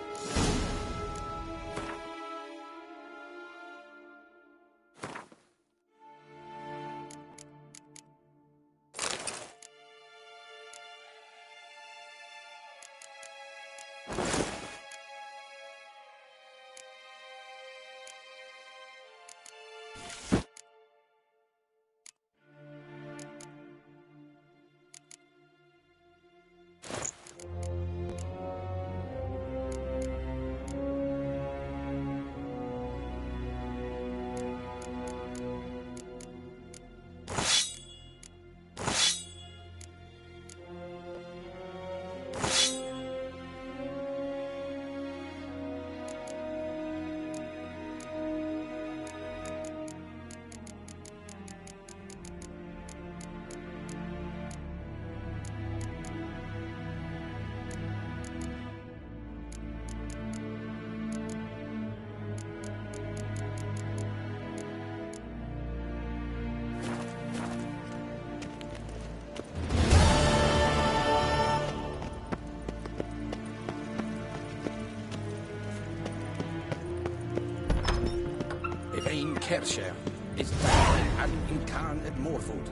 Kershire is back and in Khan at Morfoot.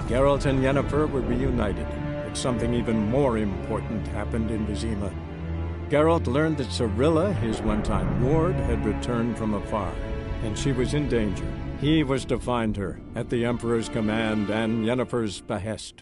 Geralt and Yennefer were reunited, but something even more important happened in Vizima. Geralt learned that Cirilla, his one-time ward, had returned from afar, and she was in danger. He was to find her, at the Emperor's command and Yennefer's behest.